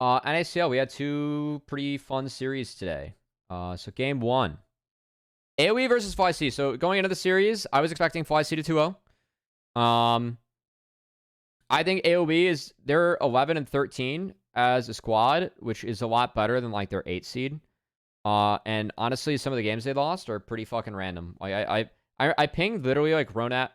NACL, we had two pretty fun series today. So game one. AOE versus FLYC. So going into the series, I was expecting FLYC to 2-0. I think AOE they're 11 and 13 as a squad, which is a lot better than like their 8 seed. And honestly, some of the games they lost are pretty fucking random. Like I pinged literally like Ronat.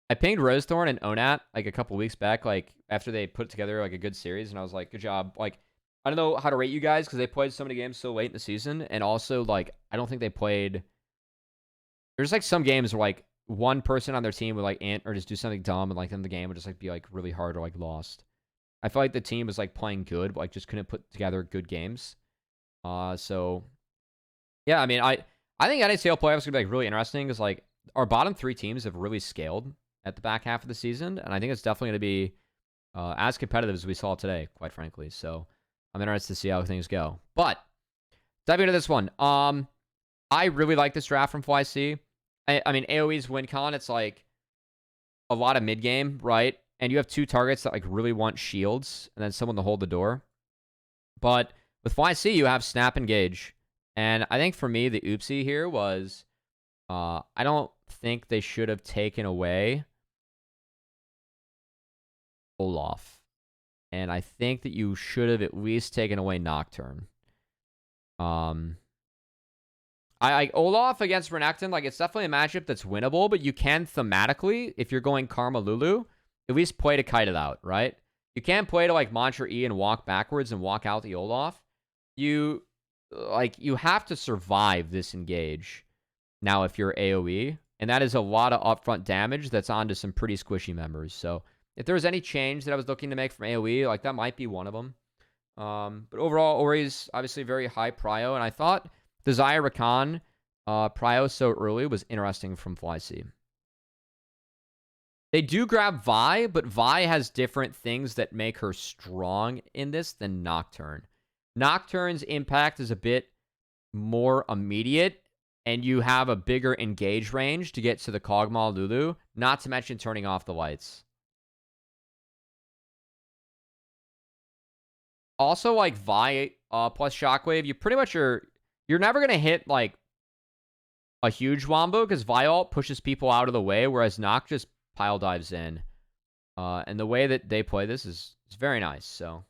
I pinged Rosethorn and Onat like a couple weeks back, like after they put together like a good series, and I was like, good job. Like, I don't know how to rate you guys because they played so many games so late in the season, and also like I don't think they played. There's like some games where like one person on their team would like ant or just do something dumb, and like then the game would just like be like really hard or like lost. I feel like the team was like playing good, but like just couldn't put together good games. So yeah, I mean, I think NACL playoffs gonna be like really interesting because like our bottom three teams have really scaled at the back half of the season, and I think it's definitely gonna be as competitive as we saw today, quite frankly. So I'm interested to see how things go. But diving into this one, I really like this draft from FLYC. I mean, AOE's win con, it's like a lot of mid game, right? And you have two targets that like really want shields, and then someone to hold the door. But with FLYC, you have snap engage. And I think for me, the oopsie here was I don't think they should have taken away Olaf. And I think that you should have at least taken away Nocturne. I Olaf against Renekton, like it's definitely a matchup that's winnable, but you can thematically, if you're going Karma Lulu, at least play to kite it out, right? You can't play to like Mantra E and walk backwards and walk out the Olaf. You have to survive this engage now if you're AoE, and that is a lot of upfront damage that's onto some pretty squishy members. So if there was any change that I was looking to make from AoE, like that might be one of them. But overall, Ori's obviously very high prio, and I thought Desire Rakan prio so early was interesting from FLYC. They do grab Vi, but Vi has different things that make her strong in this than Nocturne. Nocturne's impact is a bit more immediate, and you have a bigger engage range to get to the Kog'Maw Lulu, not to mention turning off the lights. Also, like Vi plus Shockwave, you pretty much you're never going to hit like a huge wombo because Vi ult pushes people out of the way, whereas Noct just pile dives in. And the way that they play this is very nice, so.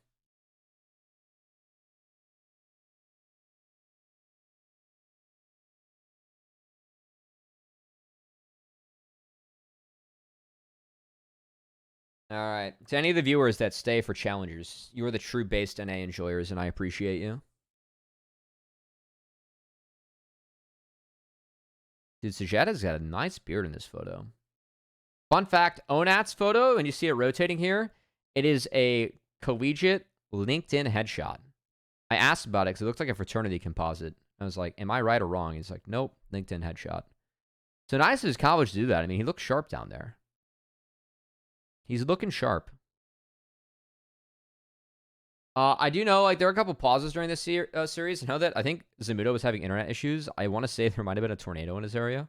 All right. To any of the viewers that stay for challengers, you are the true based NA enjoyers, and I appreciate you. Dude, Sajada's got a nice beard in this photo. Fun fact, Onat's photo, and you see it rotating here, it is a collegiate LinkedIn headshot. I asked about it because it looked like a fraternity composite. I was like, am I right or wrong? He's like, nope, LinkedIn headshot. So nice of his college to do that. I mean, he looks sharp down there. He's looking sharp. I do know, like, there were a couple pauses during this series. I know that I think Zamudo was having internet issues. I want to say there might have been a tornado in his area.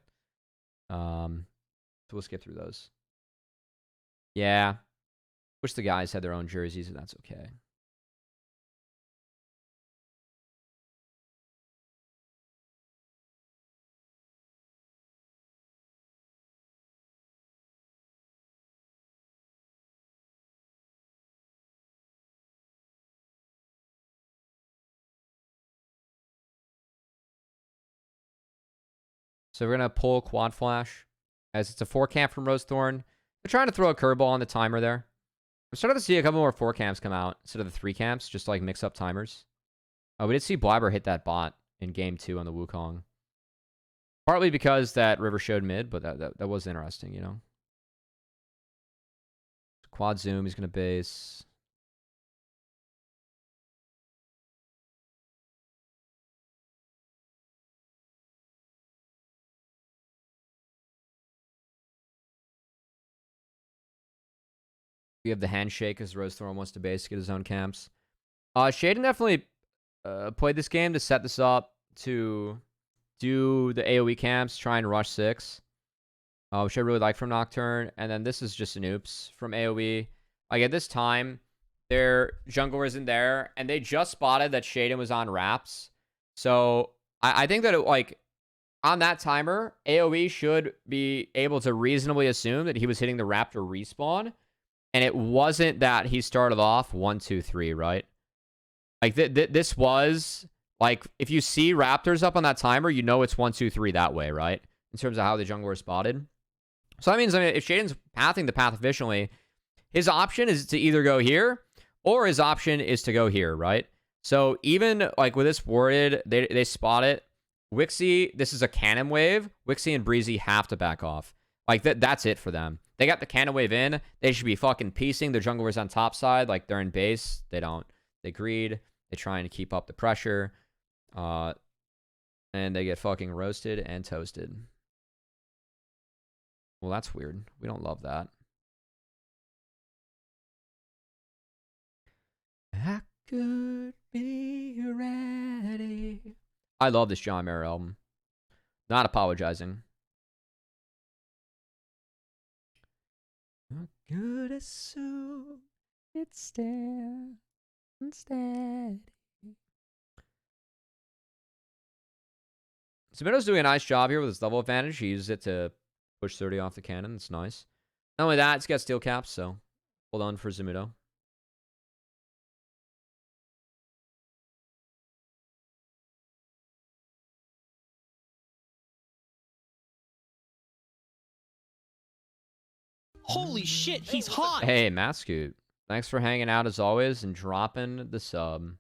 So we'll skip through those. Yeah. Wish the guys had their own jerseys, and that's okay. So we're going to pull Quad Flash, as it's a 4-camp from Rosethorn. They're trying to throw a curveball on the timer there. We're starting to see a couple more 4-camps come out instead of the 3-camps, just to like mix up timers. We did see Blabber hit that bot in game 2 on the Wukong. Partly because that River showed mid, but that was interesting, you know. Quad zoom, he's going to base. We have the handshake as Rosethorn wants to base, get his own camps. Shaden definitely played this game to set this up to do the AoE camps, try and rush 6. Which I really like from Nocturne. And then this is just an oops from AoE. Like at this time, their jungle was in there, and they just spotted that Shaden was on wraps. So I think that on that timer, AOE should be able to reasonably assume that he was hitting the Raptor respawn, and it wasn't that he started off 1, 2, 3, right? Like this was like, if you see Raptors up on that timer, you know it's 1, 2, 3 that way, right? In terms of how the jungler is spotted. So that means, I mean, if Shaden's pathing the path efficiently, his option is to either go here, or his option is to go here, right? So even like with this warded, they spot it. Wixie, this is a cannon wave. Wixie and Breezy have to back off. Like that's it for them. They got the cannon wave in. They should be fucking piecing. Their junglers on top side, like they're in base. They don't. They greed. They try and keep up the pressure. And they get fucking roasted and toasted. Well, that's weird. We don't love that. I could be ready. I love this John Mayer album. Not apologizing. I could assume it's still instead. Zamido's doing a nice job here with his level advantage. He used it to push 30 off the cannon. It's nice. Not only that, it's got steel caps, so hold on for Zamido. Holy shit, he's hot! Hey, Matscoot. Thanks for hanging out as always and dropping the sub.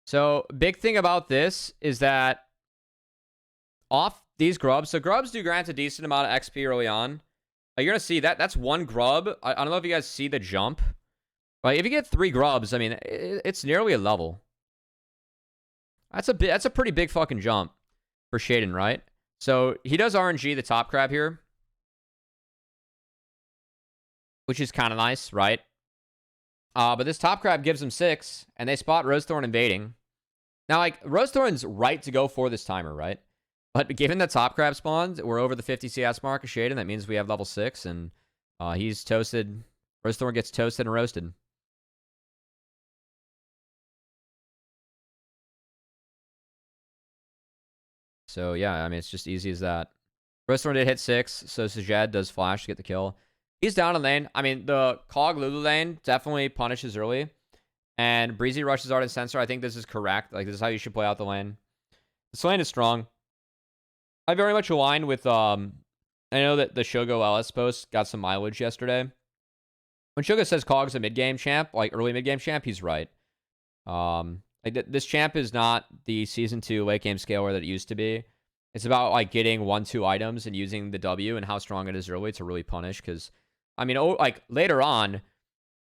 So, big thing about this is that off these grubs, so grubs do grant a decent amount of XP early on. You're going to see that. That's one grub. I don't know if you guys see the jump. Like, if you get 3 grubs, I mean, it's nearly a level. That's a pretty big fucking jump for Shaden, right? So, he does RNG the top crab here, which is kind of nice, right? But this top crab gives him 6, and they spot Rosethorn invading. Now, like, Rosethorn's right to go for this timer, right? But given that top crab spawns, we're over the 50 CS mark of Shaden. That means we have level 6, and he's toasted. Rosethorn gets toasted and roasted. So, yeah, I mean, it's just easy as that. Rosethorn did hit 6, so Sajed does flash to get the kill. He's down in lane. I mean, the Cog Lulu lane definitely punishes early. And Breezy rushes Ardent Sensor. I think this is correct. Like, this is how you should play out the lane. This lane is strong. I very much align with, I know that the Shogo LS post got some mileage yesterday. When Shogo says Cog's a mid-game champ, like early mid-game champ, he's right. This champ is not the Season 2 late-game scaler that it used to be. It's about, like, getting 1-2 items and using the W and how strong it is early to really punish. Because, I mean, like, later on,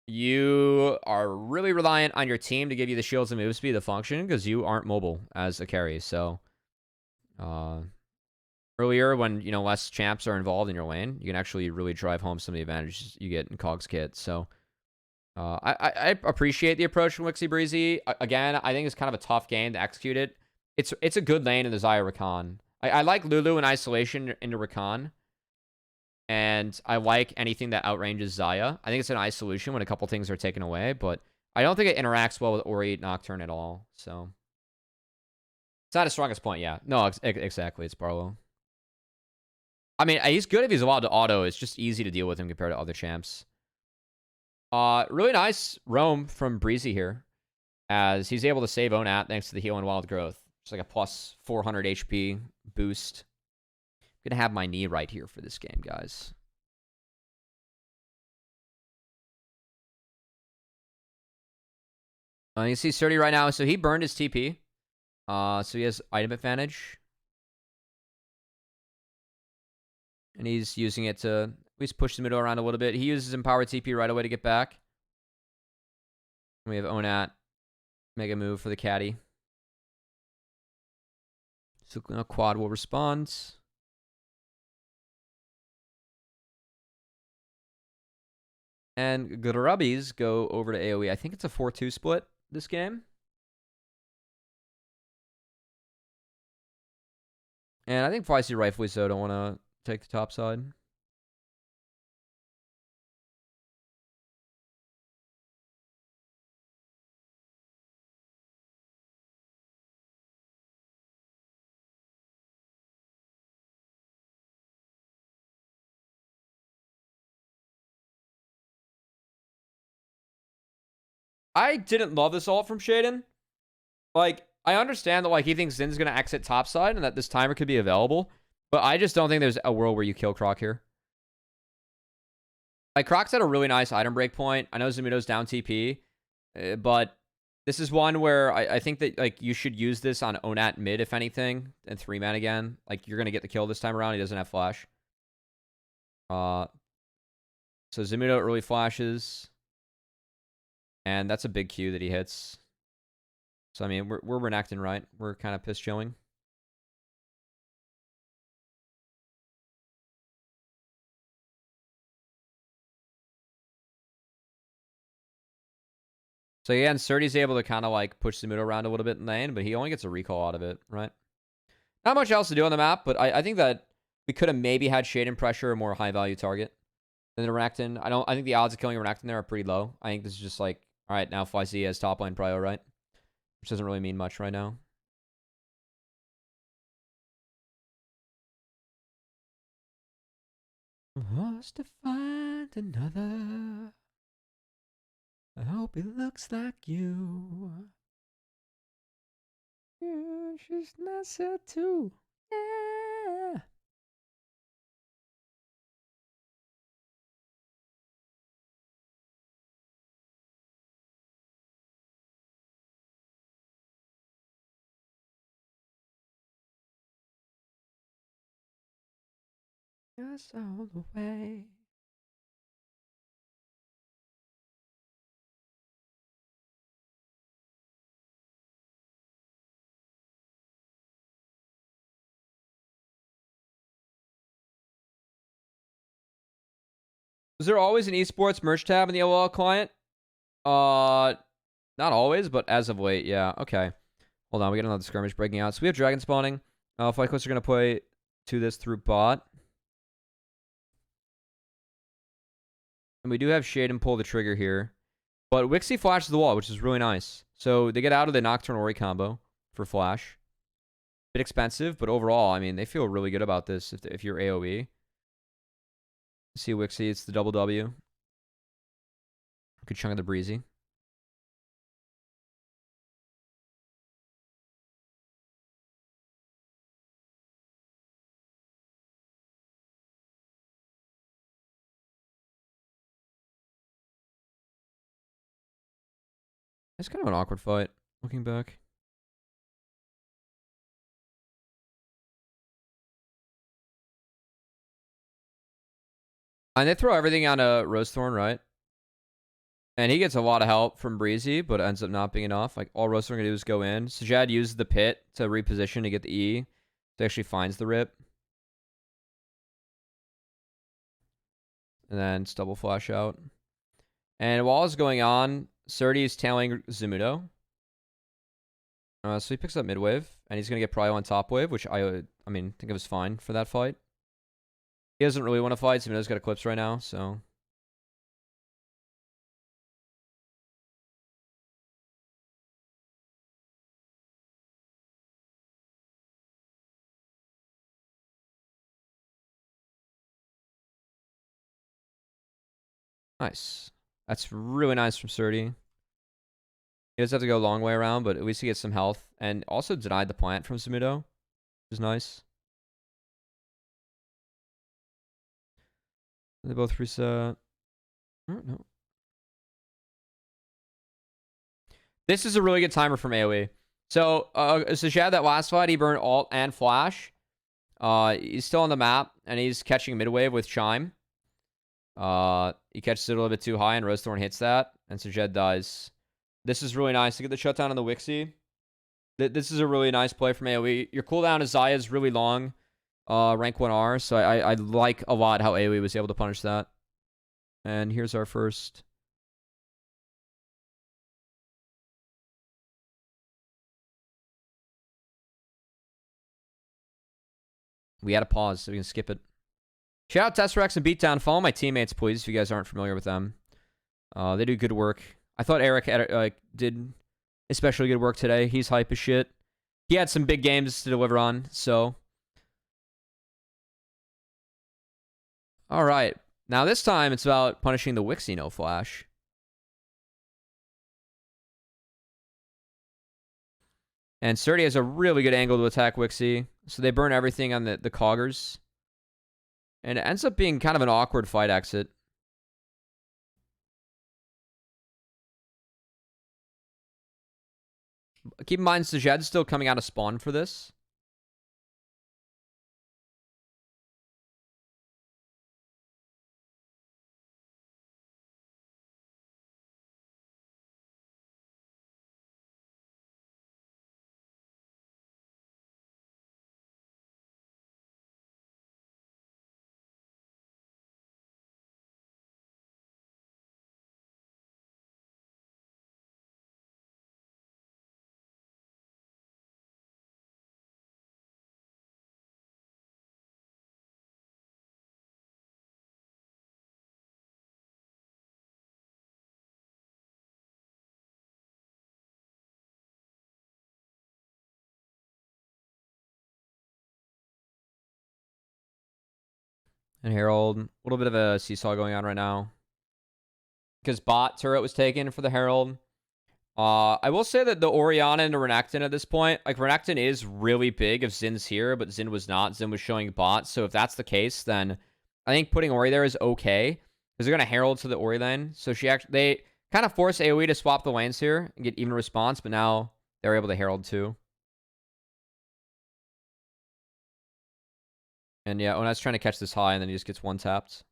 you are really reliant on your team to give you the shields and move speed to function because you aren't mobile as a carry. So, earlier when, you know, less champs are involved in your lane, you can actually really drive home some of the advantages you get in Cog's kit. So, I appreciate the approach from Wixie Breezy. Again, I think it's kind of a tough game to execute it. It's a good lane in the Xayah Rakan. I like Lulu in isolation into Rakan. And I like anything that outranges Xayah. I think it's a nice solution when a couple things are taken away, but I don't think it interacts well with Ori Nocturne at all. So it's not his strongest point, yeah. No, exactly. It's Barlow. I mean, he's good if he's allowed to auto. It's just easy to deal with him compared to other champs. Really nice roam from Breezy here, as he's able to save Onat thanks to the heal and wild growth. It's like a plus 400 HP boost. I'm gonna have my knee right here for this game, guys. You can see Surdy right now. So he burned his TP. So he has item advantage. And he's using it to at least push the middle around a little bit. He uses Empowered TP right away to get back. And we have Onat. Mega move for the caddy. So Quad will respond. And Grubbies go over to AoE. I think it's a 4-2 split this game. And I think FLYC rightfully so don't want to take the top side. I didn't love this ult from Shaden. Like, I understand that, like, he thinks Zin's going to exit topside and that this timer could be available, but I just don't think there's a world where you kill Croc here. Like, Croc's at a really nice item break point. I know Zumuto's down TP, but this is one where I think that, like, you should use this on Onat mid, if anything, and 3-man again. Like, you're going to get the kill this time around. He doesn't have flash. So Zumuto early flashes. And that's a big Q that he hits. So, I mean, we're renacting, right? We're kind of piss chilling. So, again, Surdy's able to kind of, like, push Zumuto around a little bit in lane, but he only gets a recall out of it, right? Not much else to do on the map, but I think that we could have maybe had Shaden pressure a more high-value target than the Renekton. I think the odds of killing a Renekton there are pretty low. I think this is just like, all right, now FLYC has top lane prio, right? Which doesn't really mean much right now. Lost to find another. I hope he looks like you. Yeah, she's nicer too. Yeah. Yes, all the way. Was there always an esports merch tab in the OL client? Not always, but as of late, yeah. Okay. Hold on, we got another skirmish breaking out. So we have dragon spawning. FLYC are gonna play to this through bot. And we do have Shaden pull the trigger here. But Wixie flashes the wall, which is really nice. So they get out of the Nocturne Ori combo for flash. Bit expensive, but overall, I mean, they feel really good about this if you're AOE. See Wixie, it's the double W. Good chunk of the breezy. It's kind of an awkward fight, looking back. And they throw everything on a Rosethorn, right? And he gets a lot of help from Breezy, but ends up not being enough. Like, all Rosethorn can do is go in. Sajad uses the pit to reposition to get the E. So actually finds the rip. And then it's double flash out. And while it's going on, Surdy is tailing Zumuto. So he picks up mid wave, and he's going to get Prio on top wave, which I mean, think it was fine for that fight. He doesn't really want to fight. Zumuto's got Eclipse right now, so... Nice. That's really nice from Surdy. He does have to go a long way around, but at least he gets some health. And also denied the plant from Zumuto, which is nice. They both reset. Oh, no. This is a really good timer from AoE. So Shad, that last fight, he burned ult and flash. He's still on the map, and he's catching mid-wave with Chime. He catches it a little bit too high, and Rosethorn hits that, and Sajed dies. This is really nice to get the shutdown on the Wixie. This is a really nice play from AoE. Your cooldown as Xayah is really long, rank 1R, so I like a lot how AoE was able to punish that. And here's our first... We had a pause, so we can skip it. Shout out Tesserax and Beatdown. Follow my teammates, please, if you guys aren't familiar with them. They do good work. I thought Eric did especially good work today. He's hype as shit. He had some big games to deliver on, so. All right. Now this time it's about punishing the Wixie no flash. And Sturdy has a really good angle to attack Wixie. So they burn everything on the coggers. And it ends up being kind of an awkward fight exit. Keep in mind, Sajad's still coming out of spawn for this. And Herald, a little bit of a seesaw going on right now. Because bot turret was taken for the Herald. I will say that the Orianna and the Renekton at this point, like Renekton is really big if Zin's here, but Zin was not. Zin was showing bot. So if that's the case, then I think putting Ori there is okay. Because they're going to Herald to the Ori lane. So they kind of force AoE to swap the lanes here and get even response, but now they're able to Herald too. And yeah, Onat's trying to catch this high, and then he just gets one-tapped.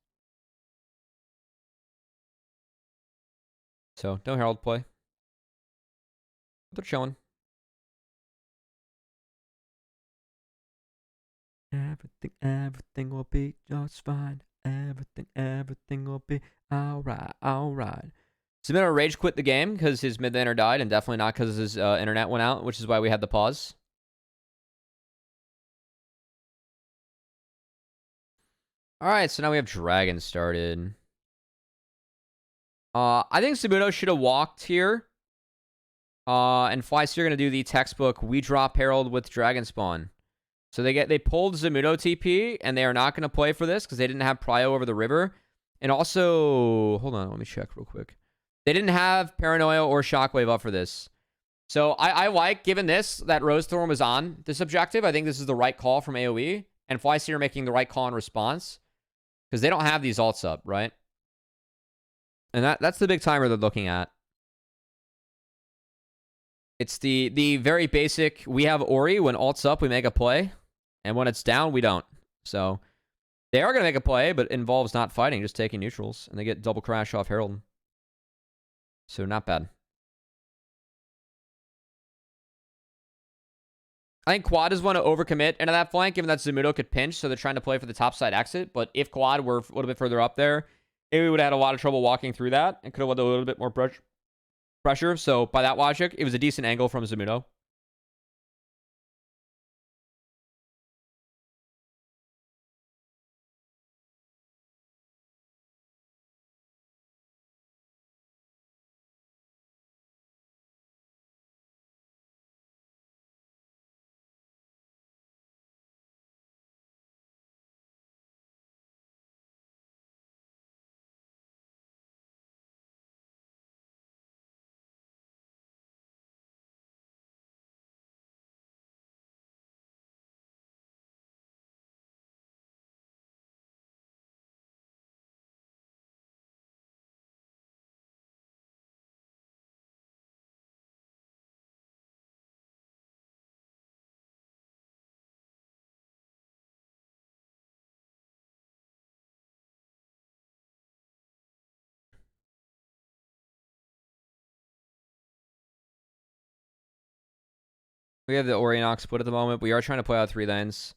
So, no Herald play. They're chilling. Everything will be just fine. Everything will be alright. Submitted rage quit the game because his mid laner died, and definitely not because his internet went out, which is why we had the pause. Alright, so now we have Dragon started. I think Subuto should have walked here. And FLYC are going to do the textbook, we drop Herald with Dragon Spawn. So they pulled Zamudo TP, and they are not going to play for this because they didn't have Prio over the river. And also, hold on, let me check real quick. They didn't have Paranoia or Shockwave up for this. So I like, given this, that Rose Thorn was on this objective. I think this is the right call from AoE. And FLYC are making the right call in response. Because they don't have these ults up, right? And that's the big timer they're looking at. It's the very basic, we have Ori, when ult's up, we make a play. And when it's down, we don't. So, they are going to make a play, but it involves not fighting, just taking neutrals. And they get double crash off Herald. So, not bad. I think Quad is want to overcommit into that flank, given that Zamudo could pinch, so they're trying to play for the top side exit. But if Quad were a little bit further up there, we would have had a lot of trouble walking through that, and could have led to a little bit more pressure. So, by that logic, it was a decent angle from Zamudo. We have the Orionox split at the moment. We are trying to play out 3 lanes.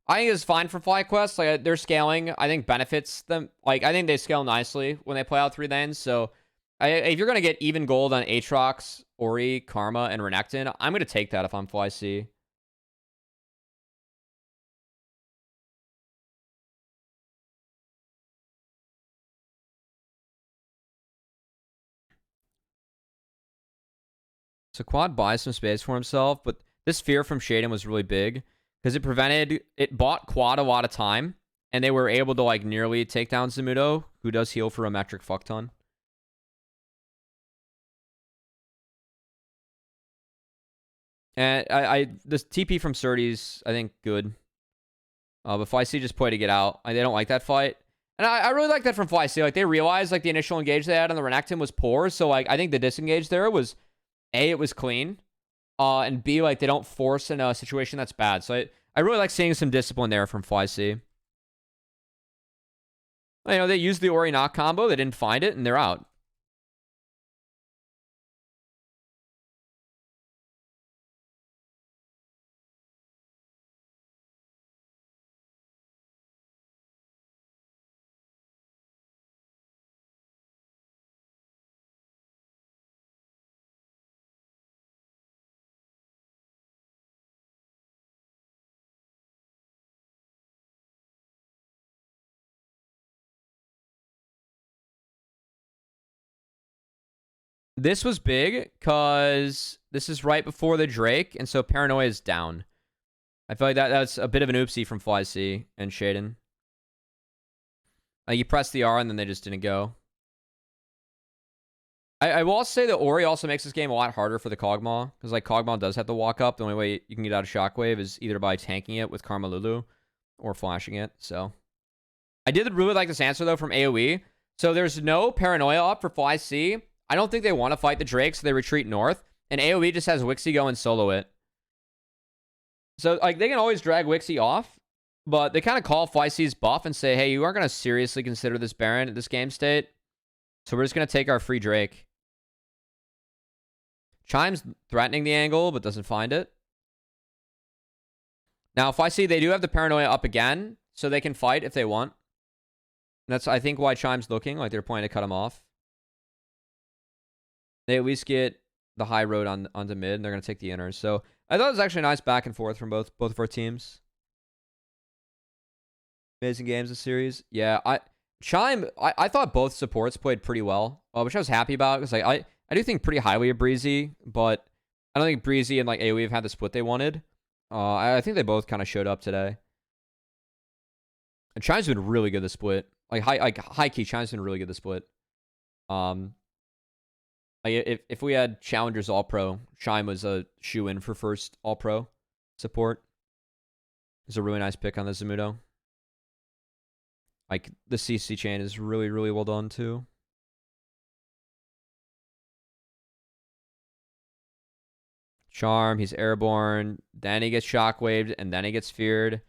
I think it's fine for FlyQuest. Like, their scaling, I think, benefits them. Like, I think they scale nicely when they play out 3 lanes. So, if you're going to get even gold on Aatrox, Ori, Karma, and Renekton, I'm going to take that if I'm FlyC. So Quad buys some space for himself, but this fear from Shaden was really big because it bought Quad a lot of time, and they were able to like nearly take down Zamudo, who does heal for a metric fuck ton. And this TP from Surdy's, I think, good. But FLYC just played to get out. They don't like that fight. And I really like that from FLYC. Like, they realized, like, the initial engage they had on the Renekton was poor. So, like, I think the disengage there was, A, it was clean. And B, like, they don't force in a situation that's bad. So, I really like seeing some discipline there from FLYC. You know, they used the Ori knock combo. They didn't find it, and they're out. This was big because this is right before the Drake, and so Paranoia is down. I feel like that's a bit of an oopsie from FLYC and Shaden. Like, you pressed the R and then they just didn't go. I will also say that Ori also makes this game a lot harder for the Kog'Maw, because like Kog'Maw does have to walk up. The only way you can get out of Shockwave is either by tanking it with Karma Lulu or flashing it. So I did really like this answer though from AOE. So there's no Paranoia up for FLYC. I don't think they want to fight the Drake, so they retreat north. And AOE just has Wixie go and solo it. So like they can always drag Wixie off, but they kind of call FLYC's buff and say, hey, you aren't going to seriously consider this Baron at this game state. So we're just going to take our free Drake. Chime's threatening the angle, but doesn't find it. Now, if I see they do have the Paranoia up again, so they can fight if they want. And that's, I think, why Chime's looking like they're planning to cut him off. They at least get the high road onto mid, and they're going to take the inner. So I thought it was actually a nice back and forth from both of our teams. Amazing games this series. Yeah, I thought both supports played pretty well, which I was happy about because like I do think pretty highly of Breezy, but I don't think Breezy and like AoE have had the split they wanted. I think they both kind of showed up today. And Chime's been really good this split. Like high key, Chime's been really good this split. Like if we had challengers all pro, Chime was a shoe in for first all pro support. It's a really nice pick on the Zamudo. Like the CC chain is really, really well done too. Charm, he's airborne, then he gets shockwaved, and then he gets feared.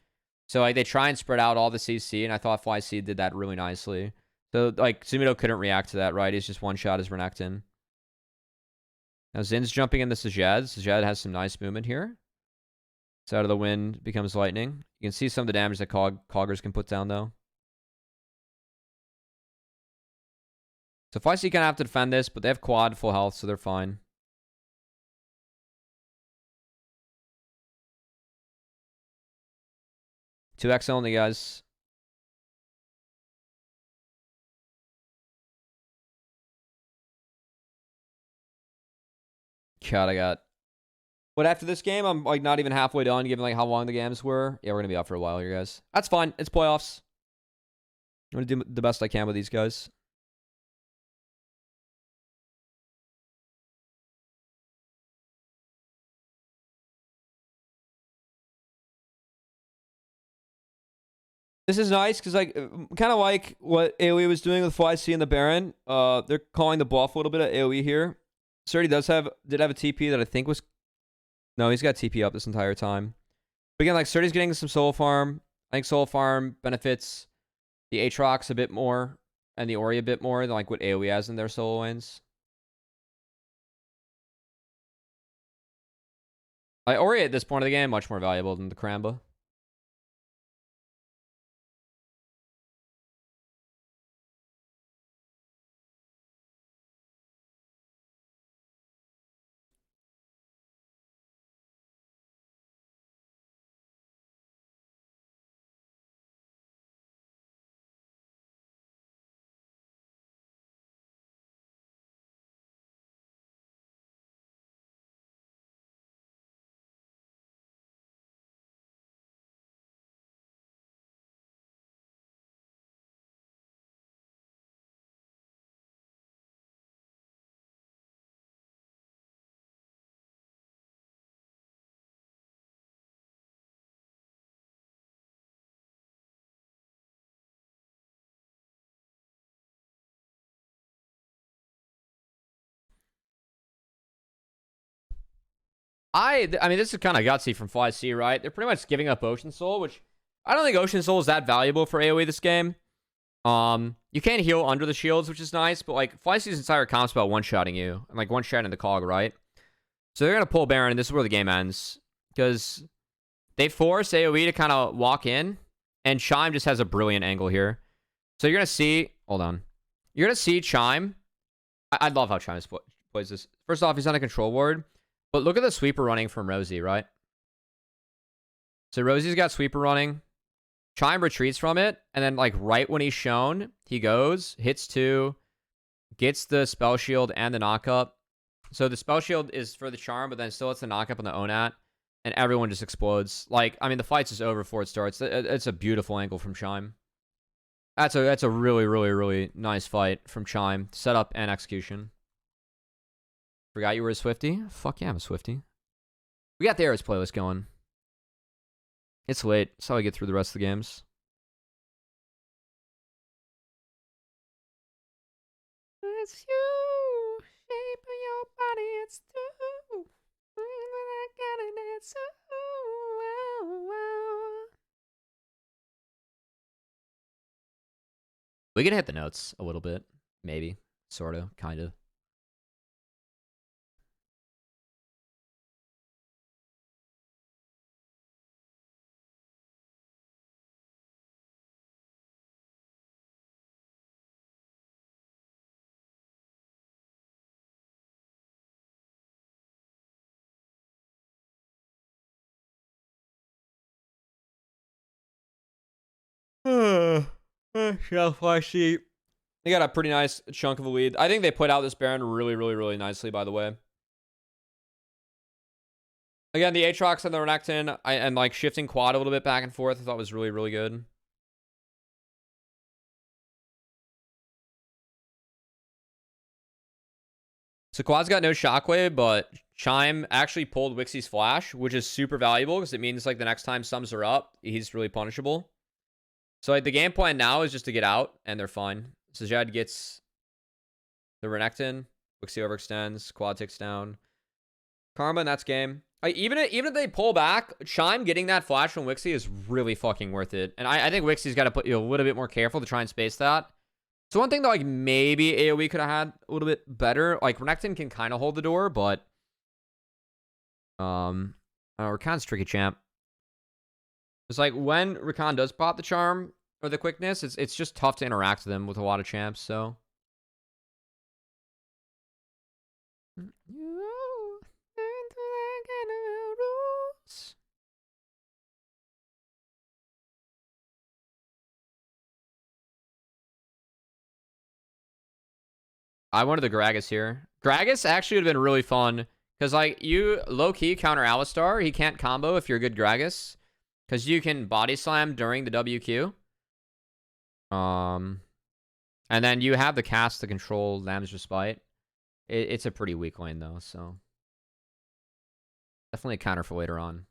So like they try and spread out all the CC, and I thought FLYC did that really nicely. So like Zamudo couldn't react to that, right? He's just one shot his Renekton. Now Zin's jumping into Sejad. Sejad has some nice movement here. It's out of the wind, becomes lightning. You can see some of the damage that Coggers can put down though. So FLYC gonna have to defend this, but they have quad full health, so they're fine. Two X only, guys. God, I got. But after this game, I'm like not even halfway done, given like how long the games were. Yeah, we're gonna be out for a while here, guys. That's fine. It's playoffs. I'm gonna do the best I can with these guys. This is nice because like kind of like what AoE was doing with FLYC and the Baron. They're calling the bluff a little bit at AoE here. Surdy did have a TP that I think was. No, he's got TP up this entire time. But again, like Surdy's getting some solo farm. I think solo farm benefits the Aatrox a bit more and the Ori a bit more than like what AoE has in their solo lanes. Like Ori at this point of the game much more valuable than the Karamba. I mean, this is kind of gutsy from FLYC, right? They're pretty much giving up Ocean Soul, which I don't think Ocean Soul is that valuable for AoE this game. You can't heal under the shields, which is nice, but like FLYC's entire comp's about one-shotting you and like one-shotting the cog, right? So they're gonna pull Baron, and this is where the game ends because they force AoE to kind of walk in, and Chime just has a brilliant angle here. So you're gonna see, hold on, you're gonna see Chime. I love how Chime plays this. First off, he's on a control ward, but look at the sweeper running from Rosie, right? So Rosie's got sweeper running. Chime retreats from it, and then like right when he's shown, he goes, hits 2, gets the spell shield and the knockup. So the spell shield is for the charm, but then still it's the knockup on the Onat, and everyone just explodes. Like, I mean, the fight's just over before it starts. It's a beautiful angle from Chime. That's a really, really, really nice fight from Chime. Setup and execution. Forgot you were a Swifty? Fuck yeah, I'm a Swifty. We got the Eras playlist going. It's late. That's how I get through the rest of the games. It's you. Shape of your body, it's true. I got it, it's We can hit the notes a little bit. Maybe. Sort of. Kind of. Shelf FLYC. They got a pretty nice chunk of a lead. I think they put out this Baron really, really, really nicely, by the way. Again, the Aatrox and the Renekton, and like shifting quad a little bit back and forth, I thought was really, really good. So quad's got no shockwave, but Chime actually pulled Wixie's flash, which is super valuable because it means like the next time sums are up, he's really punishable. So like the game plan now is just to get out, and they're fine. So Jed gets the Renekton, Wixie overextends, quad takes down Karma, and that's game. Even if they pull back, Chime getting that flash from Wixie is really fucking worth it. And I think Wixie's got to put you a little bit more careful to try and space that. So one thing that like maybe AoE could have had a little bit better, like Renekton can kind of hold the door, but Rakan's tricky champ. It's like when Rakan does pop the charm or the quickness, it's just tough to interact with him with a lot of champs, so. I wanted the Gragas here. Gragas actually would have been really fun. Because, like, you low-key counter Alistar. He can't combo if you're a good Gragas. Because you can body slam during the WQ. And then you have the cast to control Lamb's Respite. It's a pretty weak lane, though, so. Definitely a counter for later on.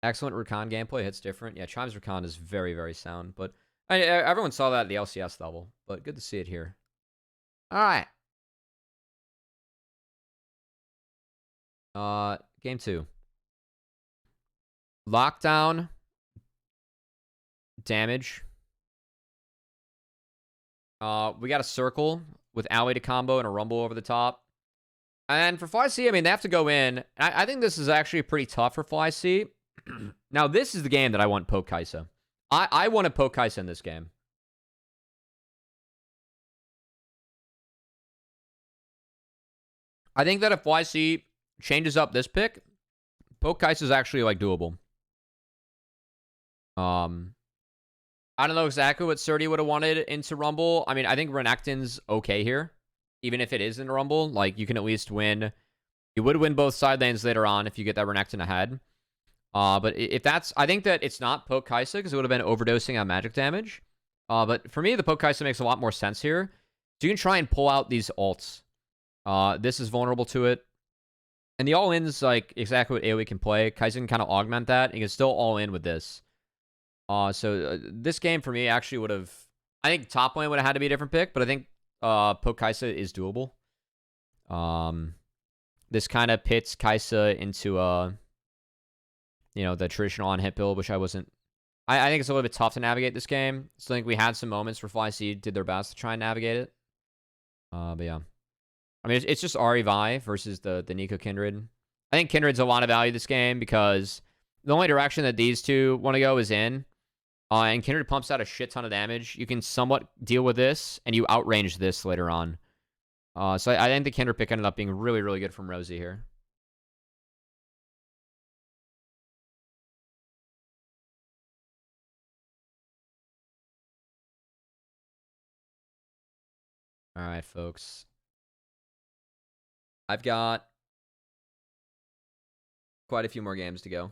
Excellent Rakan gameplay. Hits different. Yeah, Chime's Rakan is very, very sound. But everyone saw that at the LCS level. But good to see it here. All right. Game 2. Lockdown. Damage. We got a circle with AOE to combo and a rumble over the top. And for FLYC, I mean, they have to go in. I think this is actually pretty tough for FLYC. Now, this is the game that I want Poke Kaisa. I want to Poke Kaisa in this game. I think that if FLYC changes up this pick, Poke Kaisa is actually, like, doable. I don't know exactly what Surdy would have wanted into Rumble. I mean, I think Renekton's okay here. Even if it is in Rumble, like, you can at least win. You would win both side lanes later on if you get that Renekton ahead. But if that's... I think that it's not Poke Kaisa because it would have been overdosing on magic damage. But for me, the Poke Kaisa makes a lot more sense here. So you can try and pull out these ults. This is vulnerable to it. And the all-in's like exactly what AoE can play. Kaisa can kind of augment that. And you can still all-in with this. So this game for me actually would have... I think top lane would have had to be a different pick. But I think Poke Kaisa is doable. this kind of pits Kaisa into the traditional on hit build, which I wasn't. I think it's a little bit tough to navigate this game. So I think we had some moments where FLYC did their best to try and navigate it. But yeah. I mean, it's just Ahri Vi versus the Nico Kindred. I think Kindred's a lot of value this game because the only direction that these two want to go is in. And Kindred pumps out a shit ton of damage. You can somewhat deal with this, and you outrange this later on. So I think the Kindred pick ended up being really, really good from Rosie here. All right, folks. I've got quite a few more games to go.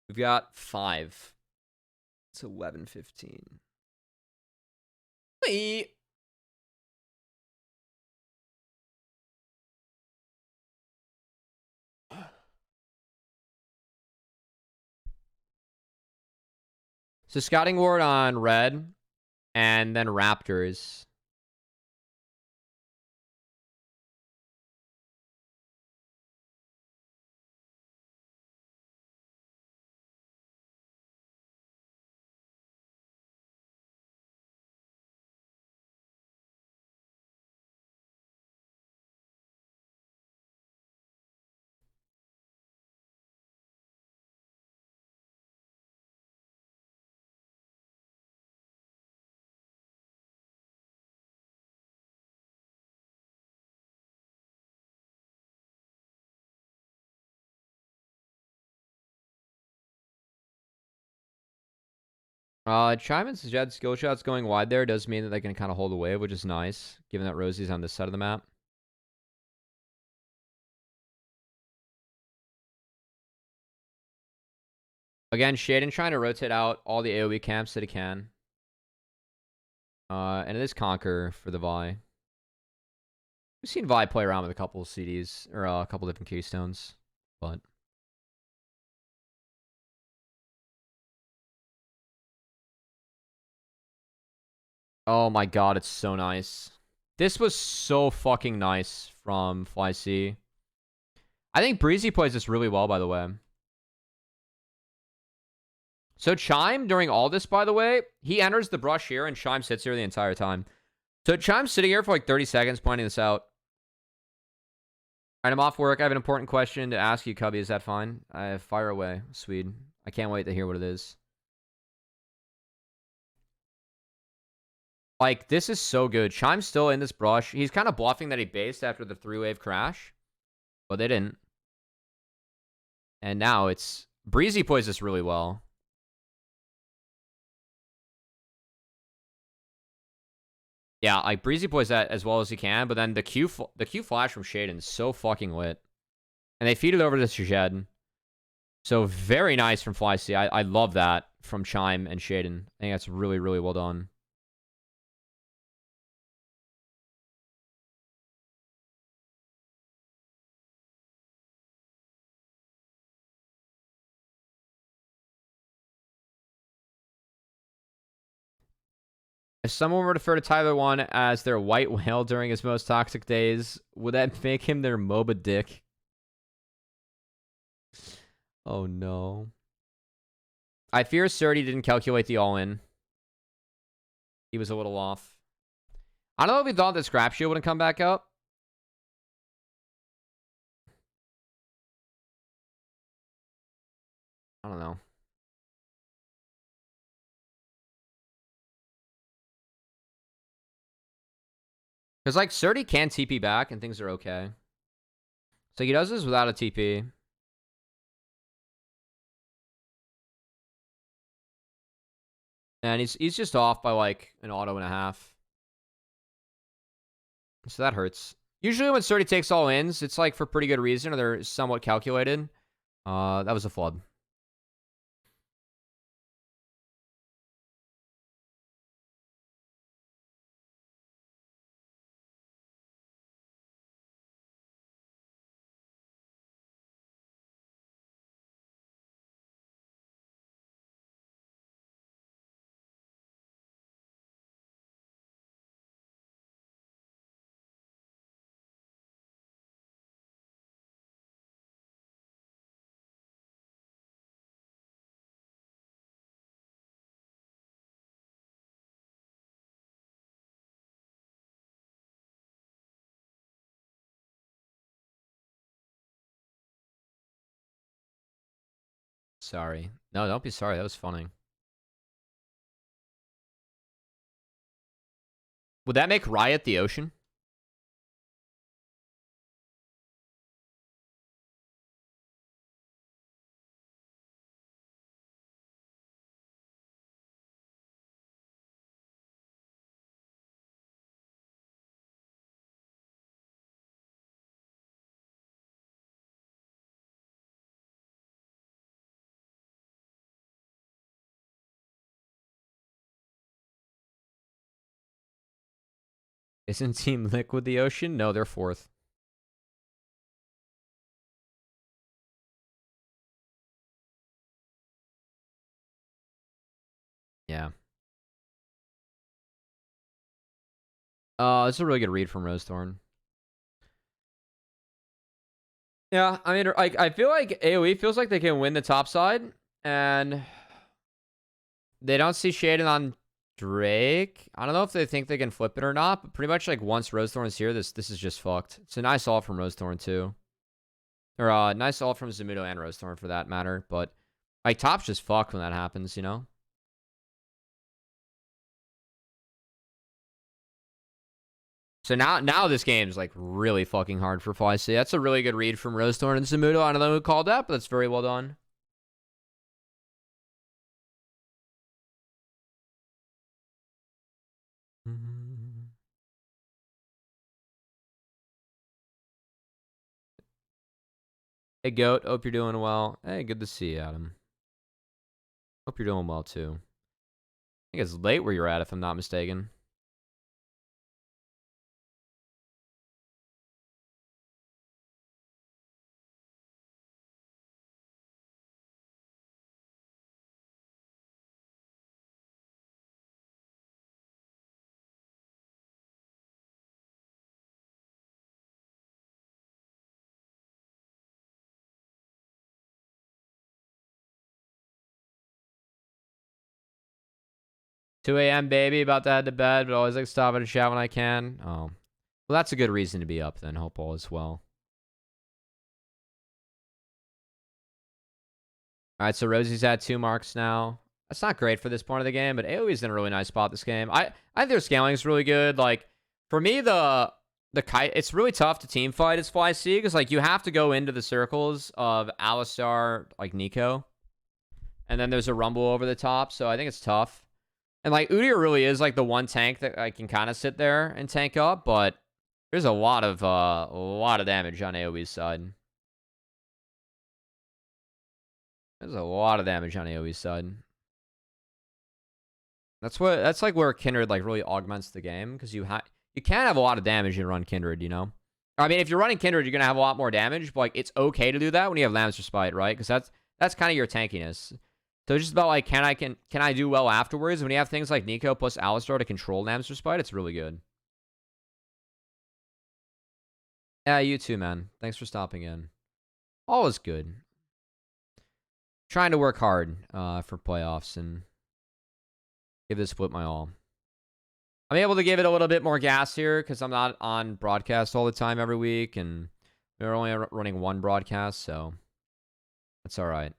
We've got 5. It's 11:15. Wait. So Scouting Ward on red, and then Raptors. Chimon's Jed skill shots going wide there does mean that they can kind of hold away, which is nice, given that Rosie's on this side of the map. Again, Shaden trying to rotate out all the AoE camps that he can. And it is Conquer for the Vi. We've seen Vi play around with a couple of CDs, or a couple different keystones, but... Oh my god, it's so nice. This was so fucking nice from FLYC. I think Breezy plays this really well, by the way. So Chime, during all this, by the way, he enters the brush here, and Chime sits here the entire time. So Chime's sitting here for like 30 seconds pointing this out. All right, I'm off work. I have an important question to ask you, Cubby. Is that fine? Fire away, Swede. I can't wait to hear what it is. Like, this is so good. Chime's still in this brush. He's kind of bluffing that he based after the 3-wave crash. But they didn't. And now it's... Breezy plays this really well. Yeah, like, Breezy plays that as well as he can. But then the Q flash from Shaden is so fucking lit. And they feed it over to Shed. So very nice from FLYC. I love that from Chime and Shaden. I think that's really, really well done. If someone were to refer to Tyler 1 as their white whale during his most toxic days, would that make him their MOBA dick? Oh no. I fear Surdy didn't calculate the all-in. He was a little off. I don't know if he thought that Scrap Shield wouldn't come back up. I don't know. Because, like, Surdy can TP back and things are okay. So he does this without a TP. And he's just off by, like, an auto and a half. So that hurts. Usually when Surdy takes all ins, it's, like, for pretty good reason, or they're somewhat calculated. That was a flood. Sorry. No, don't be sorry. That was funny. Would that make Riot the ocean? Isn't Team Liquid the ocean? No, they're 4th. Yeah. It's a really good read from Rosethorn. Yeah, I mean, I feel like AOE feels like they can win the top side, and they don't see Shaden on Drake. I don't know if they think they can flip it or not, but pretty much like once Rosethorn's here, this is just fucked. It's a nice ult from Rosethorn too. Or nice ult from Zamudo and Rosethorn for that matter, but like top's just fucked when that happens, you know? So now this game's like really fucking hard for FLYC. That's a really good read from Rosethorn and Zamudo. I don't know who called that, but that's very well done. Hey, Goat. Hope you're doing well. Hey, good to see you, Adam. Hope you're doing well, too. I think it's late where you're at, if I'm not mistaken. Two a.m. baby, about to head to bed, but always like stopping to chat when I can. Oh, well, that's a good reason to be up then. Hope all is well. All right, so Rosie's at 2 marks now. That's not great for this point of the game, but AOE's in a really nice spot this game. I think their scaling is really good. Like for me, the kite, it's really tough to team fight as FLYC because like you have to go into the circles of Alistar, like Nico, and then there's a rumble over the top. So I think it's tough. And like Udyr really is like the one tank that I can kind of sit there and tank up, but there's a lot of damage on AOE's side. There's a lot of damage on AOE's side. That's like where Kindred like really augments the game because you can have a lot of damage and run Kindred, you know. I mean, if you're running Kindred, you're gonna have a lot more damage, but like it's okay to do that when you have Lamb's Respite, right? Because that's kind of your tankiness. So it's just about like can I do well afterwards? When you have things like Nico plus Alistar to control Lamb's Respite, it's really good. Yeah, you too, man. Thanks for stopping in. All is good. Trying to work hard for playoffs and give this split my all. I'm able to give it a little bit more gas here because I'm not on broadcast all the time every week, and we're only running one broadcast, so that's all right.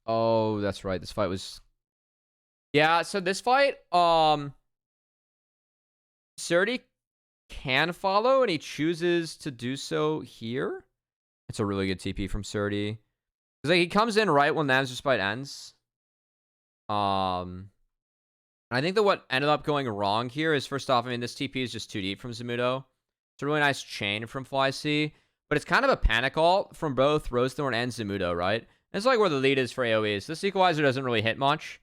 Oh, that's right. This fight was... Yeah, so this fight, Surdy can follow, and he chooses to do so here. It's a really good TP from Surdy. Because like, he comes in right when Lamb's Respite ends. I think that what ended up going wrong here is, first off, I mean, this TP is just too deep from Zamudo. It's a really nice chain from FLYC, but it's kind of a panic ult from both Rosethorn and Zamudo, right? It's like where the lead is for AoEs. This equalizer doesn't really hit much.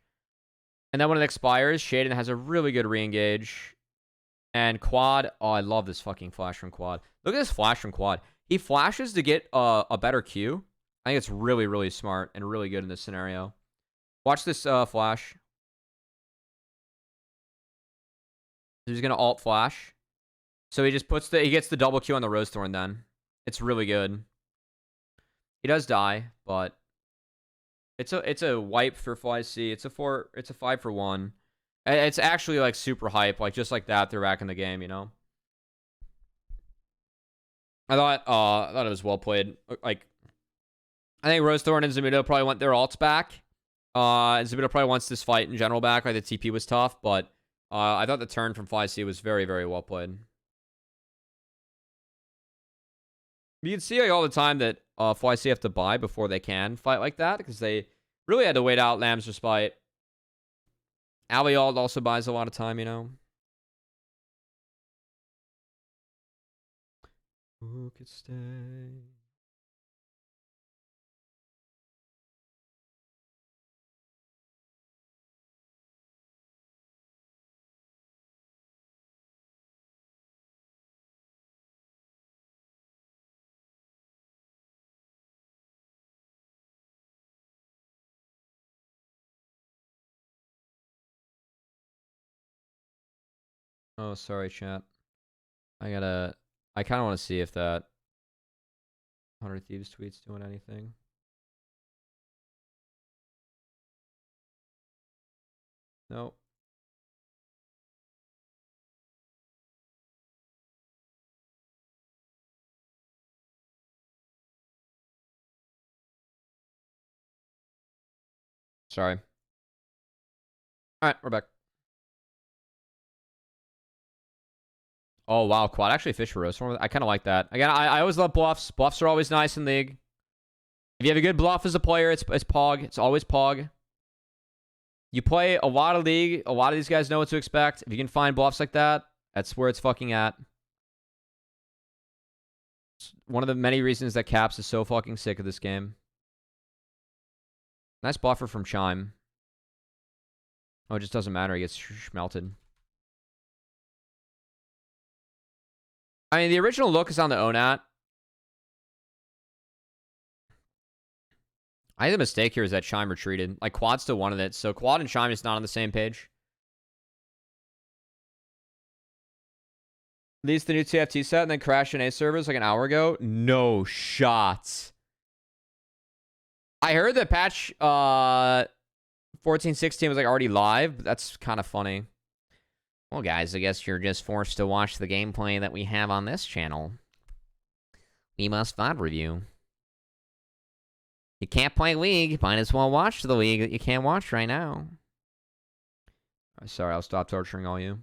And then when it expires, Shaden has a really good re-engage. And quad. Oh, I love this fucking flash from quad. Look at this flash from quad. He flashes to get a better Q. I think it's really, really smart and really good in this scenario. Watch this flash. He's going to alt flash. So he just he gets the double Q on the Rose Thorn then. It's really good. He does die, but it's a wipe for FLYC. It's a 5 for 1. It's actually like super hype. Like just like that, they're back in the game, you know? I thought it was well played. Like I think Rose Thorn and Zamudo probably want their alts back. And Zamudo probably wants this fight in general back. Like the TP was tough, but I thought the turn from FLYC was very, very well played. You can see like all the time that FLYC have to buy before they can fight like that because they really had to wait out Lamb's Respite. Albiald also buys a lot of time, you know. Who could stay? Oh, sorry, chat. I kind of want to see if that 100 Thieves tweet's doing anything. Nope. Sorry. All right, we're back. Oh, wow. Quad actually fish for Rose Thorn. I kind of like that. Again, I always love bluffs. Bluffs are always nice in League. If you have a good bluff as a player, it's Pog. It's always Pog. You play a lot of League. A lot of these guys know what to expect. If you can find bluffs like that, that's where it's fucking at. It's one of the many reasons that Caps is so fucking sick of this game. Nice buffer from Chime. Oh, it just doesn't matter. He gets schmelted. I mean, the original look is on the ONAT. I think the mistake here is that Chime retreated. Like, Quad still wanted it. So, Quad and Chime is not on the same page. Leads the new TFT set and then crashed in A servers like an hour ago. No shots. I heard that patch 14.16 was like already live, but that's kind of funny. Well, guys, I guess you're just forced to watch the gameplay that we have on this channel. We must VoD review. You can't play League. Might as well watch the League that you can't watch right now. Sorry, I'll stop torturing all you.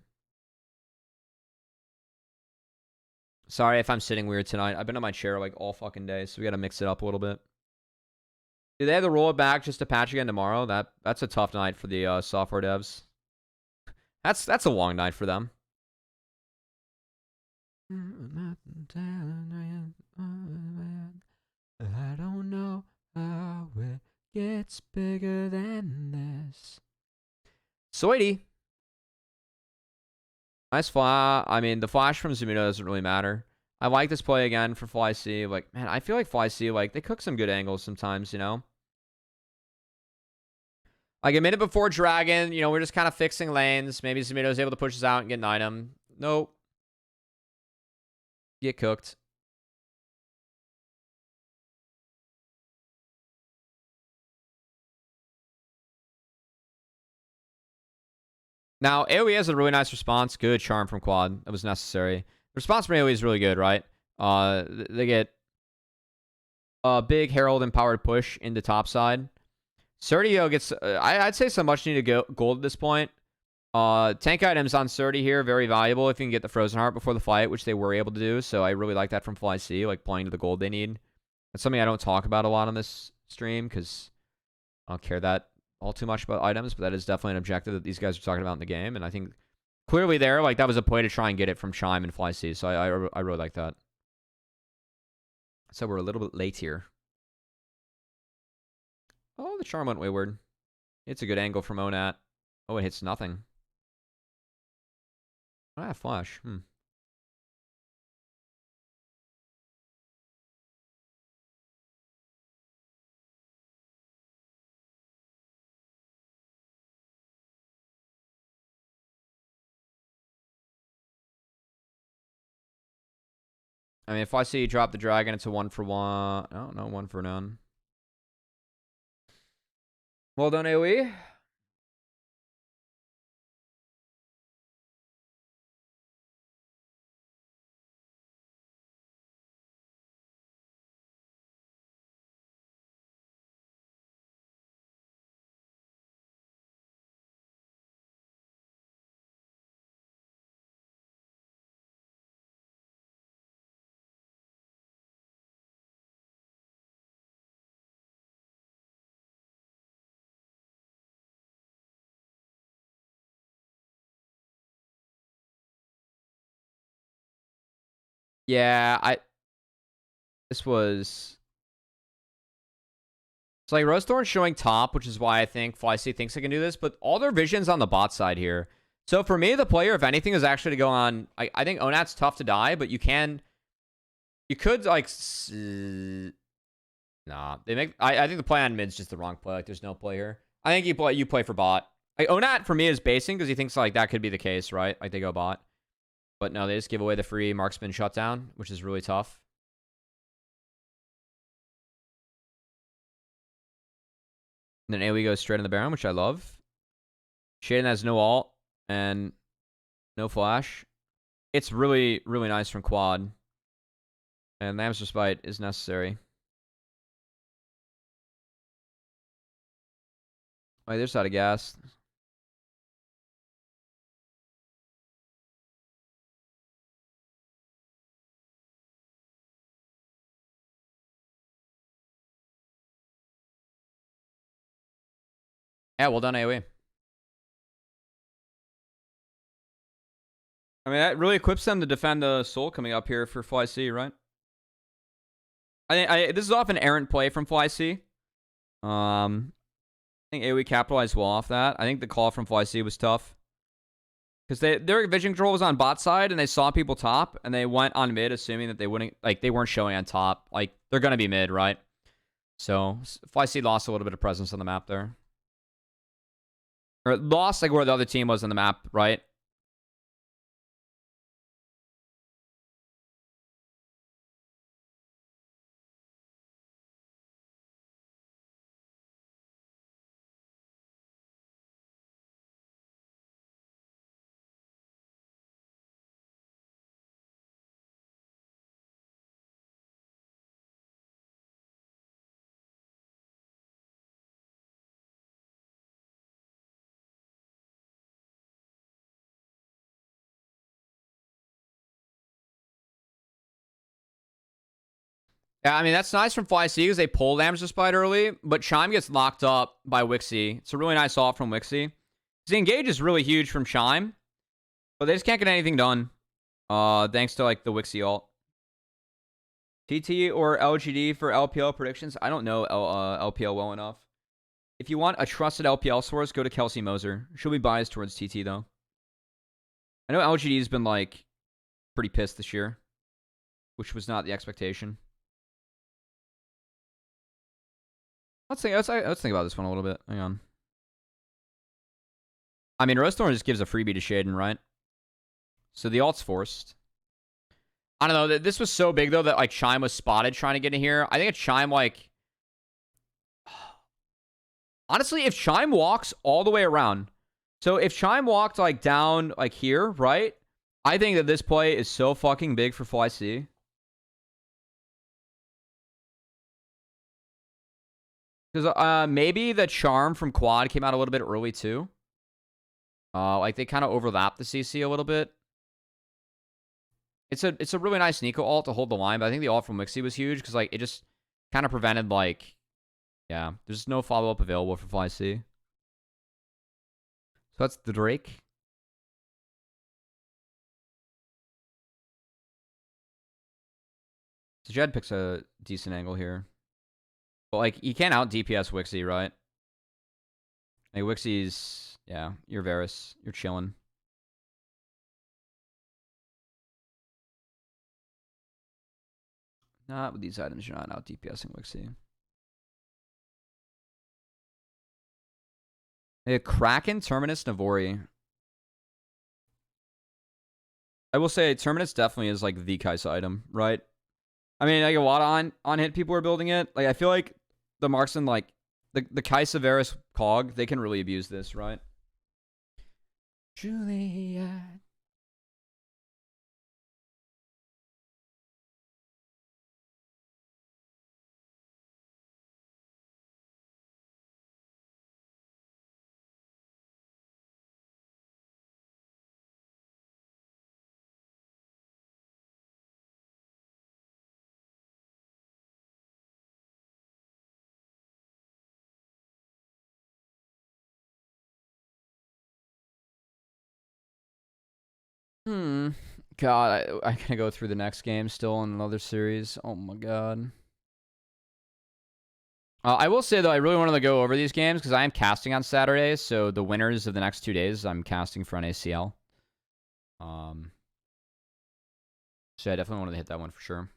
Sorry if I'm sitting weird tonight. I've been on my chair like all fucking day, so we gotta mix it up a little bit. Do they have to roll it back just to patch again tomorrow? That's a tough night for the software devs. That's a long night for them. I don't know how it gets bigger than this. Soity. Nice flash. I mean, the flash from Zamudo doesn't really matter. I like this play again for FLYC. Like, man, I feel like FLYC, like, they cook some good angles sometimes, you know? Like, a minute before Dragon, you know, we're just kind of fixing lanes. Maybe Zamudo's able to push us out and get an item. Nope. Get cooked. Now, AOE has a really nice response. Good charm from Quad. That was necessary. The response from AOE is really good, right? They get a big Herald empowered push into topside. Sertio gets, I'd say some much needed gold at this point. Tank items on Serti here, very valuable if you can get the Frozen Heart before the fight, which they were able to do. So I really like that from FLYC, like playing to the gold they need. That's something I don't talk about a lot on this stream because I don't care that all too much about items, but that is definitely an objective that these guys are talking about in the game. And I think clearly there, like that was a play to try and get it from Chime and FLYC. So I really like that. So we're a little bit late here. Oh, the charm went wayward. It's a good angle from Onat. Oh, it hits nothing. Ah, flash. I mean, if I see you drop the dragon, it's a 1-for-1. I don't know, 1-for-none. Well done, AOE. Yeah, this was... It's like Rosethorn's showing top, which is why I think FLYC thinks they can do this, but all their vision's on the bot side here. So for me, the player, if anything, is actually to go on... I think Onat's tough to die, but you can... You could, like... Nah. I think the play on mid's just the wrong play. Like, there's no play here. I think you play for bot. Like, Onat, for me, is basing because he thinks, like, that could be the case, right? Like, they go bot. But no, they just give away the free marksman shutdown, which is really tough. And then AoE goes straight on the Baron, which I love. Shaden has no ult and no flash. It's really, really nice from Quad. And Lamb's Respite is necessary. Oh, there's out of gas. Yeah, well done, AoE. I mean, that really equips them to defend the soul coming up here for FLYC, right? This is often errant play from FLYC. I think AoE capitalized well off that. I think the call from FLYC was tough. Because their vision control was on bot side, and they saw people top, and they went on mid, assuming that they wouldn't, like, they weren't showing on top. Like, they're going to be mid, right? So, FLYC lost a little bit of presence on the map there. Or lost, like, where the other team was on the map, right? Yeah, I mean, that's nice from FLYC because they pull Lamb's Despite early, but Chime gets locked up by Wixie. It's a really nice ult from Wixie. The engage is really huge from Chime, but they just can't get anything done. Thanks to, like, the Wixie ult. TT or LGD for LPL predictions? I don't know LPL well enough. If you want a trusted LPL source, go to Kelsey Moser. She'll be biased towards TT, though. I know LGD's been, like, pretty pissed this year, which was not the expectation. Let's think about this one a little bit. Hang on. I mean, Rosethorn just gives a freebie to Shaden, right? So the ult's forced. I don't know. This was so big, though, that, like, Chime was spotted trying to get in here. I think it's Chime, like... Honestly, if Chime walks all the way around... So if Chime walked, like, down, like, here, right? I think that this play is so fucking big for FLYC. Because maybe the Charm from Quad came out a little bit early, too. Like, they kind of overlapped the CC a little bit. It's a really nice Nico ult to hold the line, but I think the ult from Wixie was huge because, like, it just kind of prevented, like... Yeah, there's no follow-up available for FLYC. So that's the Drake. So Jed picks a decent angle here. But, like, you can't out DPS Wixie, right? Like, Wixie's... Yeah, you're Varus. You're chilling. Not with these items, you're not out DPSing FLYC. Hey, Kraken, Terminus, Navori. I will say Terminus definitely is like the Kaisa item, right? I mean, like a lot of on hit people are building it. Like I feel like the marksman, like the Kaisa Varus cog, they can really abuse this, right? Juliet. God, I can go through the next game still in another series. Oh my god. I will say though, I really wanted to go over these games because I am casting on Saturday. So the winners of the next 2 days, I'm casting for NACL. So I definitely wanted to hit that one for sure.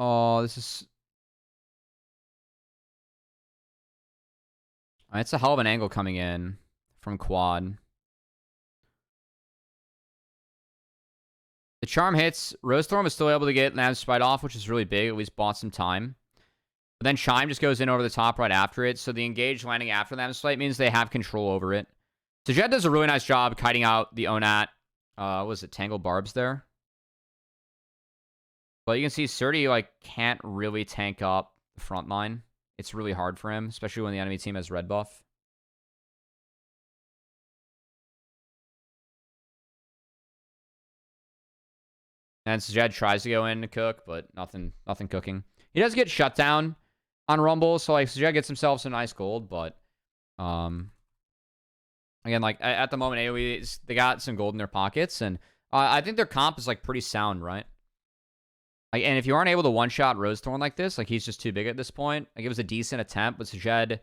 Oh, this is... It's a hell of an angle coming in from quad. The charm hits. Rosethorn was still able to get Nav Spite off, which is really big. At least bought some time. But then Chime just goes in over the top right after it. So the engage landing after Nav Spite means they have control over it. So Jed does a really nice job kiting out the Onat. Was it Tangled Barbs there? But you can see Surdy like can't really tank up the front line. It's really hard for him, especially when the enemy team has red buff. And Jed tries to go in to cook, but nothing cooking. He does get shut down on Rumble, so like Jed gets himself some nice gold, but again, like at the moment, AOE they got some gold in their pockets, and I think their comp is like pretty sound, right? Like, and if you aren't able to one-shot Rosethorn like this, like he's just too big at this point. Like it was a decent attempt, but Jed,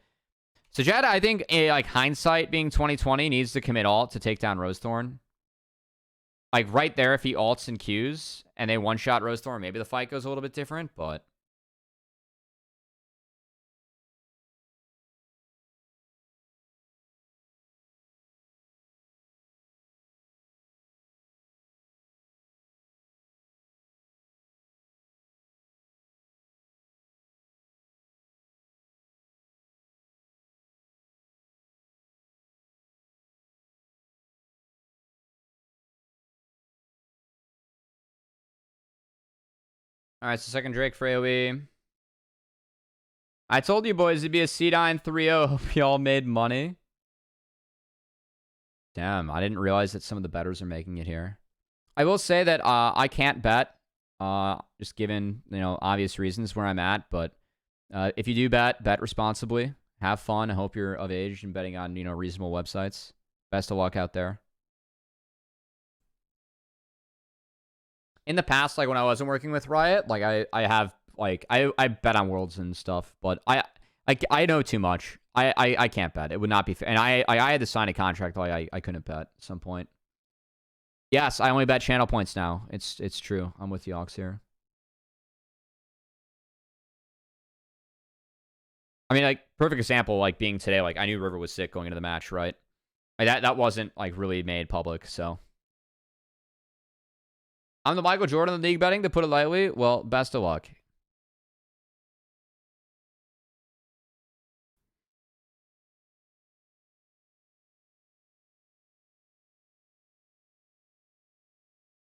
I think, like hindsight being 2020, needs to commit ult to take down Rosethorn. Like right there, if he ults and Qs and they one-shot Rosethorn, maybe the fight goes a little bit different, but... Alright, so second Drake for AOE. I told you boys it'd be a C9 3-0. Hope y'all made money. Damn, I didn't realize that some of the bettors are making it here. I will say that I can't bet, just given, obvious reasons where I'm at. But if you do bet responsibly. Have fun. I hope you're of age and betting on, reasonable websites. Best of luck out there. In the past, like when I wasn't working with Riot, like I bet on Worlds and stuff, but I know too much. I can't bet. It would not be fair. And I had to sign a contract like I couldn't bet at some point. Yes, I only bet channel points now. It's true. I'm with the Ox here. I mean, like, perfect example, like, being today, like, I knew River was sick going into the match, right? Like, that wasn't, like, really made public, so. I'm the Michael Jordan of the league betting, to put it lightly. Well, best of luck.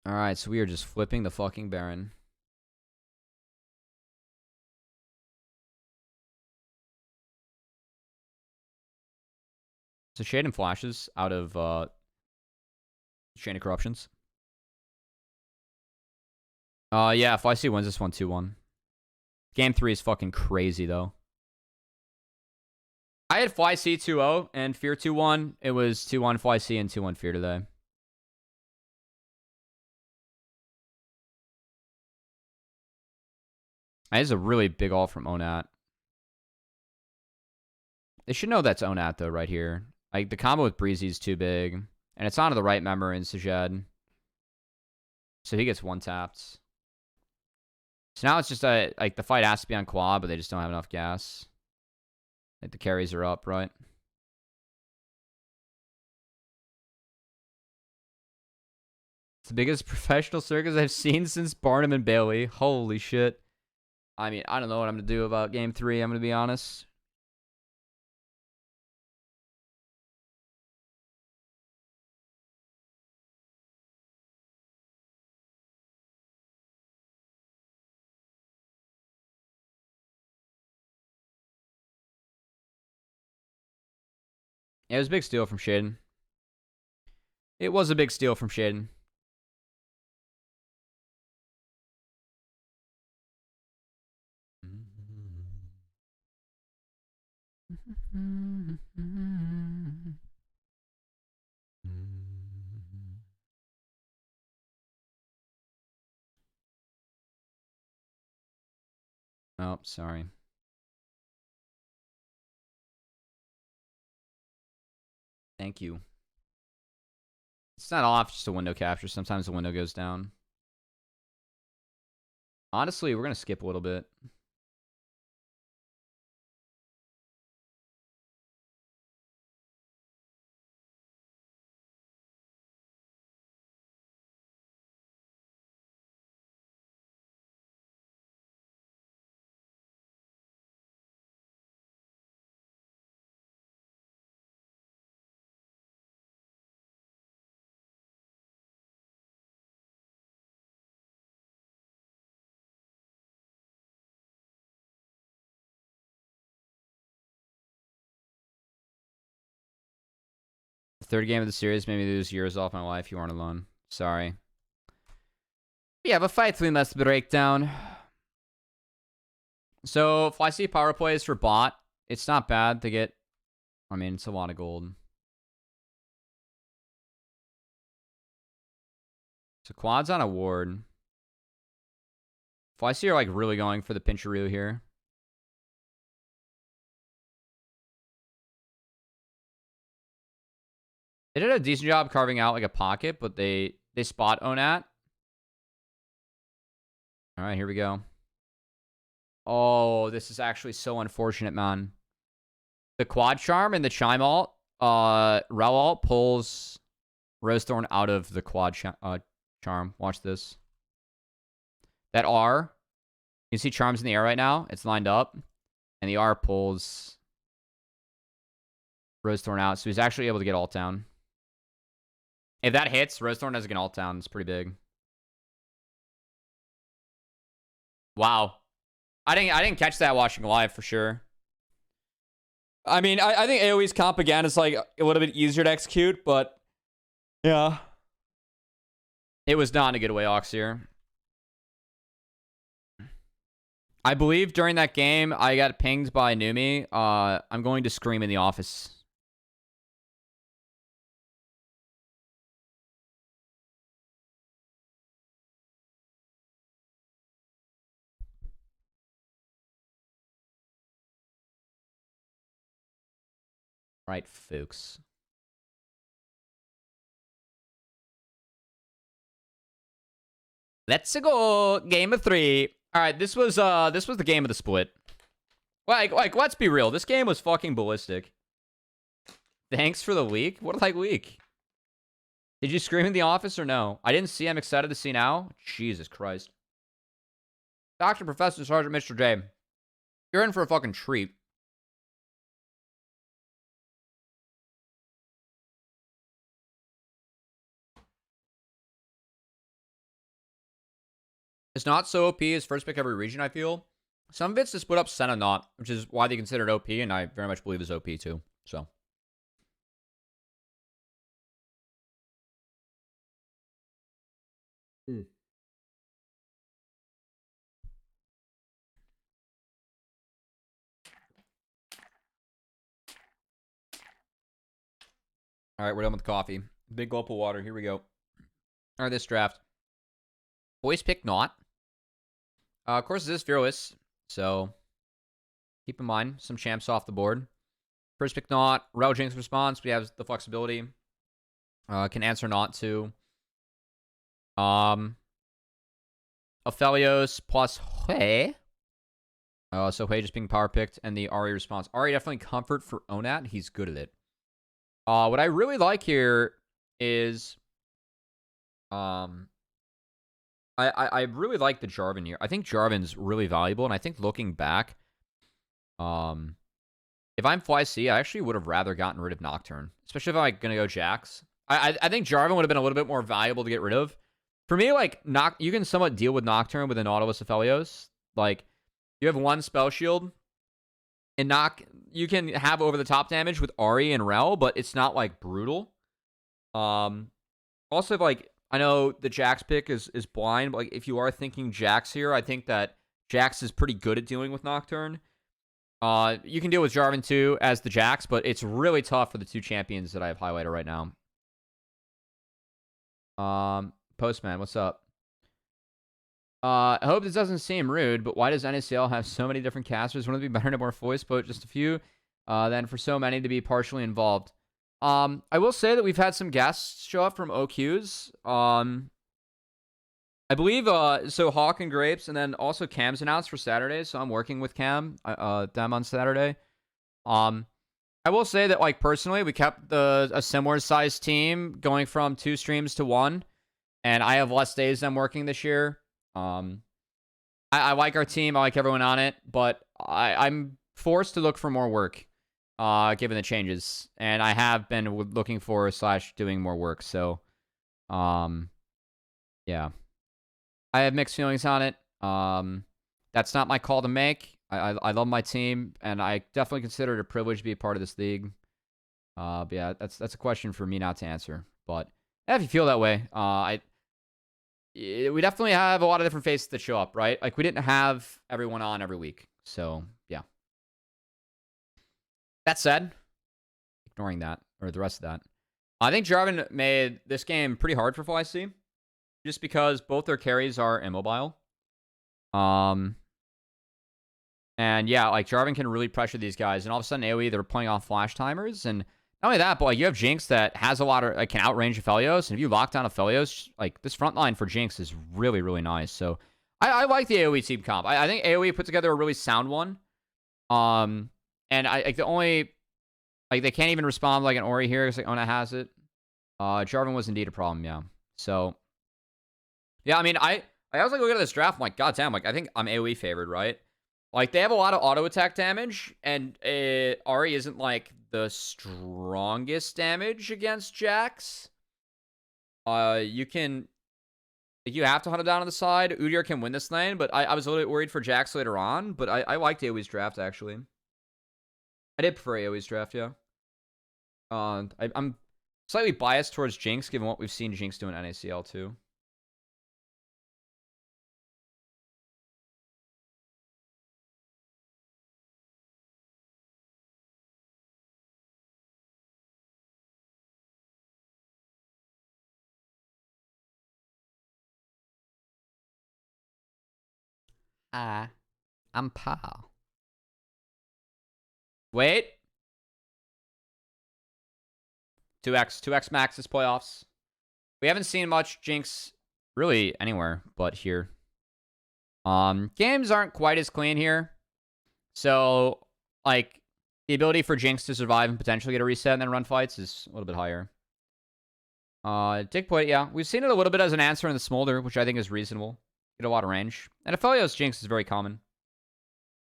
Alright, so we are just flipping the fucking Baron. So Shade and Flashes out of Chain of Corruptions. Yeah, FLYC wins this one 2-1. Game 3 is fucking crazy, though. I had FLYC 2-0 and Fear 2-1. It was 2-1 FLYC and 2-1 Fear today. That is a really big ult from Onat. They should know that's Onat, though, right here. Like, the combo with Breezy is too big. And it's onto the right member in Sajed. So he gets one-tapped. So now it's just, like, the fight has to be on quad, but they just don't have enough gas. Like, the carries are up, right? It's the biggest professional circus I've seen since Barnum and Bailey. Holy shit. I mean, I don't know what I'm going to do about Game 3, I'm going to be honest. Yeah, it was a big steal from Shaden. It was a big steal from Shaden. Oh, sorry. Thank you. It's not off, just a window capture. Sometimes the window goes down. Honestly, we're going to skip a little bit. Third game of the series made me lose years off my life. You aren't alone. Sorry. We have a fight between Let's Breakdown. So, FLYC power plays for bot. It's not bad to get. I mean, it's a lot of gold. So, quads on a ward. FLYC are like really going for the Pincharoo here. They did a decent job carving out like a pocket, but they spot Onat. All right, here we go. Oh, this is actually so unfortunate, man. The quad charm and the chime ult, rel ult pulls Rosethorn out of the quad charm. Watch this. That R, you see charms in the air right now. It's lined up, and the R pulls Rosethorn out, so he's actually able to get ult down. If that hits, Rosethorn doesn't get ult down. It's pretty big. Wow. I didn't catch that watching live for sure. I mean, I think AoE's comp again is like a little bit easier to execute, but yeah. It was not a good way, Oxier. I believe during that game, I got pinged by Numi. I'm going to scream in the office. Right, folks. Let's go. Game of 3. All right, this was the game of the split. Like, let's be real. This game was fucking ballistic. Thanks for the leak. What like leak? Did you scream in the office or no? I didn't see. I'm excited to see now. Jesus Christ. Dr. Professor Sergeant Mr. J. You're in for a fucking treat. It's not so OP as first pick every region, I feel. Some of it's to split up Senna not, which is why they consider it OP, and I very much believe is OP too. So. All right, we're done with coffee. Big gulp of water. Here we go. All right, this draft. Boys pick not. Of course, it is fearless, so keep in mind some champs off the board. First pick not. Rel Jinx response. We have the flexibility. Can answer not to. Aphelios plus Hui. So Hui just being power picked, and the Ahri response. Ahri definitely comfort for Onat. He's good at it. What I really like here is, I really like the Jarvan here. I think Jarvan's really valuable, and I think looking back, if I'm FLYC, I actually would have rather gotten rid of Nocturne, especially if I'm like, gonna go Jax. I think Jarvan would have been a little bit more valuable to get rid of. For me, like you can somewhat deal with Nocturne with an Nautilus Aphelios. Like you have one spell shield, and you can have over the top damage with Ahri and Rel, but it's not like brutal. Also, like I know the Jax pick is blind, but like if you are thinking Jax here, I think that Jax is pretty good at dealing with Nocturne. You can deal with Jarvan too as the Jax, but it's really tough for the two champions that I have highlighted right now. Postman, what's up? I hope this doesn't seem rude, but why does NACL have so many different casters? Wouldn't it be better to more voice vote just a few than for so many to be partially involved? I will say that we've had some guests show up from OQs. I believe so Hawk and Grapes, and then also Cam's announced for Saturday, so I'm working with Cam them on Saturday. I will say that like personally, we kept a similar sized team going from 2 streams to 1, and I have less days I'm working this year. I like our team, I like everyone on it, but I'm forced to look for more work given the changes, and I have been looking for / doing more work. So yeah. I have mixed feelings on it. That's not my call to make. I love my team, and I definitely consider it a privilege to be a part of this league. But yeah, that's a question for me not to answer. But if you feel that way, we definitely have a lot of different faces that show up, right? Like we didn't have everyone on every week, so yeah. That said, ignoring that or the rest of that, I think Jarvan made this game pretty hard for FLYC. Just because both their carries are immobile. And yeah, like Jarvan can really pressure these guys. And all of a sudden AoE, they're playing off flash timers. And not only that, but like you have Jinx that has a lot of, like, can outrange Aphelios. And if you lock down Aphelios, like this front line for Jinx is really, really nice. So I like the AoE team comp. I think AoE put together a really sound one. And I like the only, like they can't even respond like an Ori here because like Ona has it. Jarvan was indeed a problem, yeah. So yeah, I mean, I was like, look at this draft. I'm like, goddamn, like I think I'm AoE favored, right? Like they have a lot of auto attack damage, and Ahri isn't like the strongest damage against Jax. You can, like, you have to hunt him down on the side. Udyr can win this lane, but I was a little bit worried for Jax later on. But I liked AoE's draft actually. I did prefer AoE's draft, yeah. I'm slightly biased towards Jinx given what we've seen Jinx do in NACL too. I'm pal. Wait. 2x max this playoffs. We haven't seen much Jinx really anywhere but here. Games aren't quite as clean here. So, like, the ability for Jinx to survive and potentially get a reset and then run fights is a little bit higher. Dick Point, yeah. We've seen it a little bit as an answer in the Smolder, which I think is reasonable. Get a lot of range. And Aphelios Jinx is very common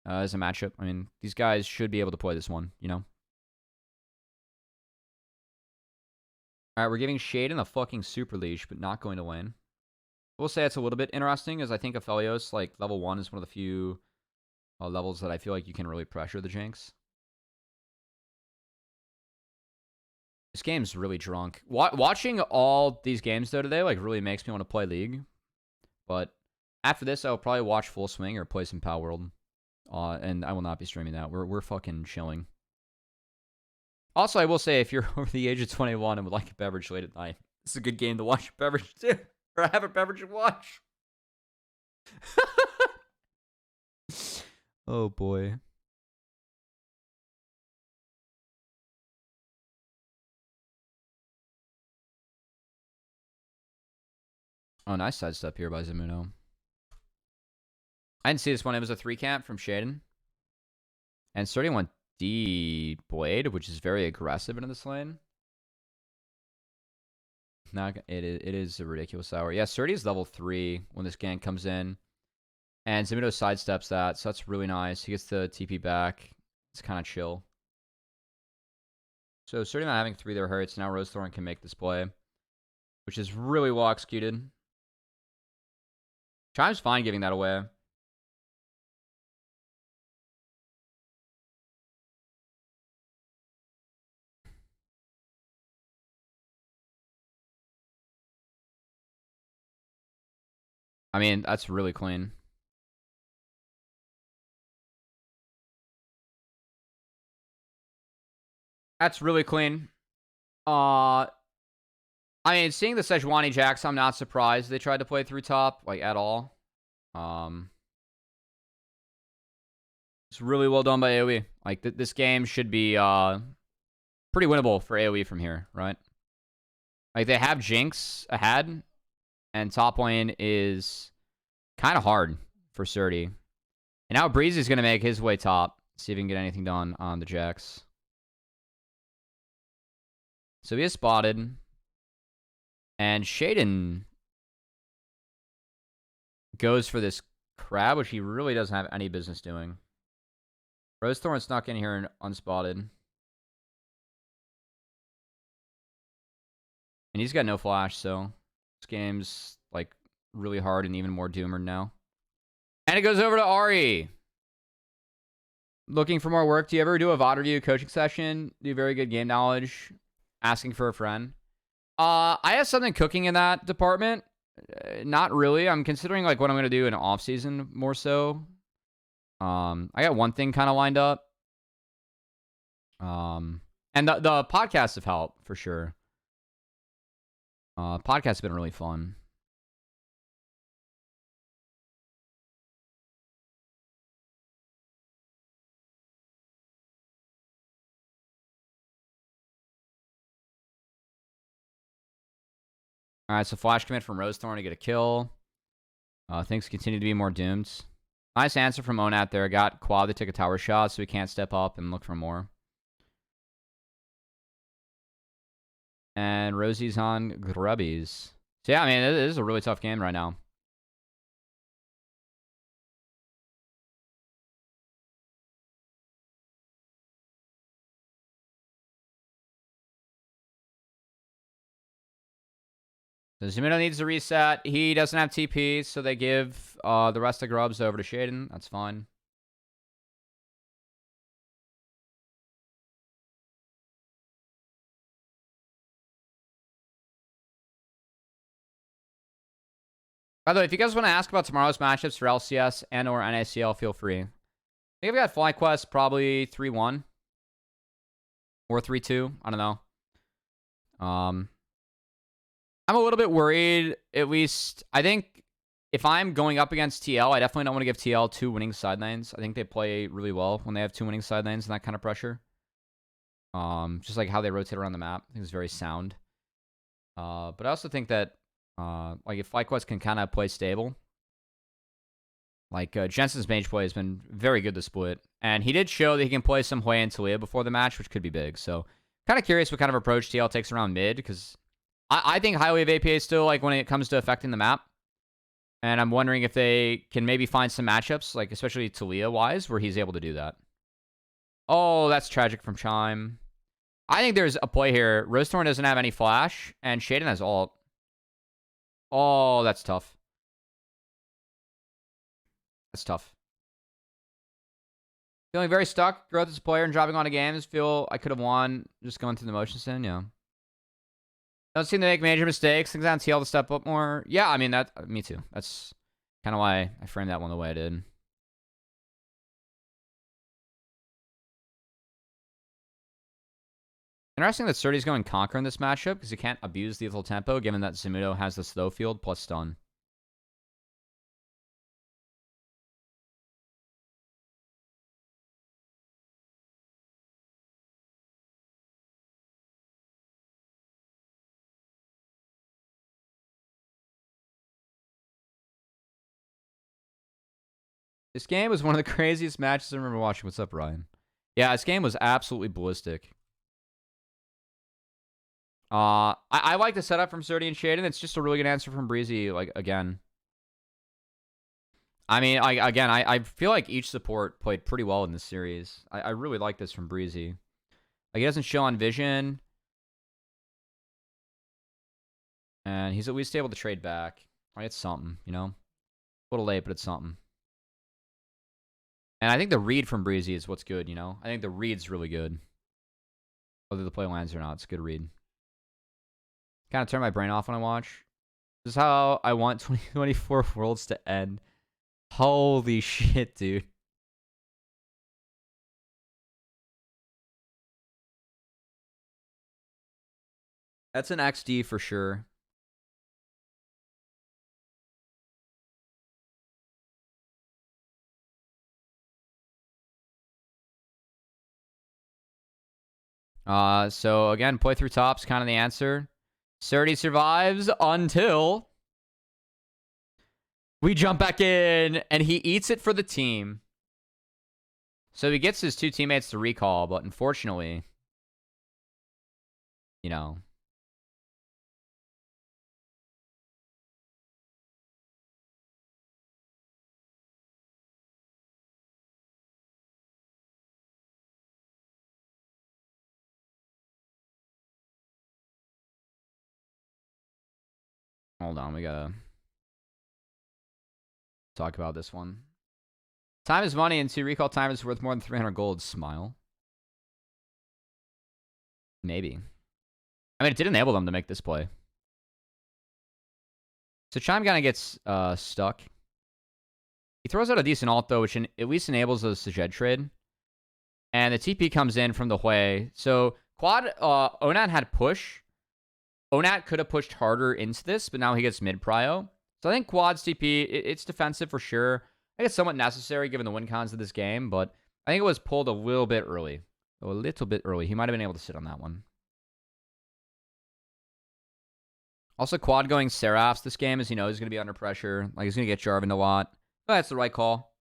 as a matchup. I mean, these guys should be able to play this one, you know? Alright, we're giving Shaden a fucking super leash, but not going to win. I will say it's a little bit interesting, as I think Aphelios, like, level 1 is one of the few levels that I feel like you can really pressure the Jinx. This game's really drunk. Watching all these games, though, today, like, really makes me want to play League. But after this, I'll probably watch Full Swing or play some Power World. And I will not be streaming that. We're fucking chilling. Also, I will say, if you're over the age of 21 and would like a beverage late at night, it's a good game to watch a beverage too. Or have a beverage and watch. Oh, boy. Oh, nice sidestep here by Zamuno. I didn't see this one. It was a 3-camp from Shaden. And starting went D Blade, which is very aggressive into this lane. It is a ridiculous hour. Yeah, Surdy is level 3 when this gank comes in. And Zamuno sidesteps that, so that's really nice. He gets the TP back. It's kind of chill. So Surdy not having 3 there hurts. Now Rosethorn can make this play, which is really well executed. Chime's fine giving that away. I mean, that's really clean. That's really clean. I mean, seeing the Sejuani Jacks, I'm not surprised they tried to play through top, like, at all. It's really well done by AOE. Like, this game should be pretty winnable for AOE from here, right? Like, they have Jinx ahead, and top lane is kind of hard for Surdy. And now Breezy's going to make his way top. See if he can get anything done on the Jax. So he is spotted. And Shaden goes for this crab, which he really doesn't have any business doing. Rosethorn snuck in here and unspotted. And he's got no flash, so this game's like really hard and even more doomer now. And it goes over to Ari. Looking for more work. Do you ever do a VoD review coaching session? Do very good game knowledge. Asking for a friend. I have something cooking in that department. Not really. I'm considering like what I'm gonna do in off season more so. I got one thing kind of lined up. And the podcasts have helped for sure. Podcasts have been really fun. All right, so flash commit from Rosethorn to get a kill. Things continue to be more doomed. Nice answer from Onat there. Got Quad to take a tower shot, so he can't step up and look for more. And Rosie's on Grubbies. So yeah, I mean, it is a really tough game right now. So Zamuno needs to reset. He doesn't have TP, so they give the rest of Grubs over to Shaden. That's fine. By the way, if you guys want to ask about tomorrow's matchups for LCS and or NACL, feel free. I think I've got FlyQuest probably 3-1 or 3-2. I don't know. I'm a little bit worried, at least. I think if I'm going up against TL, I definitely don't want to give TL 2 winning side lanes. I think they play really well when they have 2 winning side lanes and that kind of pressure. Just like how they rotate around the map. I think it's very sound. But I also think that like if FlyQuest can kind of play stable. Like Jensen's mage play has been very good this split. And he did show that he can play some Hui and Talia before the match, which could be big. So kind of curious what kind of approach TL takes around mid, because I think highly of APA still, like, when it comes to affecting the map. And I'm wondering if they can maybe find some matchups, like, especially Talia-wise, where he's able to do that. Oh, that's tragic from Chime. I think there's a play here. Rosethorn doesn't have any flash, and Shaden has ult. Oh, that's tough. That's tough. Feeling very stuck. Growth as a player and dropping on to games. Feel I could have won just going through the motions in, yeah. Don't seem to make major mistakes. Things on TL to step up more. Yeah, I mean, me too. That's kind of why I framed that one the way I did. Interesting that Surdy's going Conquer in this matchup because he can't abuse the lethal tempo given that Zamuno has the slow field plus stun. This game was one of the craziest matches I remember watching. What's up, Ryan? Yeah, this game was absolutely ballistic. I like the setup from Surdy and Shaden. It's just a really good answer from Breezy, like, again. I mean, I feel like each support played pretty well in this series. I really like this from Breezy. Like, he doesn't show on vision. And he's at least able to trade back. Like, it's something, you know? A little late, but it's something. And I think the read from Breezy is what's good, you know? I think the read's really good. Whether the play lands or not, it's a good read. Kind of turn my brain off when I watch. This is how I want 2024 Worlds to end. Holy shit, dude. That's an XD for sure. So again, play through top's kind of the answer. Surdy survives until we jump back in and he eats it for the team. So he gets his two teammates to recall, but unfortunately, you know. Hold on, we gotta talk about this one. Time is money, and 2 recall time is worth more than 300 gold. Smile. Maybe. I mean, it did enable them to make this play. So Chime kind of gets stuck. He throws out a decent ult, though, which at least enables the Sejed trade. And the TP comes in from the Hui. So Quad, Onat had push. Onat could have pushed harder into this, but now he gets mid prio. So I think Quad's TP, it's defensive for sure. I think it's somewhat necessary given the win cons of this game, but I think it was pulled a little bit early. A little bit early. He might have been able to sit on that one. Also, Quad going Seraphs this game, as he knows he's going to be under pressure. Like, he's going to get Jarvan a lot. But that's the right call.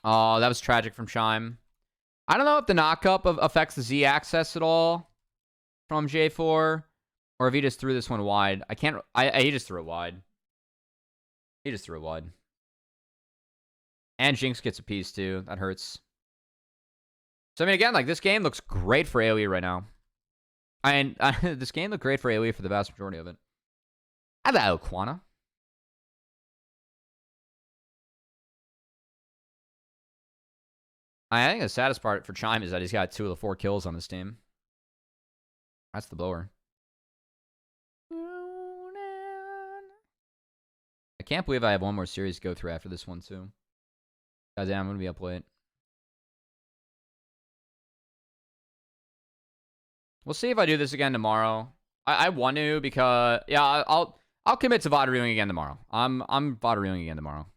Oh, that was tragic from Chime. I don't know if the knockup affects the Z access at all from J4, or if he just threw this one wide. I can't. He just threw it wide. He just threw it wide. And Jinx gets a piece too. That hurts. So, I mean, again, like, this game looks great for AOE right now. And this game looked great for AOE for the vast majority of it. Hello, Quana. I think the saddest part for Chime is that he's got 2 of the 4 kills on this team. That's the blower. I can't believe I have one more series to go through after this one, too. Goddamn, I'm going to be up late. We'll see if I do this again tomorrow. I want to because, yeah, I'll commit to VoD reviewing again tomorrow. I'm VoD reviewing again tomorrow.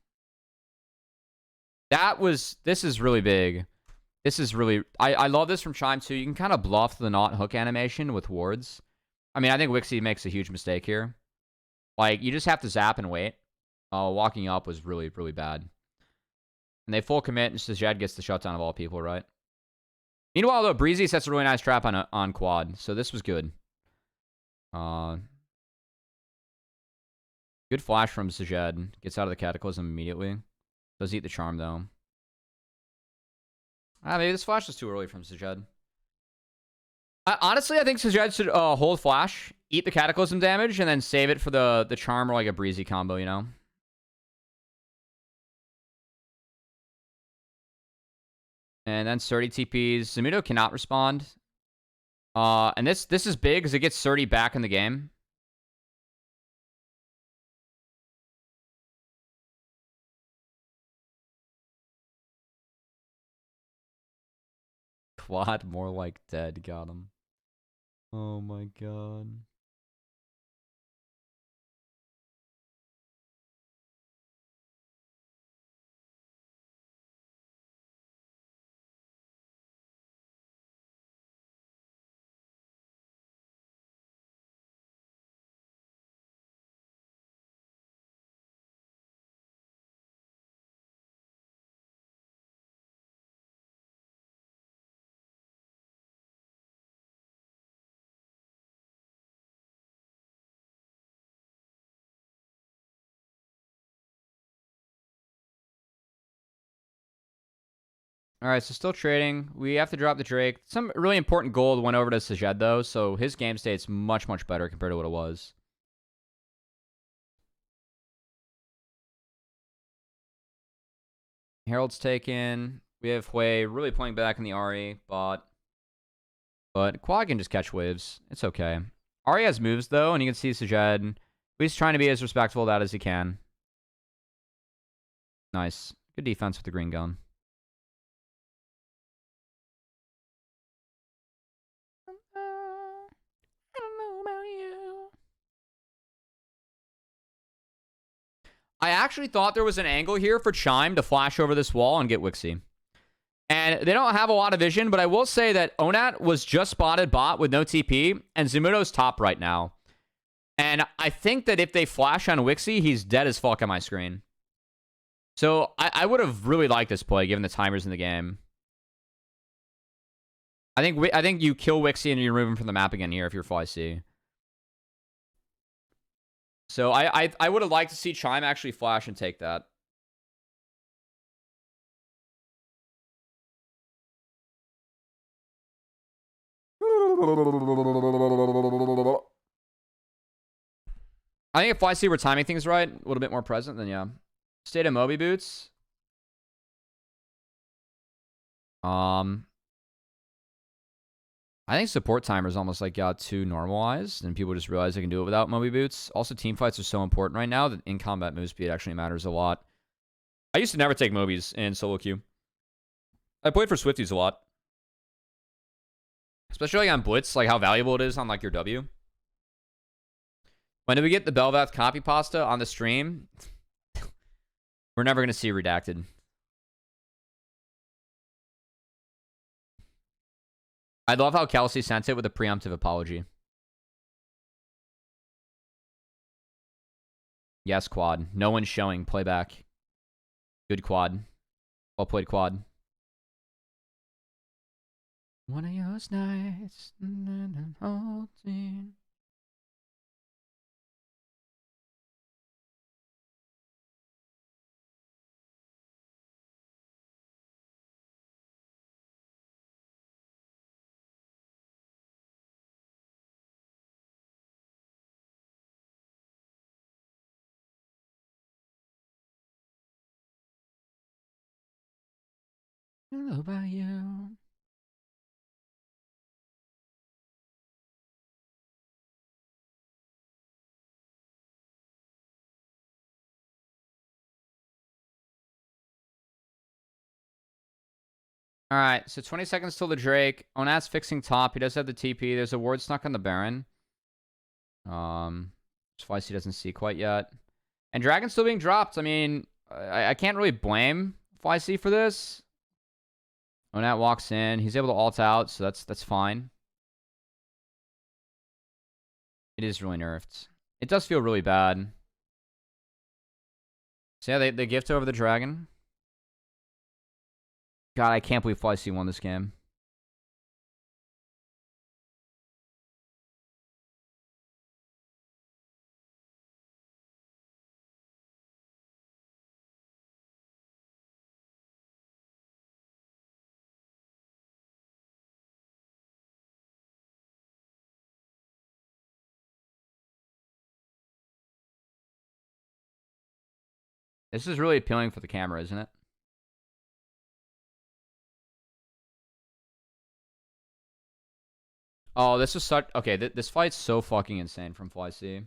This is really big. This is really, I love this from Chime too. You can kind of bluff the not hook animation with wards. I mean, I think Wixie makes a huge mistake here. Like, you just have to zap and wait. Walking up was really, really bad. And they full commit, and Sejed gets the shutdown of all people, right? Meanwhile, though, Breezy sets a really nice trap on Quad, so this was good. Good flash from Sejed. Gets out of the Cataclysm immediately. Does eat the charm, though. Maybe this flash was too early from Sejed. Honestly, I think Sejed should hold flash, eat the Cataclysm damage, and then save it for the charm or like a Breezy combo, you know? And then Surdy TPs. Zamudo cannot respond. And this is big because it gets Surdy back in the game. Quad more like dead. Got him. Oh my god. All right, so still trading. We have to drop the Drake. Some really important gold went over to Sajed, though, so his game state's much, much better compared to what it was. Herald's taken. We have Hui really playing back in the RE, but Quad can just catch waves. It's okay. RE has moves, though, and you can see Sajed. He's trying to be as respectful of that as he can. Nice. Good defense with the green gun. I actually thought there was an angle here for Chime to flash over this wall and get Wixie. And they don't have a lot of vision, but I will say that Onat was just spotted bot with no TP, and Zumuto's top right now. And I think that if they flash on Wixie, he's dead as fuck on my screen. So I would have really liked this play, given the timers in the game. I think you kill Wixie and you remove him from the map again here if you're FLYC. So I would have liked to see Chime actually flash and take that. I think if FLYC were timing things right, a little bit more present, then yeah. State of Moby boots. I think support timers almost like got too normalized, and people just realized they can do it without Moby boots. Also, team fights are so important right now that in combat move speed actually matters a lot. I used to never take Mobies in solo queue. I played for Swifties a lot, especially like on Blitz, like how valuable it is on like your W. When do we get the Belvath copy pasta on the stream? We're never gonna see redacted. I love how Kelsey sent it with a preemptive apology. Yes, Quad. No one's showing. Playback. Good Quad. Well played, Quad. One of your nights. Hello about you. All right, so 20 seconds till the Drake. Onat's fixing top. He does have the TP. There's a ward stuck on the Baron. Spicy doesn't see quite yet. And Dragon's still being dropped. I mean, I can't really blame FLYC for this. Onat walks in. He's able to ult out, so that's fine. It is really nerfed. It does feel really bad. So yeah, they gift over the Dragon. God, I can't believe FLYC won this game. This is really appealing for the camera, isn't it? Oh, this is such... Okay, this fight's so fucking insane from FLYC.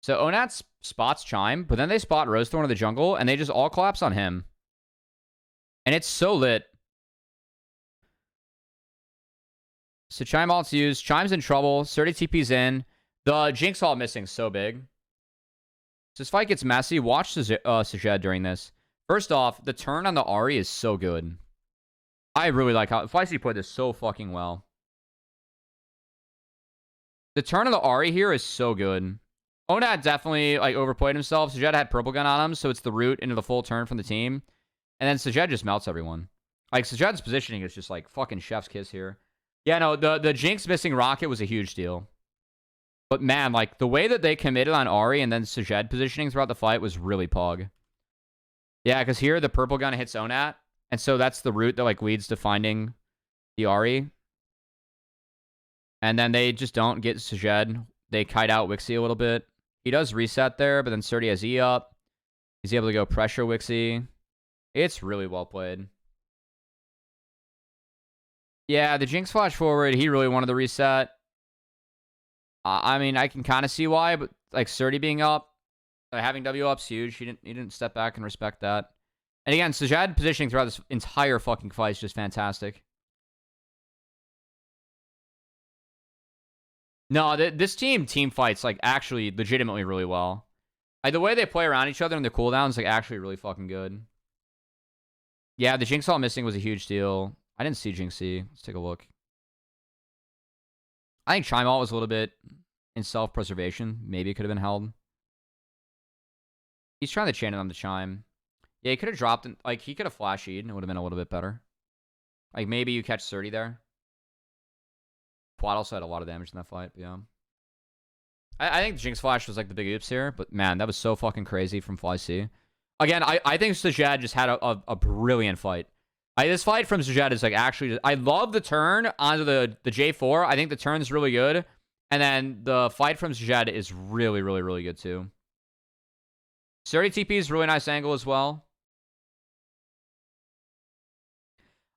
So Onat spots Chime, but then they spot Rosethorn in the jungle, and they just all collapse on him. And it's so lit. So Chime ult's used. Chime's in trouble. 30 TP's in. The Jinx ult missing so big. So this fight gets messy. Watch Sajed during this. First off, the turn on the Ahri is so good. I really like how FLYC played this so fucking well. The turn of the Ahri here is so good. Onat definitely like overplayed himself. Sajed had purple gun on him, so it's the root into the full turn from the team. And then Sajed just melts everyone. Like, Sajed's positioning is just like fucking chef's kiss here. Yeah, no, the Jinx missing rocket was a huge deal. But man, like, the way that they committed on Ahri and then Sajed positioning throughout the fight was really pog. Yeah, because here the purple gun hits Onat. And so that's the route that like leads to finding the Ahri. And then they just don't get Sejed. They kite out Wixie a little bit. He does reset there, but then Surdy has E up. He's able to go pressure Wixie. It's really well played. Yeah, the Jinx flash forward, he really wanted the reset. I mean, I can kind of see why, but like Surdy being up, having W up's huge. He didn't step back and respect that. And again, Sejed positioning throughout this entire fucking fight is just fantastic. No, this team fights like actually legitimately really well. Like the way they play around each other and the cooldowns like actually really fucking good. Yeah, the Jinx all missing was a huge deal. I didn't see Jinxie. Let's take a look. I think Chime Alt was a little bit in self-preservation. Maybe it could have been held. He's trying to chain it on the Chime. Yeah, he could have dropped it. Like, he could have flashed and it would have been a little bit better. Like, maybe you catch 30 there. Quad also had a lot of damage in that fight, but yeah. I think Jinx Flash was like the big oops here, but man, that was so fucking crazy from FLYC. Again, I think Sejed just had a brilliant fight. This fight from Sejed is like actually... I love the turn onto the J4. I think the turn's really good. And then the fight from Sejed is really, really, really good too. 30 TP is really nice angle as well.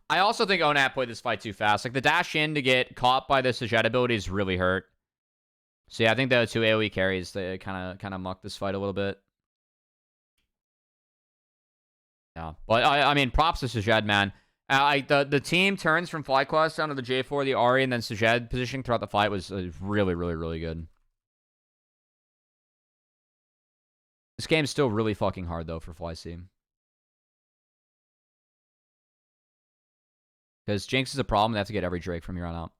I also think Onat played this fight too fast. Like, the dash in to get caught by the Sejed ability is really hurt. So yeah, I think the two AoE carries, they kind of mucked this fight a little bit. Yeah, but I mean, props to Sejed, man. The team turns from FlyQuest down to the J4, the Ahri, and then Sejed positioning throughout the fight was really, really, really good. This game's still really fucking hard, though, for FlyC. Because Jinx is a problem, they have to get every Drake from here on out.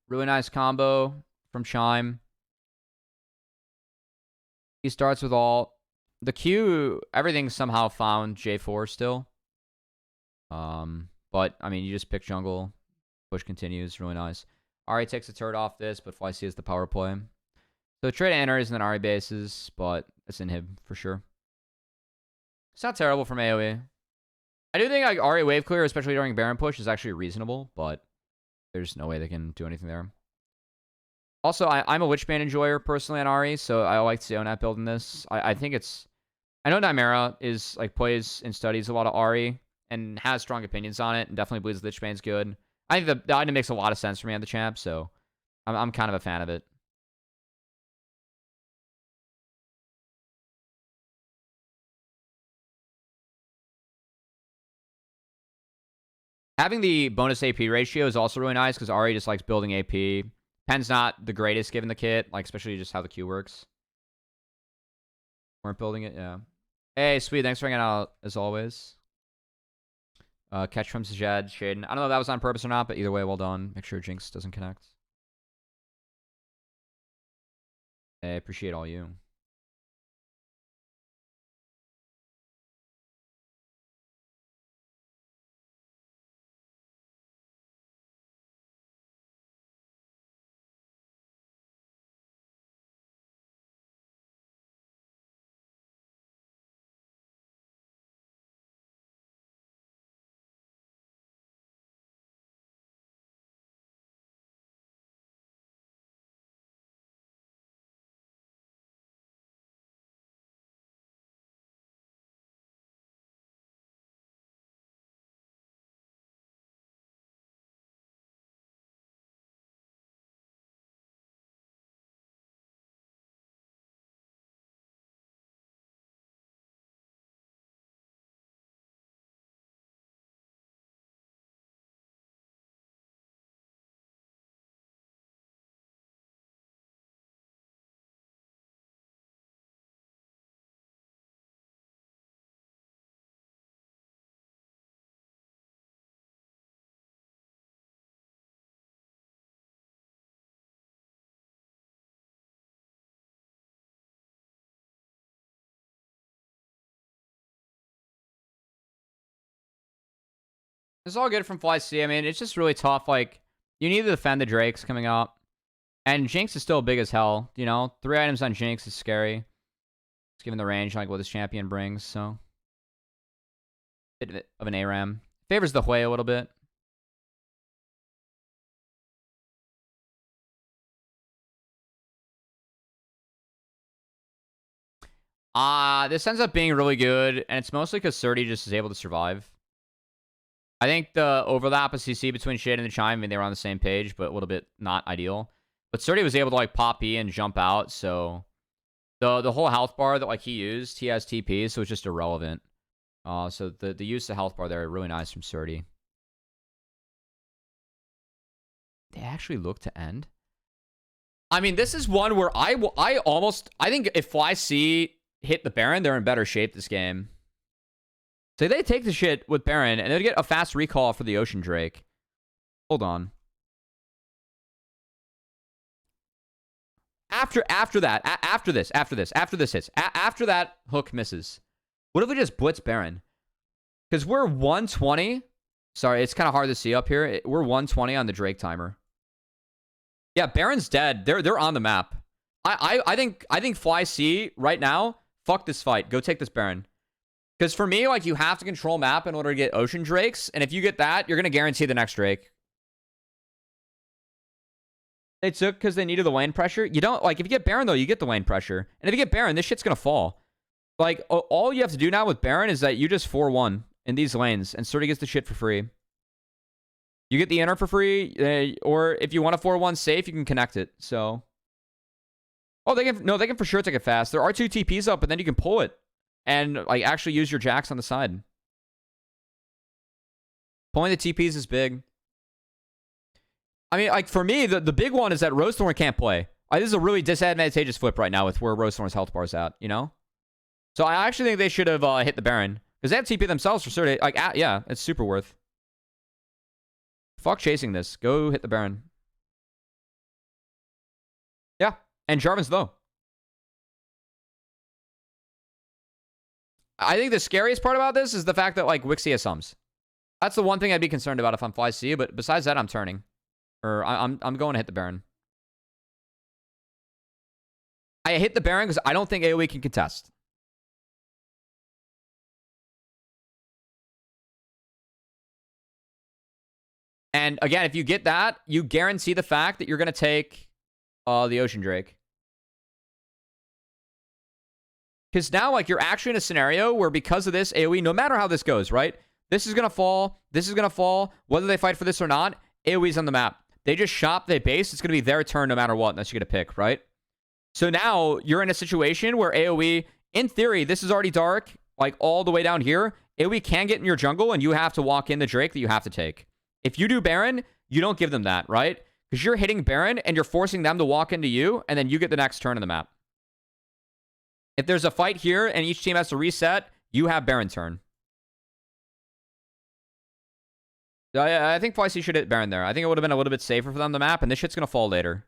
Really nice combo from Chime. He starts with all. The Q, everything somehow found J4 still. But, I mean, you just pick jungle. Push continues. Really nice. Ahri takes a turret off this, but FlyC is the power play. So trade enters and then Ahri bases, but it's inhib for sure. It's not terrible from AoE. I do think like Ahri wave clear, especially during Baron push, is actually reasonable, but there's no way they can do anything there. Also, I'm a Witchbane enjoyer personally on Ahri, so I like to see Onat building this. I think it's... I know Dimera is like plays and studies a lot of Ahri and has strong opinions on it and definitely believes Witchbane's good. I think the item makes a lot of sense for me on the champ, so I'm kind of a fan of it. Having the bonus AP ratio is also really nice because Ahri just likes building AP. Pen's not the greatest given the kit, like especially just how the Q works. Weren't building it, yeah. Hey, sweet, thanks for hanging out as always. Catch from Sejed, Shaden. I don't know if that was on purpose or not, but either way, well done. Make sure Jinx doesn't connect. Hey, I appreciate all you. It's all good from FlyC. I mean, it's just really tough. Like, You need to defend the Drakes coming up. And Jinx is still big as hell. You know, 3 items on Jinx is scary. It's given the range, like what this champion brings, so. Bit of an ARAM. Favors the Hui a little bit. This ends up being really good, and it's mostly because Surdy just is able to survive. I think the overlap of CC between Shade and the Chime, I mean, they were on the same page, but a little bit not ideal. But Surdy was able to, like, pop E and jump out, so... The whole health bar that, like, he used, he has TP, so it's just irrelevant. So the use of health bar there, really nice from Surdy. They actually look to end? I mean, this is one where I think if FLYC hit the Baron, they're in better shape this game. So they take the shit with Baron, and they'd get a fast recall for the Ocean Drake. Hold on. After this hits, after that hook misses, what if we just blitz Baron? Because we're 120. Sorry, it's kind of hard to see up here. We're 120 on the Drake timer. Yeah, Baron's dead. They're on the map. I think FLYC right now, fuck this fight. Go take this Baron. Because for me, like, you have to control map in order to get Ocean Drakes. And if you get that, you're going to guarantee the next Drake. They took because they needed the lane pressure. You don't, like, if you get Baron, though, you get the lane pressure. And if you get Baron, this shit's going to fall. Like, all you have to do now with Baron is that you just 4-1 in these lanes. And Surdy gets the shit for free. You get the inner for free. Or if you want a 4-1 safe, you can connect it. So. Oh, they can for sure take it fast. There are 2 TPs up, but then you can pull it. And, like, actually use your jacks on the side. Pulling the TPs is big. I mean, like, for me, the big one is that Rosethorn can't play. This is a really disadvantageous flip right now with where Rosethorn's health bar is at, you know? So I actually think they should have hit the Baron. Because they have TP themselves for sure. Like, yeah, it's super worth. Fuck chasing this. Go hit the Baron. Yeah. And Jarvan's low. I think the scariest part about this is the fact that, like, Wixie has sums. That's the one thing I'd be concerned about if I'm FLYC, but besides that, I'm turning. Or I'm going to hit the Baron. I hit the Baron because I don't think AOE can contest. And again, if you get that, you guarantee the fact that you're going to take the Ocean Drake. Because now, like, you're actually in a scenario where because of this, AOE, no matter how this goes, right? This is going to fall. This is going to fall. Whether they fight for this or not, AOE's on the map. They just shop, they base. It's going to be their turn no matter what, unless you get a pick, right? So now you're in a situation where AOE, in theory, this is already dark, like all the way down here. AOE can get in your jungle, and you have to walk in the Drake that you have to take. If you do Baron, you don't give them that, right? Because you're hitting Baron, and you're forcing them to walk into you, and then you get the next turn on the map. If there's a fight here, and each team has to reset, you have Baron turn. I think FLYC should hit Baron there. I think it would have been a little bit safer for them on the map, and this shit's going to fall later.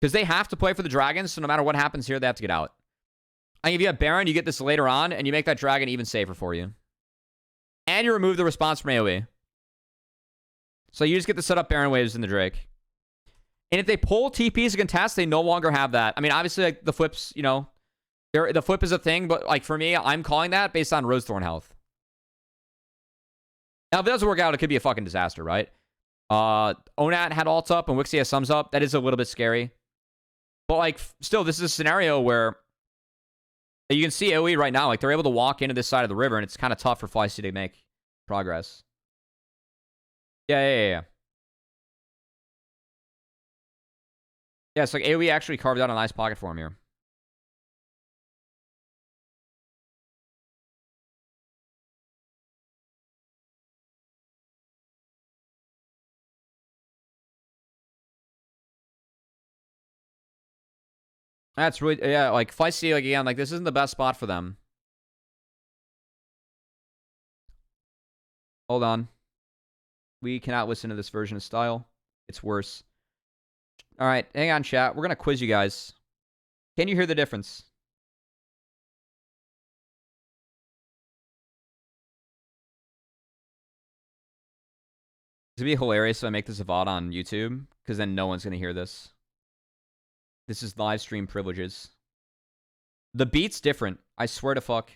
Because they have to play for the dragons, so no matter what happens here, they have to get out. I think if you have Baron, you get this later on, and you make that dragon even safer for you. And you remove the response from AoE. So you just get to set up Baron waves in the Drake. And if they pull TPs to contest, they no longer have that. I mean, obviously, like, the flips, you know, the flip is a thing, but, like, for me, I'm calling that based on Rosethorn health. Now, if it doesn't work out, it could be a fucking disaster, right? Onat had ults up and Wixie has sums up. That is a little bit scary. But, like, still, this is a scenario where you can see AoE right now. Like, they're able to walk into this side of the river, and it's kind of tough for FLYC to make progress. Yeah. Yeah, it's like AoE actually carved out a nice pocket for him here. That's really, yeah, like, FLYC, like, again, like, this isn't the best spot for them. Hold on. We cannot listen to this version of style. It's worse. All right, hang on, chat. We're going to quiz you guys. Can you hear the difference? It's gonna be hilarious if I make this a VoD on YouTube, because then no one's gonna hear this. This is live stream privileges. The beat's different. I swear to fuck.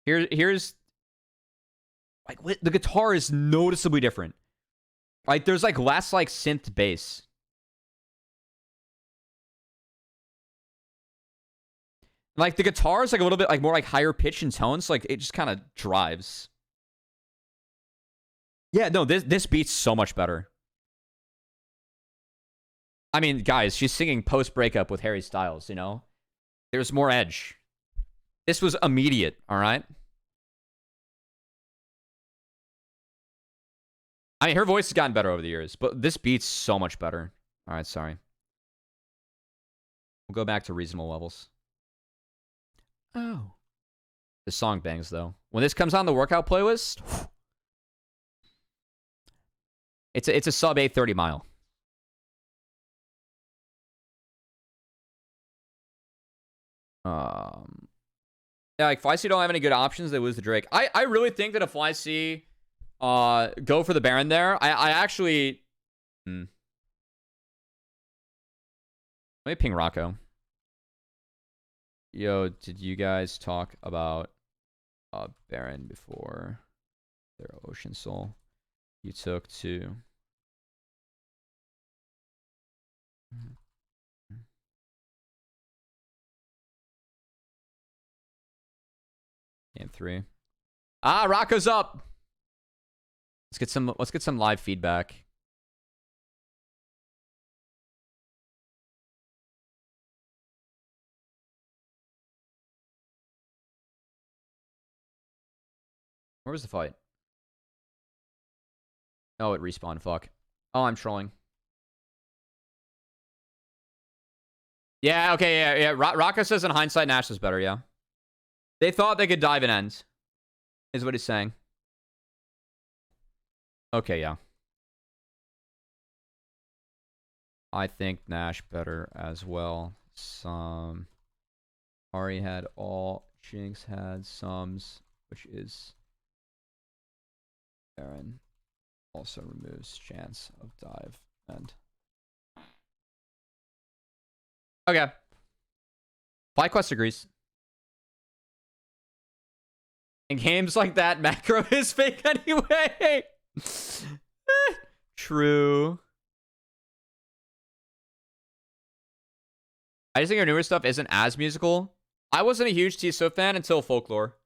Here's like the guitar is noticeably different. Like there's like less like synth bass. Like the guitar is like a little bit like more like higher pitch and tones. Like it just kind of drives. Yeah, no, this beat's so much better. I mean, guys, she's singing post breakup with Harry Styles, you know? There's more edge. This was immediate, all right? I mean, her voice has gotten better over the years, but this beat's so much better. All right, sorry. We'll go back to reasonable levels. Oh. The song bangs, though. When this comes on the workout playlist, it's a sub 830 mile. Yeah, like FLYC don't have any good options. They lose the Drake. I really think that if FLYC go for the Baron there, I actually let me ping Rocco. Yo, did you guys talk about Baron before their Ocean Soul? You took to Game 3. Ah, Rocco's up. Let's get some live feedback. Where was the fight? Oh, it respawned. Fuck. Oh, I'm trolling. Yeah, okay, yeah. Rocco says in hindsight, Nash was better, yeah. They thought they could dive and end, is what he's saying. Okay, yeah. I think Nash better as well. Some Ari had all, Jinx had sums, which is Baron. Also removes chance of dive and okay. FlyQuest agrees. In games like that, macro is fake anyway. True. I just think our newer stuff isn't as musical. I wasn't a huge T Swift fan until Folklore.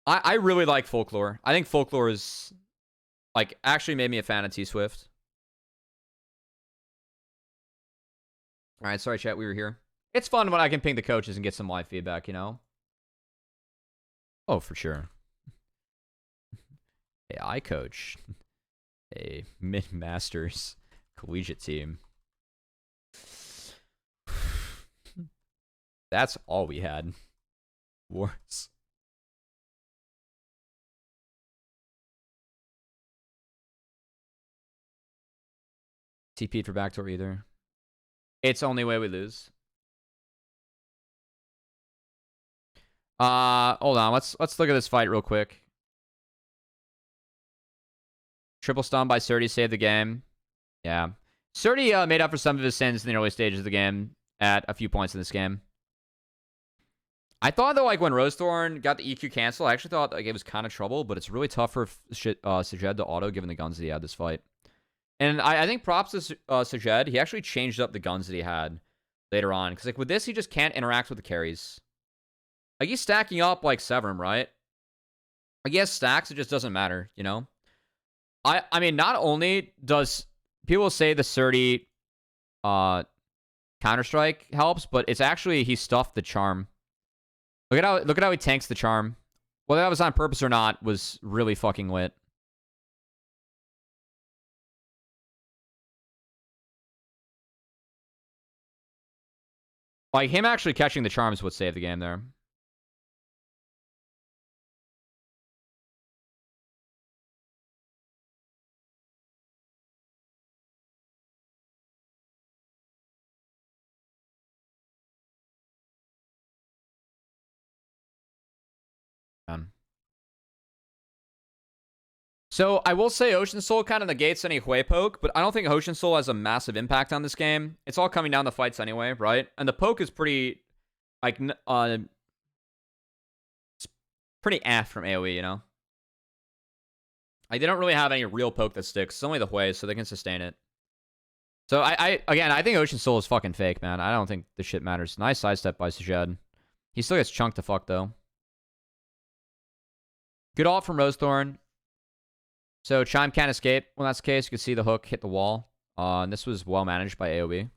I really like Folklore. I think Folklore is like actually made me a fan of T Swift. All right, sorry chat, we were here. It's fun when I can ping the coaches and get some live feedback, you know? Oh, for sure. Hey, I coach a mid-masters collegiate team. That's all we had. Wars. TP'd for backdoor either. It's the only way we lose. Hold on. Let's look at this fight real quick. Triple stun by Surdy saved the game. Yeah. Surdy made up for some of his sins in the early stages of the game at a few points in this game. I thought, though, like, when Rosethorn got the EQ cancel, I actually thought like it was kind of trouble, but it's really tough for Sajed to auto given the guns that he had this fight. And I think props to Sajed. He actually changed up the guns that he had later on. Because, like, with this, he just can't interact with the carries. Like, he's stacking up, like, Severum, right? Like, he has stacks, it just doesn't matter, you know? I mean, not only does people say the Surdy Counter-Strike helps, but it's actually he stuffed the charm. Look at how he tanks the charm. Whether that was on purpose or not was really fucking lit. Like, him actually catching the charm is what saved the game there. Man. So I will say Ocean Soul kind of negates any Hui poke, but I don't think Ocean Soul has a massive impact on this game. It's all coming down to fights anyway, right? And the poke is pretty, like, it's pretty from AoE, you know? Like, they don't really have any real poke that sticks. It's only the Hui, so they can sustain it. So again, I think Ocean Soul is fucking fake, man. I don't think this shit matters. Nice sidestep by Sejed. He still gets chunked to fuck, though. Good ult from Rosethorn. So Chime can't escape. When that's the case, you can see the hook hit the wall. And this was well managed by AOE.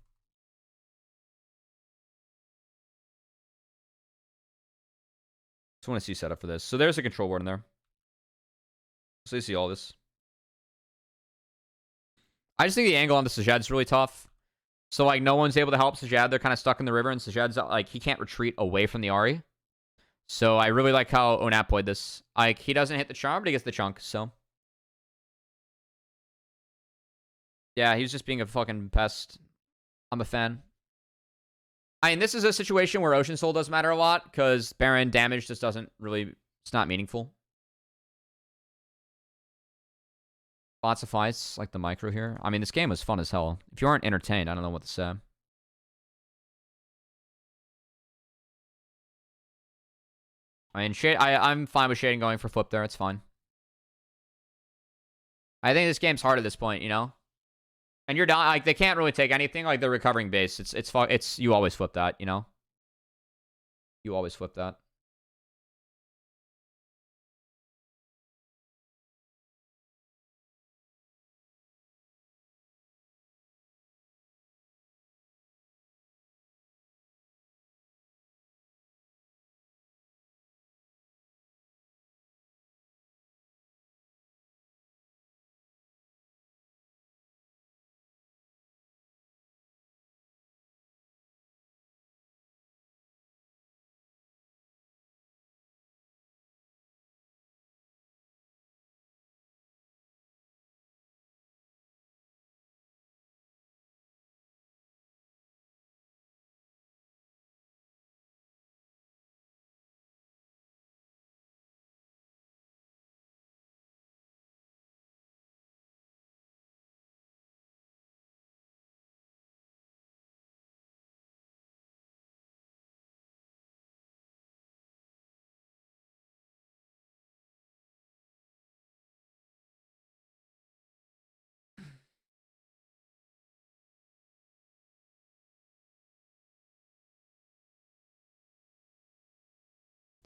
Just want to see setup for this. So there's a control ward in there. So you see all this. I just think the angle on the Sejad is really tough. So, like, no one's able to help Sejad. They're kind of stuck in the river, and Sejad's, like, he can't retreat away from the Ahri. So I really like how Onat played this. Like, he doesn't hit the charm, but he gets the chunk, so. Yeah, he's just being a fucking pest. I'm a fan. I mean, this is a situation where Ocean Soul does matter a lot, because Baron damage just doesn't really, it's not meaningful. Lots of fights, like the micro here. I mean, this game was fun as hell. If you aren't entertained, I don't know what to say. I mean, I'm fine with Shading going for flip there. It's fine. I think this game's hard at this point, you know? And you're down, like, they can't really take anything. Like, they're recovering base. It's you always flip that, you know? You always flip that.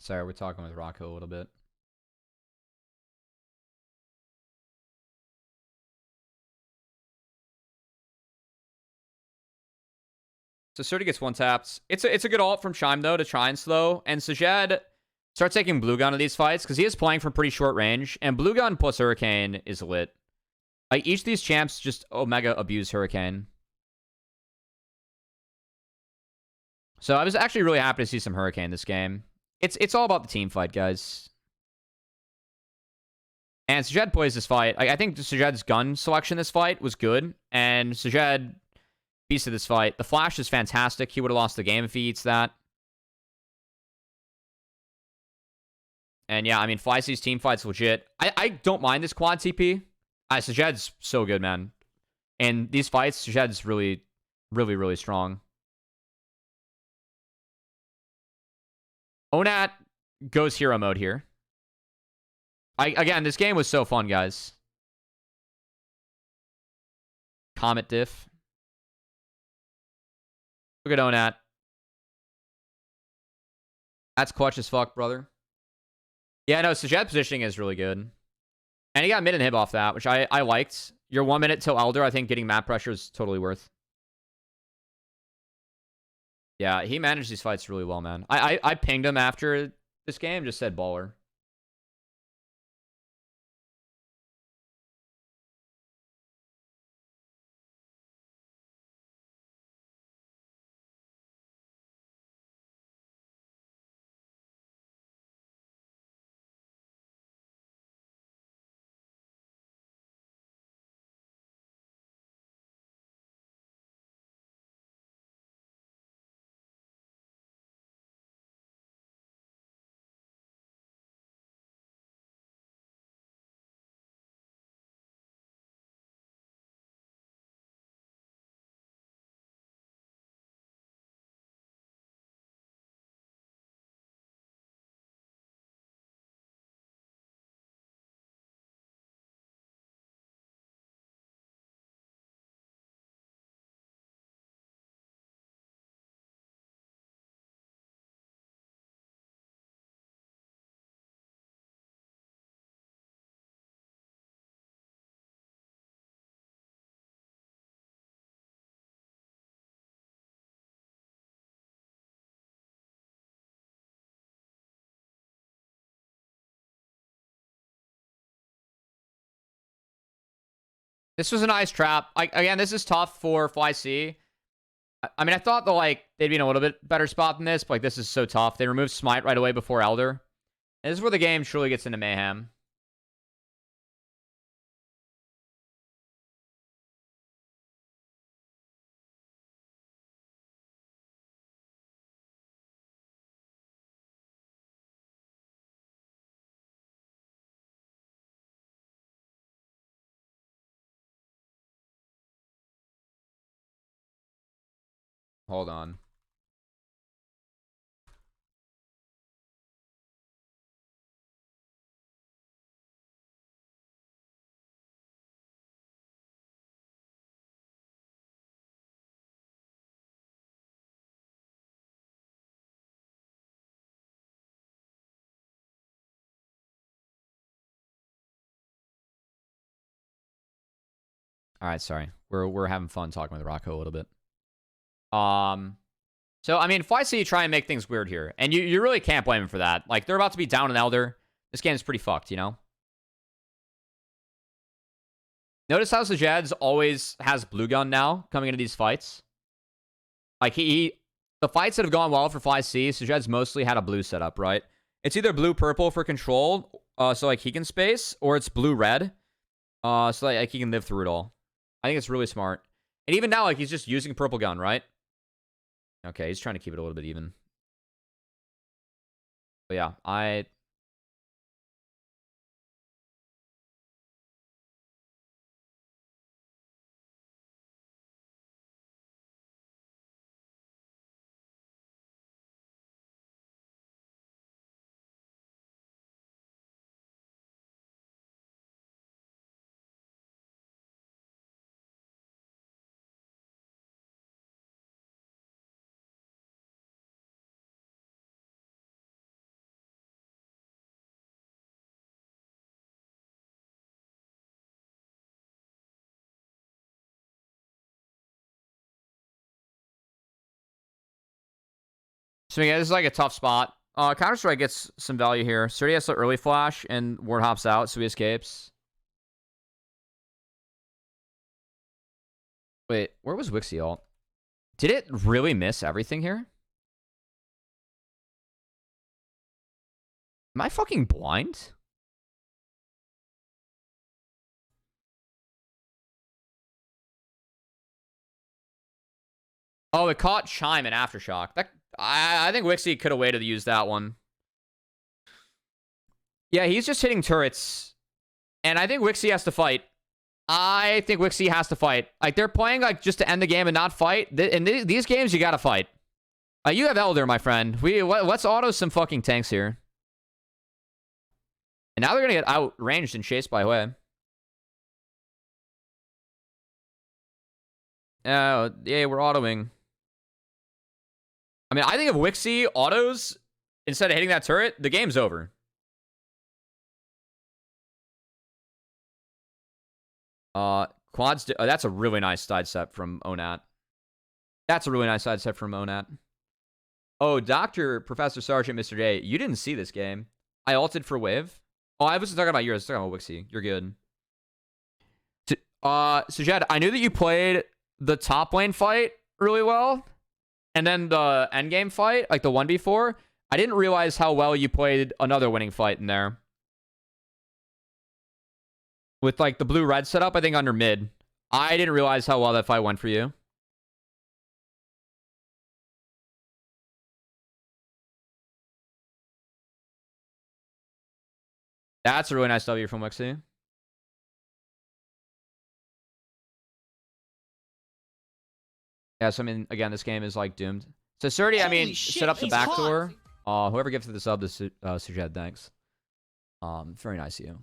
Sorry, we're talking with Rocco a little bit. So Surdy gets one tapped. It's a good ult from Chime, though, to try and slow. And Sejad starts taking Blue Gun in these fights, because he is playing from pretty short range. And Blue Gun plus Hurricane is lit. Like, each of these champs just Omega abuse Hurricane. So I was actually really happy to see some Hurricane this game. It's all about the team fight, guys. And Sejad plays this fight. I think Sejad's gun selection this fight was good. And Sejad beast of this fight. The flash is fantastic. He would have lost the game if he eats that. And yeah, I mean, FLYC's team fight's legit. I don't mind this quad TP. Sejad's so good, man. And these fights, Sejad's really, really, really strong. Onat goes hero mode here. Again, this game was so fun, guys. Comet diff. Look at Onat. That's clutch as fuck, brother. Yeah, no, Sejad positioning is really good. And he got mid inhib off that, which I liked. Your 1 minute till Elder, I think getting map pressure is totally worth. Yeah, he managed these fights really well, man. I pinged him after this game, just said baller. This was a nice trap. Like, again, this is tough for FLYC. I mean, I thought they'd be in a little bit better spot than this, but like, this is so tough. They removed Smite right away before Elder. And this is where the game truly gets into mayhem. Hold on. All right, sorry. We're having fun talking with Rocco a little bit. So I mean, FLYC try and make things weird here, and you really can't blame them for that. Like, they're about to be down an Elder. This game is pretty fucked, you know. Notice how Sejed's always has blue gun now coming into these fights. Like the fights that have gone well for FLYC, Sejed's mostly had a blue setup, right? It's either blue-purple for control, so like he can space, or it's blue-red, so like he can live through it all. I think it's really smart. And even now, like, he's just using purple gun, right? Okay, he's trying to keep it a little bit even. But yeah, So yeah, this is like a tough spot. Counter-Strike gets some value here. Surdy has the early flash, and Ward hops out, so he escapes. Wait, where was Wixie ult? Did it really miss everything here? Am I fucking blind? Oh, it caught Chime and Aftershock. I think Wixie could have waited to use that one. Yeah, he's just hitting turrets. And I think Wixie has to fight. I think Wixie has to fight. Like, they're playing like just to end the game and not fight. In these games, you gotta fight. You have Elder, my friend. Let's auto some fucking tanks here. And now they're gonna get outranged and chased by Hue. Oh, yeah, we're autoing. I mean, I think if Wixie autos instead of hitting that turret, the game's over. Quads. That's a really nice side step from Onat. That's a really nice side step from Onat. Oh, Dr. Professor Sergeant Mr. J, you didn't see this game. I ulted for Wave. Oh, I wasn't talking about yours. I was talking about Wixie. You're good. Sujed, I knew that you played the top lane fight really well. And then the endgame fight, like the 1v4, I didn't realize how well you played another winning fight in there. With like the blue-red setup, I think under mid. I didn't realize how well that fight went for you. That's a really nice W from Wixie. Yeah, so I mean, again, this game is like doomed. So Surdy, I mean, set up the backdoor. Whoever gives the sub to Sujed, thanks. Very nice of you.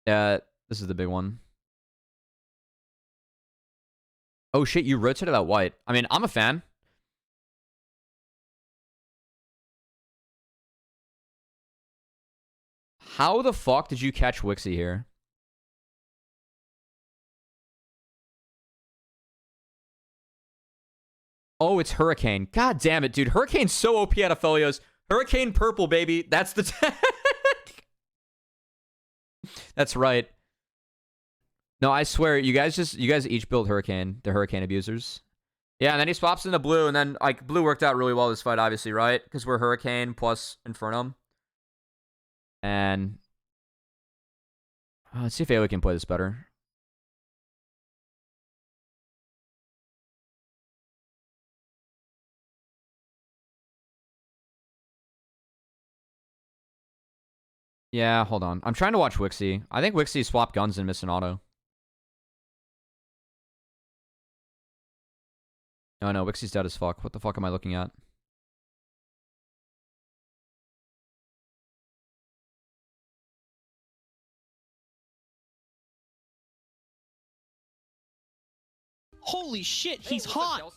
Yeah, this is the big one. Oh shit, you rotated that white. I mean, I'm a fan. How the fuck did you catch Wixie here? Oh, it's Hurricane. God damn it, dude. Hurricane's so OP out of Felios. Hurricane purple, baby. That's the That's right. No, I swear, you guys each built Hurricane, the Hurricane abusers. Yeah, and then he swaps into blue, and then like blue worked out really well this fight, obviously, right? Because we're Hurricane plus Infernum. And let's see if AOE can play this better. Yeah, hold on. I'm trying to watch Wixie. I think Wixie swapped guns and missed an auto. Oh no, Wixie's dead as fuck. What the fuck am I looking at? Holy shit, he's hot.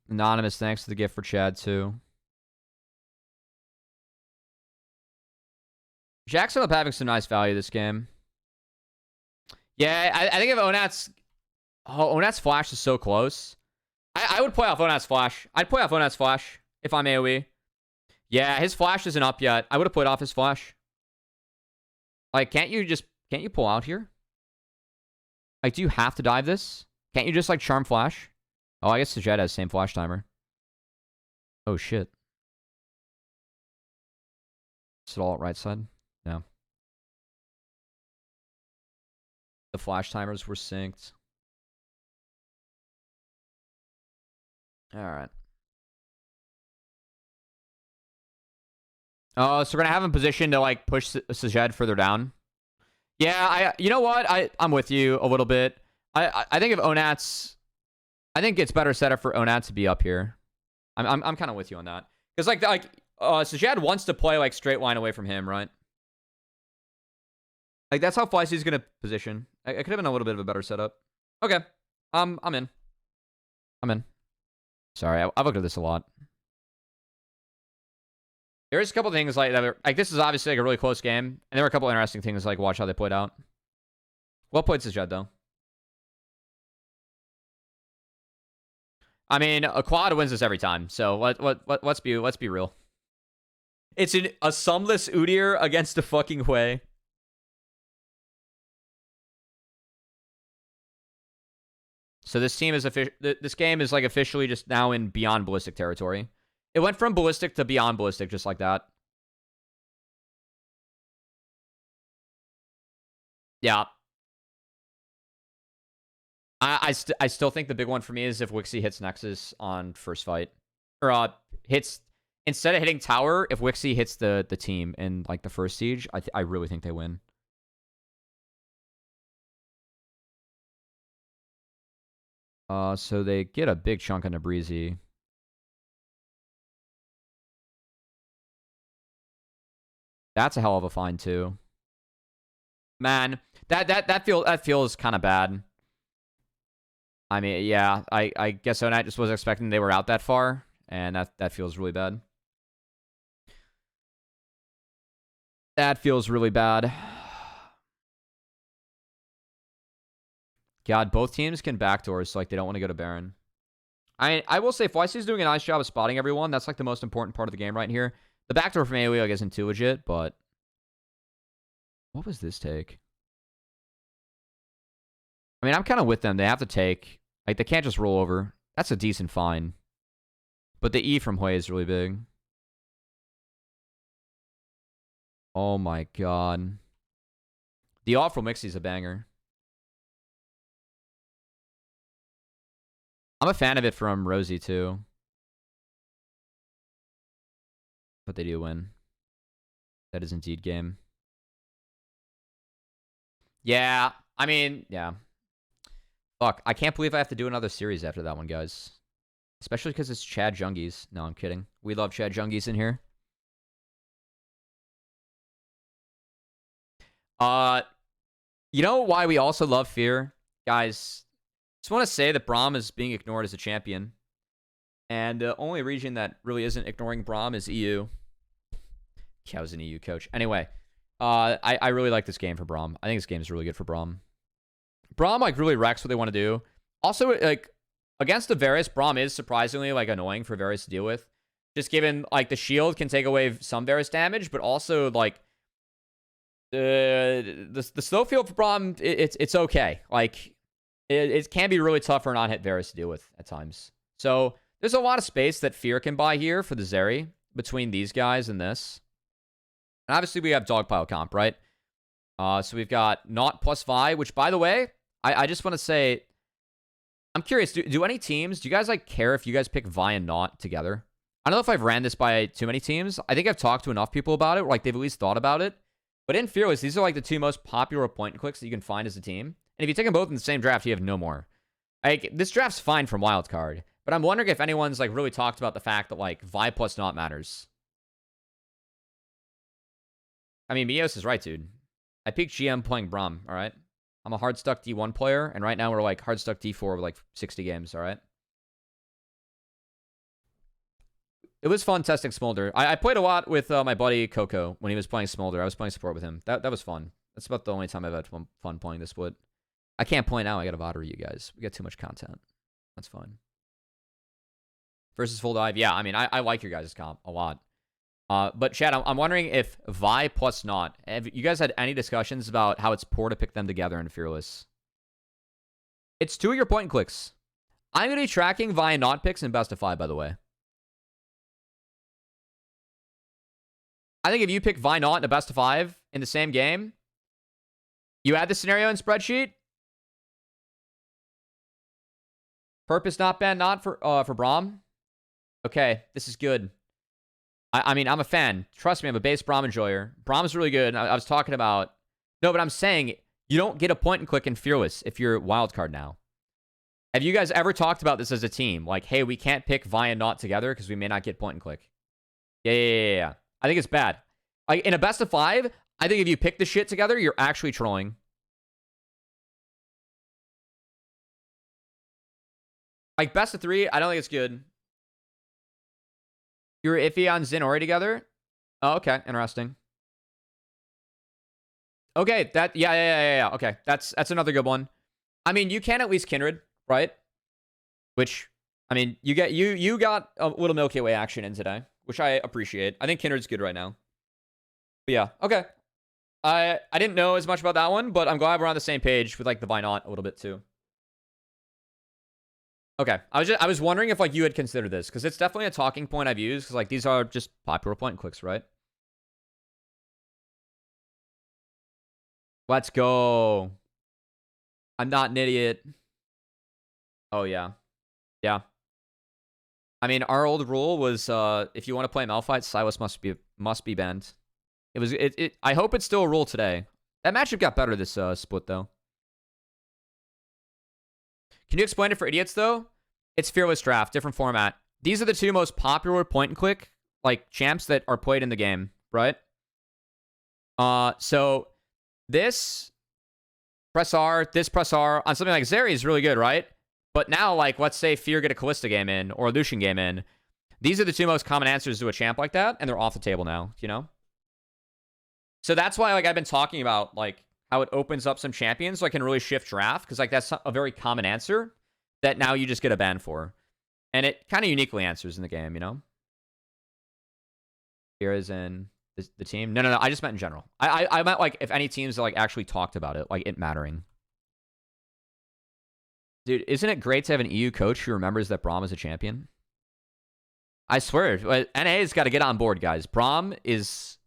Anonymous, thanks for the gift for Chad too. Jack's ended up having some nice value this game. Yeah, I think if Onat's... Oh, Onat's flash is so close. I would play off Onat's flash. I'd play off Onat's flash if I'm AoE. Yeah, his flash isn't up yet. I would have played off his flash. Like, can't you pull out here? Like, do you have to dive this? Can't you just, like, charm flash? Oh, I guess the Jet has same flash timer. Oh, shit. Is it all right side? No. The flash timers were synced. Alright. Oh, so we're gonna have him positioned to, like, push Sajed further down. Yeah, you know what? I'm with you a little bit. I think if Onat's... I think it's better setup for Onat to be up here. I'm kind of with you on that. Because, like Sajed wants to play, like, straight line away from him, right? Like, that's how FLYC's gonna position. It could have been a little bit of a better setup. Okay. I'm in. I'm in. Sorry, I've looked at this a lot. There's a couple things like that. Like, this is obviously like a really close game, and there were a couple interesting things. Like, watch how they played out. Well played, Sajed, though. I mean, a quad wins this every time. So let's be real. It's a sumless Udyr against a fucking Hui. So this team is this game is like officially just now in beyond ballistic territory. It went from ballistic to beyond ballistic just like that. Yeah. I still think the big one for me is if Wixie hits Nexus on first fight. Or hits... Instead of hitting tower, if Wixie hits the team in like the first siege, I really think they win. So they get a big chunk into Breezy. That's a hell of a find too. Man, that feels kind of bad. I mean, yeah, I guess Onat just was expecting they were out that far, and that feels really bad. That feels really bad. God, both teams can backdoor, so like they don't want to go to Baron. I will say FLYC is doing a nice job of spotting everyone. That's like the most important part of the game right here. The backdoor from AOE like, isn't too legit, but what was this take? I mean, I'm kind of with them. They have to take. Like, they can't just roll over. That's a decent fine. But the E from Hui is really big. Oh my god. The off from Mixie's a banger. I'm a fan of it from Rosie, too. But they do win. That is indeed game. Yeah. I mean, yeah. Fuck. I can't believe I have to do another series after that one, guys. Especially because it's Chad Jungies. No, I'm kidding. We love Chad Jungies in here. You know why we also love Fear? Guys, just want to say that Braum is being ignored as a champion. And the only region that really isn't ignoring Braum is EU. Yeah, I was an EU coach. Anyway, I really like this game for Braum. I think this game is really good for Braum. Braum, like, really wrecks what they want to do. Also, like, against the Varus, Braum is surprisingly, like, annoying for Varus to deal with. Just given, like, the shield can take away some Varus damage, but also, like, The slow field for Braum, it's okay. Like, it can be really tough for an on-hit Varus to deal with at times. So there's a lot of space that Fear can buy here for the Zeri between these guys and this. And obviously we have Dogpile comp, right? So we've not Naught plus Vi, which, by the way, I just want to say, I'm curious, do any teams, do you guys like care if you guys pick Vi and Naught together? I don't know if I've ran this by too many teams. I think I've talked to enough people about it, or like they've at least thought about it. But in Fearless, these are like the two most popular point and clicks that you can find as a team. And if you take them both in the same draft, you have no more. Like, this draft's fine from wildcard. But I'm wondering if anyone's like really talked about the fact that like Vi plus Naught matters. I mean, Mios is right, dude. I peaked GM playing Braum, all right? I'm a hard stuck D1 player, and right now we're like hard stuck D4 with like 60 games, all right? It was fun testing Smolder. I played a lot with my buddy Coco when he was playing Smolder. I was playing support with him. That was fun. That's about the only time I've had fun playing this split. I can't play now. I got a VoD you guys. We got too much content. That's fine. Versus full dive. Yeah, I mean, I like your guys' comp a lot. But Chad, I'm wondering if Vi plus Naught, have you guys had any discussions about how it's poor to pick them together in Fearless? It's 2 of your point and clicks. I'm going to be tracking Vi and Naught picks in best of 5, by the way. I think if you pick Vi Naught in a best of 5 in the same game, you add the scenario in spreadsheet. Purpose not ban not for Braum. Okay, this is good. I mean, I'm a fan. Trust me, I'm a base Braum enjoyer. Braum's really good. I was talking about... No, but I'm saying you don't get a point and click in Fearless if you're wildcard now. Have you guys ever talked about this as a team? Like, hey, we can't pick Vi and Naught together because we may not get point and click. Yeah. I think it's bad. Like, in a best of 5, I think if you pick the shit together, you're actually trolling. Like, best of 3, I don't think it's good. You're iffy on Xin Ori together? Oh, okay. Interesting. Okay, yeah. Okay, that's another good one. I mean, you can at least Kindred, right? Which, I mean, you got a little Milky Way action in today, which I appreciate. I think Kindred's good right now. But yeah, okay. I didn't know as much about that one, but I'm glad we're on the same page with like the Vi Naught a little bit too. Okay, I was wondering if like you had considered this, because it's definitely a talking point I've used, because like these are just popular point and clicks, right? Let's go. I'm not an idiot. Oh yeah. Yeah. I mean, our old rule was if you want to play Malphite, Silas must be banned. I hope it's still a rule today. That matchup got better this split though. Can you explain it for idiots, though? It's Fearless Draft, different format. These are the 2 most popular point-and-click, like, champs that are played in the game, right? So, this press R, this press R, on something like Zeri is really good, right? But now, like, let's say Fear get a Callista game in, or a Lucian game in. These are the 2 most common answers to a champ like that, and they're off the table now, you know? So that's why, like, I've been talking about, like, how it opens up some champions so I can really shift draft, because like that's a very common answer that now you just get a ban for. And it kind of uniquely answers in the game, you know? Here is in the team. No, I just meant in general. I meant like if any teams like actually talked about it, like it mattering. Dude, isn't it great to have an EU coach who remembers that Braum is a champion? I swear, NA's got to get on board, guys. Braum is...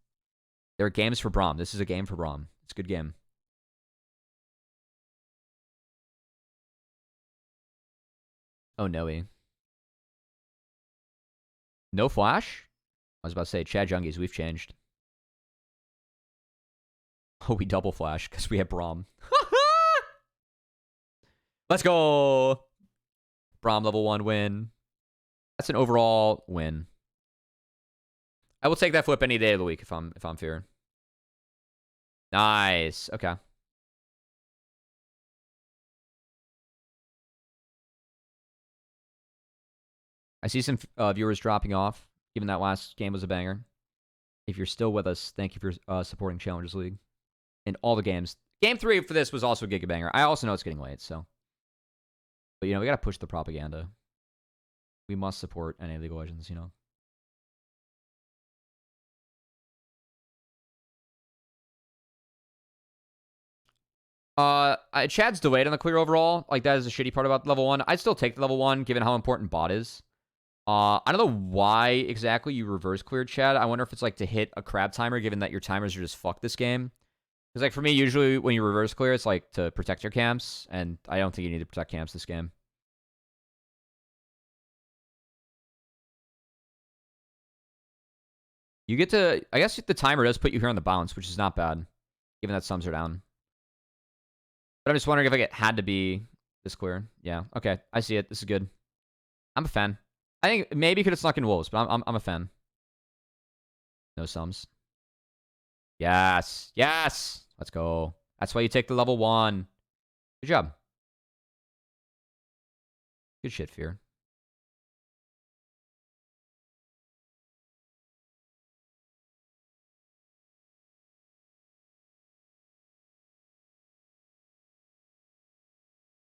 There are games for Braum. This is a game for Braum. It's a good game. Oh, no. No flash? I was about to say, Chad Jungies, we've changed. Oh, we double flash because we have Braum. Let's go. Braum level 1 win. That's an overall win. I will take that flip any day of the week if I'm Fear. Nice. Okay. I see some viewers dropping off, given that last game was a banger. If you're still with us, thank you for supporting Challengers League. In all the games. Game 3 for this was also a giga banger. I also know it's getting late, so. But, you know, we got to push the propaganda. We must support NA League of Legends, you know. Chad's delayed on the clear overall. Like, that is a shitty part about level 1. I'd still take the level 1, given how important bot is. I don't know why exactly you reverse cleared Chad. I wonder if it's, like, to hit a crab timer, given that your timers are just fucked this game. Because, like, for me, usually when you reverse clear, it's, like, to protect your camps. And I don't think you need to protect camps this game. You get to... I guess the timer does put you here on the bounce, which is not bad, given that sums are down. But I'm just wondering if like, it had to be this clear. Yeah, okay. I see it. This is good. I'm a fan. I think maybe could have snuck in wolves, but I'm a fan. No sums. Yes. Yes. Let's go. That's why you take the level 1. Good job. Good shit, Fear.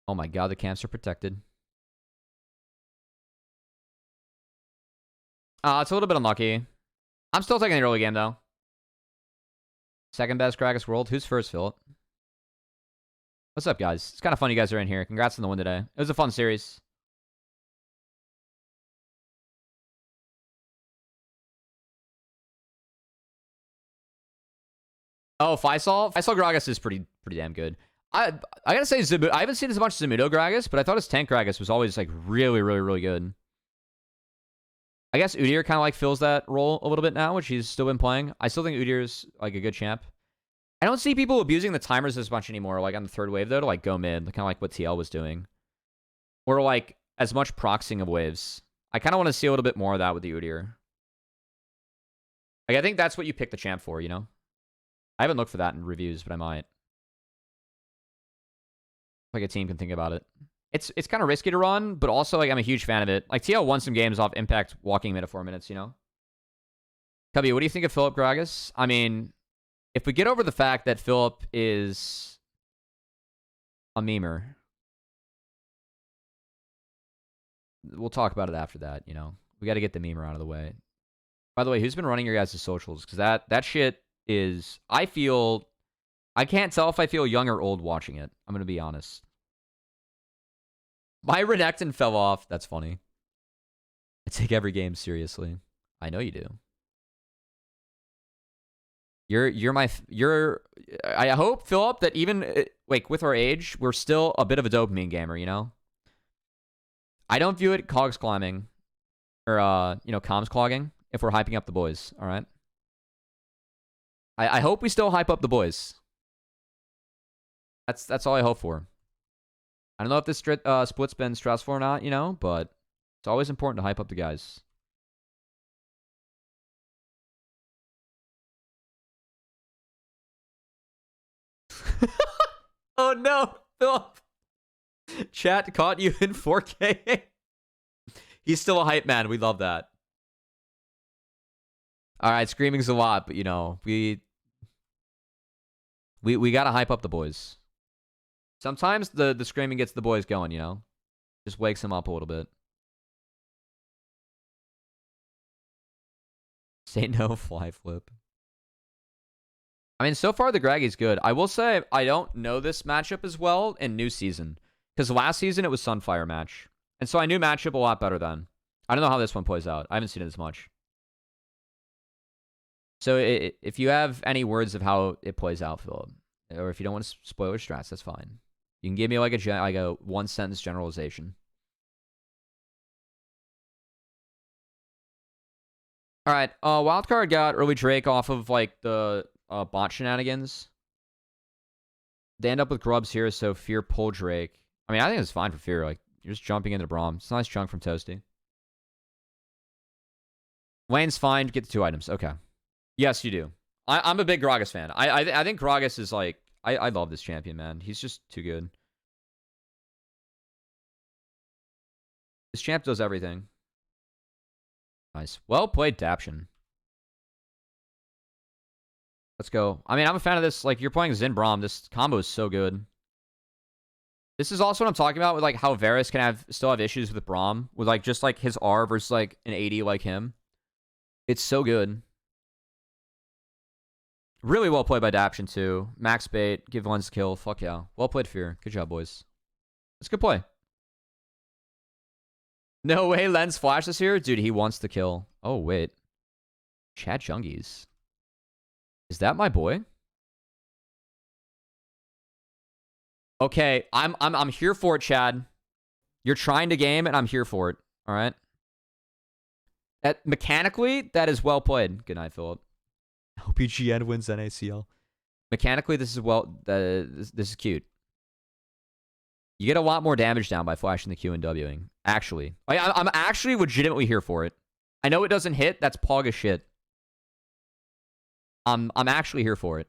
Oh my god, the camps are protected. It's a little bit unlucky. I'm still taking the early game, though. Second best Gragas world. Who's first, Philip? What's up, guys? It's kind of fun you guys are in here. Congrats on the win today. It was a fun series. Oh, Faisal? Faisal Gragas is pretty damn good. I gotta say, I haven't seen as much Zamudo Gragas, but I thought his tank Gragas was always like really good. I guess Udyr kind of like fills that role a little bit now, which he's still been playing. I still think Udyr's like a good champ. I don't see people abusing the timers as much anymore, like on the third wave though, to like go mid, kind of like what TL was doing. Or like as much proxying of waves. I kind of want to see a little bit more of that with the Udyr. Like I think that's what you pick the champ for, you know? I haven't looked for that in reviews, but I might. Like a team can think about it. It's kind of risky to run, but also like I'm a huge fan of it. Like TL won some games off impact walking mid at 4 minutes, you know? Cubby, what do you think of Philip Gragas? I mean, if we get over the fact that Philip is a memer, we'll talk about it after that, you know? We got to get the memer out of the way. By the way, who's been running your guys' socials? Because that shit is... I can't tell if I feel young or old watching it. I'm going to be honest. My Renekton fell off. That's funny. I take every game seriously. I know you do. I hope, Philip, that even like with our age, we're still a bit of a dopamine gamer, you know? I don't view it cogs climbing or comms clogging if we're hyping up the boys, all right? I hope we still hype up the boys. That's all I hope for. I don't know if this split's been stressful or not, you know, but it's always important to hype up the guys. Oh no, Philip. Chat caught you in 4K. He's still a hype man. We love that. All right, screaming's a lot, but you know, we gotta hype up the boys. Sometimes the screaming gets the boys going, you know? Just wakes them up a little bit. Say no, fly flip. I mean, so far the Graggy's good. I will say, I don't know this matchup as well in new season. Because last season it was Sunfire match. And so I knew matchup a lot better then. I don't know how this one plays out. I haven't seen it as much. So if you have any words of how it plays out, Philip, or if you don't want to spoil your strats, that's fine. You can give me like a one-sentence generalization. All right, Wildcard got early Drake off of like the bot shenanigans. They end up with grubs here, so Fear pull Drake. I mean, I think it's fine for Fear. Like, you're just jumping into Braum. It's a nice chunk from Toasty. Wayne's fine. Get the 2 items. Okay. Yes, you do. I'm a big Gragas fan. I think Gragas is like... I love this champion, man. He's just too good. This champ does everything. Nice. Well played, Daption. Let's go. I mean, I'm a fan of this. Like, you're playing Xin Braum. This combo is so good. This is also what I'm talking about with, like, how Varus can still have issues with Braum. With, like, just, like, his R versus, like, an AD like him. It's so good. Really well played by Daption, too. Max bait. Give Lens kill. Fuck yeah. Well played, Fear. Good job, boys. That's a good play. No way Lens flashes here? Dude, he wants to kill. Oh, wait. Chad Chungies. Is that my boy? Okay, I'm here for it, Chad. You're trying to game, and I'm here for it. All right? Mechanically, that is well played. Good night, Philip. AOE G1 wins NACL. Mechanically, this is this is cute. You get a lot more damage down by flashing the Q and Wing. Actually. I'm actually legitimately here for it. I know it doesn't hit. That's pog as shit. I'm actually here for it.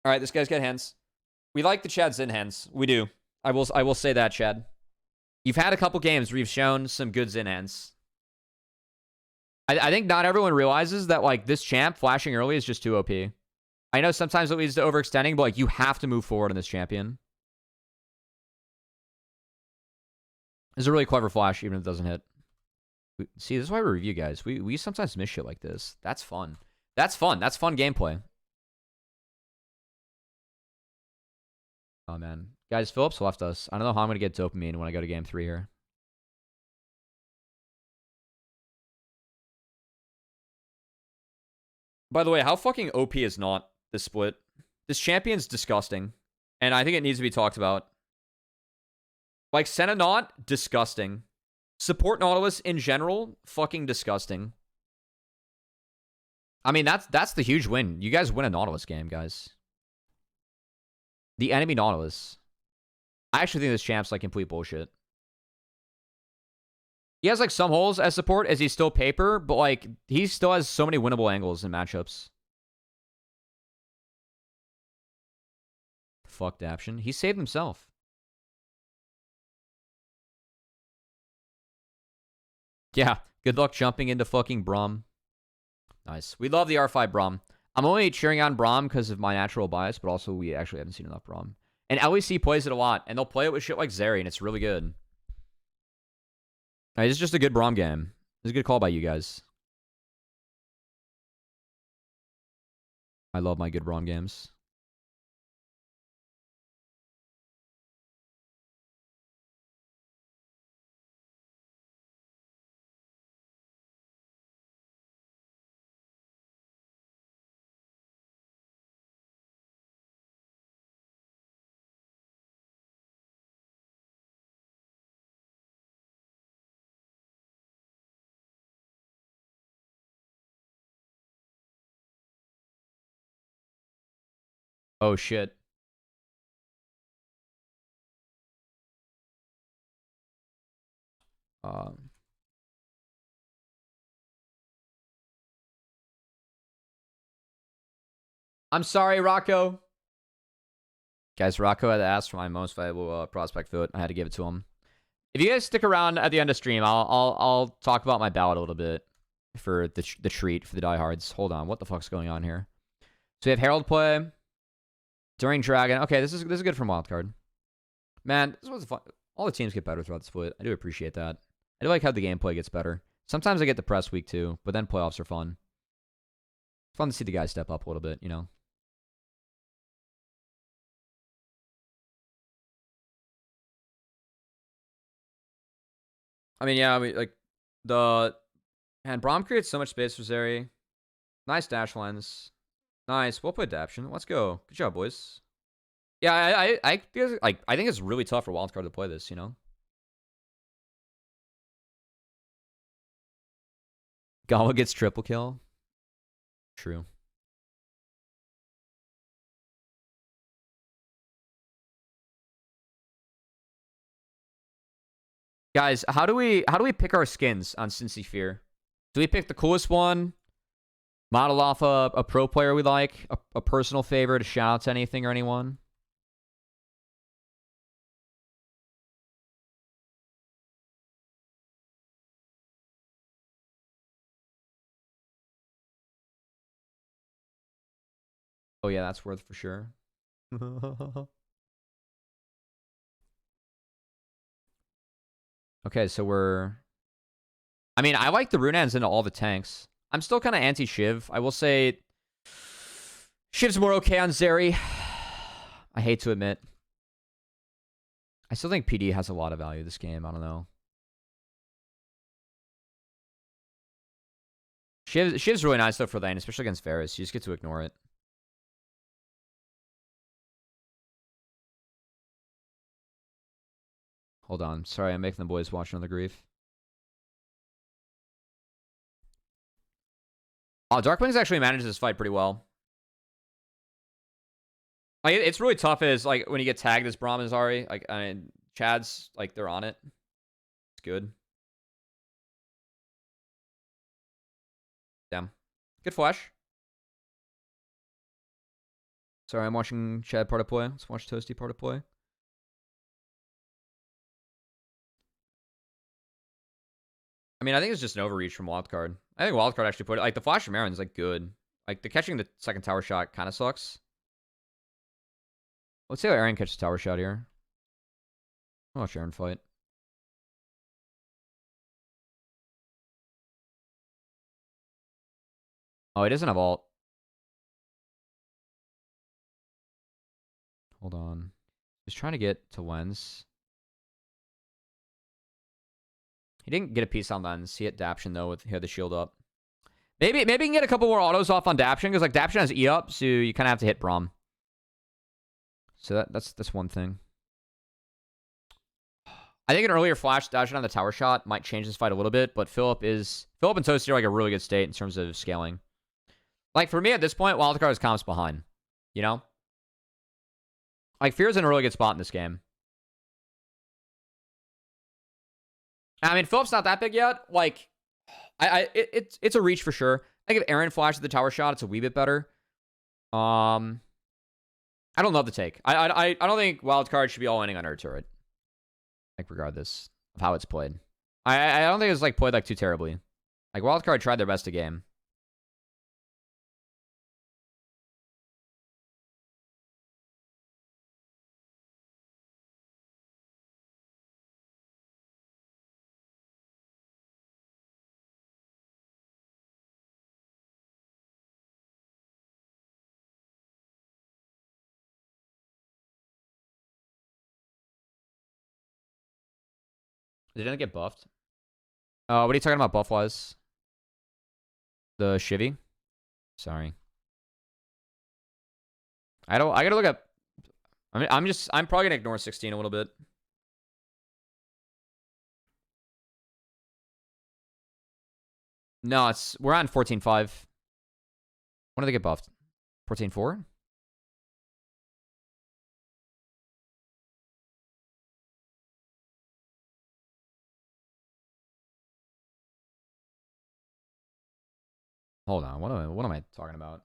All right, this guy's got hands. We like the Chad Zin hands. We do. I will say that, Chad. You've had a couple games where you've shown some good Zin hands. I think not everyone realizes that, like, this champ flashing early is just too OP. I know sometimes it leads to overextending, but, like, you have to move forward on this champion. This is a really clever flash, even if it doesn't hit. See, this is why we review, guys. We sometimes miss shit like this. That's fun. That's fun. That's fun gameplay. Oh, man. Guys, Phillips left us. I don't know how I'm going to get dopamine when I go to game 3 here. By the way, how fucking OP is not this split? This champion's disgusting. And I think it needs to be talked about. Like, Senna not, disgusting. Support Nautilus in general, fucking disgusting. I mean, that's the huge win. You guys win a Nautilus game, guys. The enemy Nautilus. I actually think this champ's like complete bullshit. He has like some holes as support as he's still paper, but like he still has so many winnable angles in matchups. Fuck Daption. He saved himself. Yeah, good luck jumping into fucking Braum. Nice. We love the R5 Braum. I'm only cheering on Braum because of my natural bias, but also we actually haven't seen enough Braum. And FLYC plays it a lot, and they'll play it with shit like Zeri, and it's really good. Right, it's just a good Braum game. It's a good call by you guys. I love my good Braum games. Oh, shit. I'm sorry, Rocco. Guys, Rocco had asked for my most valuable prospect vote. I had to give it to him. If you guys stick around at the end of stream, I'll talk about my ballot a little bit for the treat for the diehards. Hold on, what the fuck's going on here? So we have Herald play during Dragon. Okay, this is good from wildcard. Man, this was fun. All the teams get better throughout the split. I do appreciate that. I do like how the gameplay gets better. Sometimes I get depressed week 2, but then playoffs are fun. It's fun to see the guys step up a little bit, you know. I mean, yeah, like man, Braum creates so much space for Zeri. Nice dash lens. Nice. Well played, Daption. Let's go. Good job, boys. Yeah, I think it's really tough for wildcard to play this, you know? Gala gets triple kill. True. Guys, how do we pick our skins on Cincy Fear? Do we pick the coolest one? Model off a pro player we like? A personal favorite? A shout out to anything or anyone? Oh yeah, that's worth for sure. Okay, so I mean, I like the Runaan's into all the tanks. I'm still kind of anti-Shiv. I will say Shiv's more okay on Zeri. I hate to admit. I still think PD has a lot of value this game. I don't know. Shiv's really nice though for lane, especially against Varus. You just get to ignore it. Hold on. Sorry, I'm making the boys watch another grief. Oh, Darkwing's actually managed this fight pretty well. Like, it's really tough as, like, when you get tagged as Braum and Zari. Like, I mean, Chad's, like, they're on it. It's good. Damn. Good flash. Sorry, I'm watching Chad part of play. Let's watch Toasty part of play. I mean, I think it's just an overreach from Wildcard. I think Wildcard actually put it. Like, the flash from Aaron's, like, good. Like, the catching the second tower shot kind of sucks. Let's see how Aaron catches tower shot here. I'll watch Aaron fight. Oh, he doesn't have ult. Hold on. Just trying to get to Lens. He didn't get a piece on Lens. He hit Daption, though, with he had the shield up. Maybe he can get a couple more autos off on Daption, because, like, Daption has E up, so you kind of have to hit Braum. So that's one thing. I think an earlier flash dashing on the tower shot might change this fight a little bit, but Philip and Toasty are like a really good state in terms of scaling. Like, for me at this point, Wildcard is comps behind. You know? Like, Fear's in a really good spot in this game. I mean, Philip's not that big yet. Like, it's a reach for sure. I think if Aaron flashes the tower shot, it's a wee bit better. I don't love the take. I don't think Wildcard should be all inning on her turret. Like, regardless of how it's played. I don't think it's, like, played, like, too terribly. Like, Wildcard tried their best a game. Did it get buffed? What are you talking about buff-wise? The Shivy? Sorry. I gotta look up. I mean, I'm probably gonna ignore 16 a little bit. No, we're on 14.5. When do they get buffed? 14.4? Hold on, what am I talking about?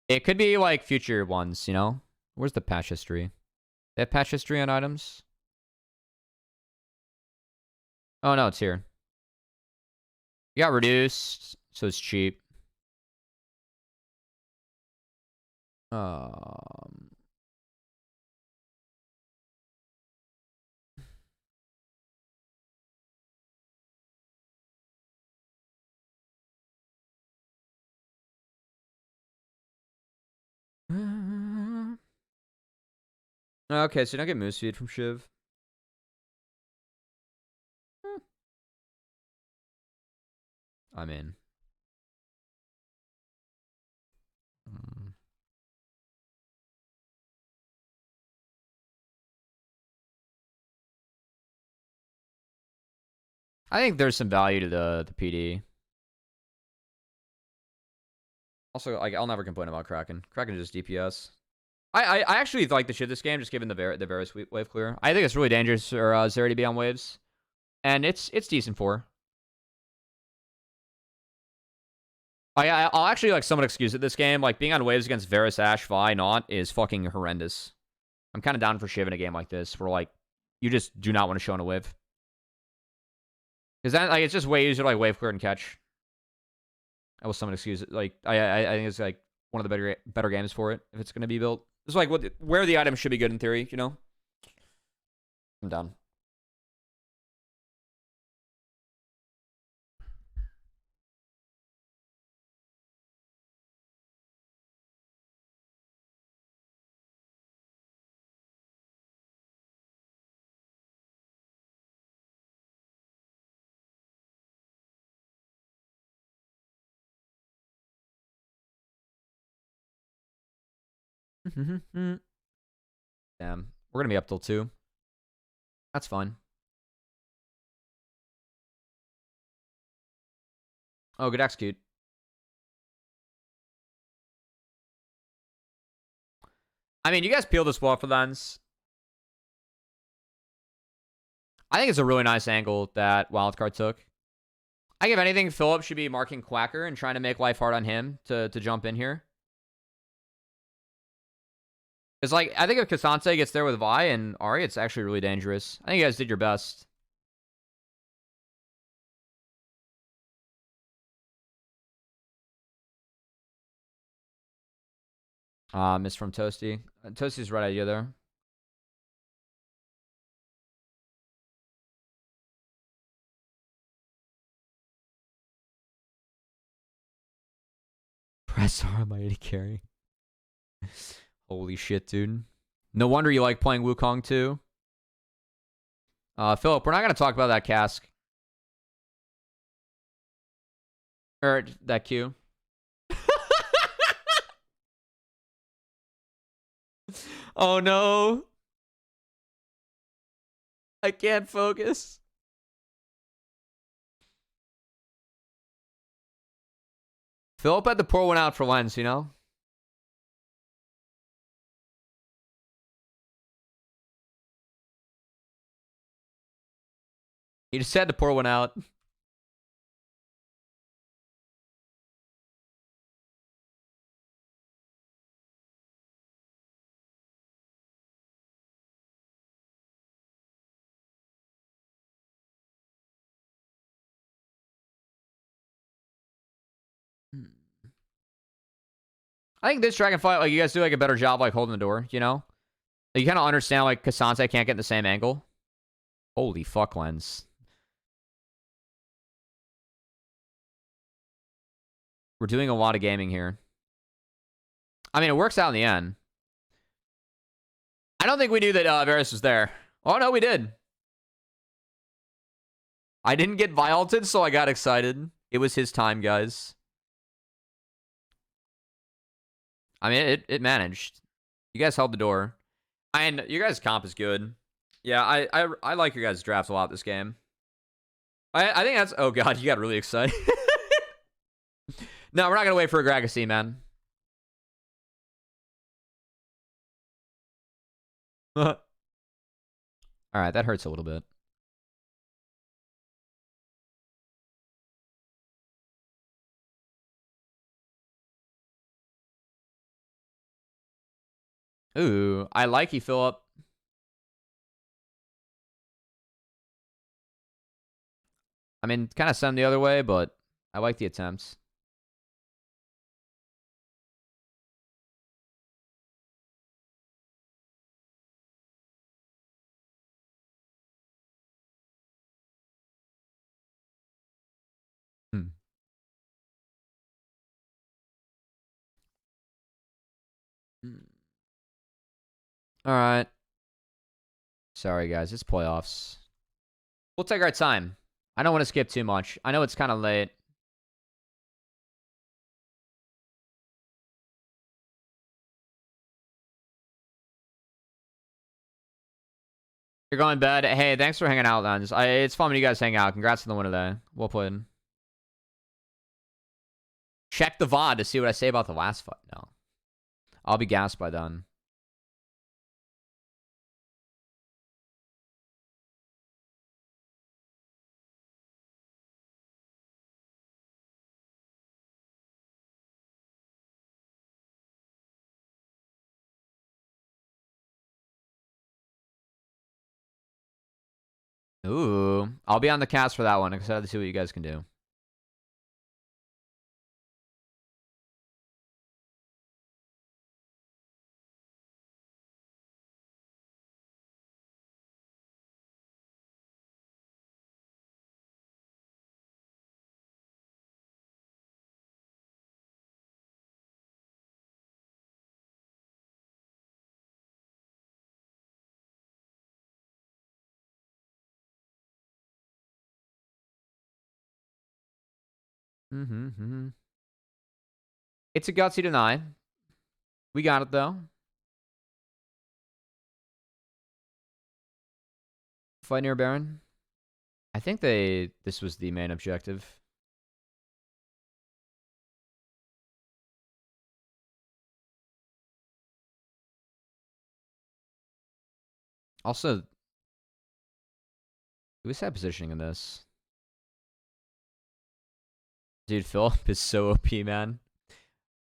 It could be like future ones, you know? Where's the patch history? They have patch history on items? Oh no, it's here. You got reduced, so it's cheap. Okay, so you don't get moose feed from Shiv. I'm in. I think there's some value to the PD. Also, like, I'll never complain about Kraken. Kraken is just DPS. I actually like the shit this game, just given the Varus wave clear. I think it's really dangerous for Zeri to be on waves. And it's decent for. I'll actually, like, somewhat excuse it this game. Like, being on waves against Varus, Ashe, Vi, Not is fucking horrendous. I'm kind of down for Shiv in a game like this, where, like, you just do not want to show on a wave. Because then, like, it's just way easier to, like, wave clear and catch. I will somewhat excuse it. Like, I think it's, like, one of the better games for it, if it's going to be built. It's like where the items should be good in theory, you know? I'm done. Damn. We're gonna be up till 2. That's fine. Oh, good execute. I mean, you guys peel this well for lens. I think it's a really nice angle that Wildcard took. I think if anything, Philip should be marking Quacker and trying to make life hard on him to jump in here. It's like, I think if Cassante gets there with Vi and Ari, it's actually really dangerous. I think you guys did your best. Miss from Toasty. Toasty's right idea there. Press R on my AD carry. Holy shit, dude. No wonder you like playing Wukong too. Philip, we're not going to talk about that cask. Or that Q. Oh no. I can't focus. Philip had to pour one out for lens, you know? He just had to pour one out. I think this Dragonfly, like, you guys do like a better job like holding the door, you know? Like, you kind of understand like Cassante can't get in the same angle. Holy fuck, lens. We're doing a lot of gaming here. I mean, it works out in the end. I don't think we knew that Varus was there. Oh, no, we did. I didn't get Vi-ulted, so I got excited. It was his time, guys. I mean, it managed. You guys held the door. And your guys' comp is good. Yeah, I like your guys' draft a lot this game. I think that's... Oh, God, you got really excited. No, we're not going to wait for a Gragassi, man. All right, that hurts a little bit. Ooh, I like you, Philip. I mean, kind of send the other way, but I like the attempts. Hmm. All right. Sorry, guys. It's playoffs. We'll take our time. I don't want to skip too much. I know it's kind of late. You're going to bed. Hey, thanks for hanging out, Lens. It's fun when you guys hang out. Congrats on the win today. Well played. Check the VoD to see what I say about the last fight. No. I'll be gassed by then. Ooh. I'll be on the cast for that one. Excited to see what you guys can do. It's a gutsy deny. We got it, though. Fight near Baron. I think this was the main objective. Also, who was that positioning in this? Dude, Philip is so OP, man.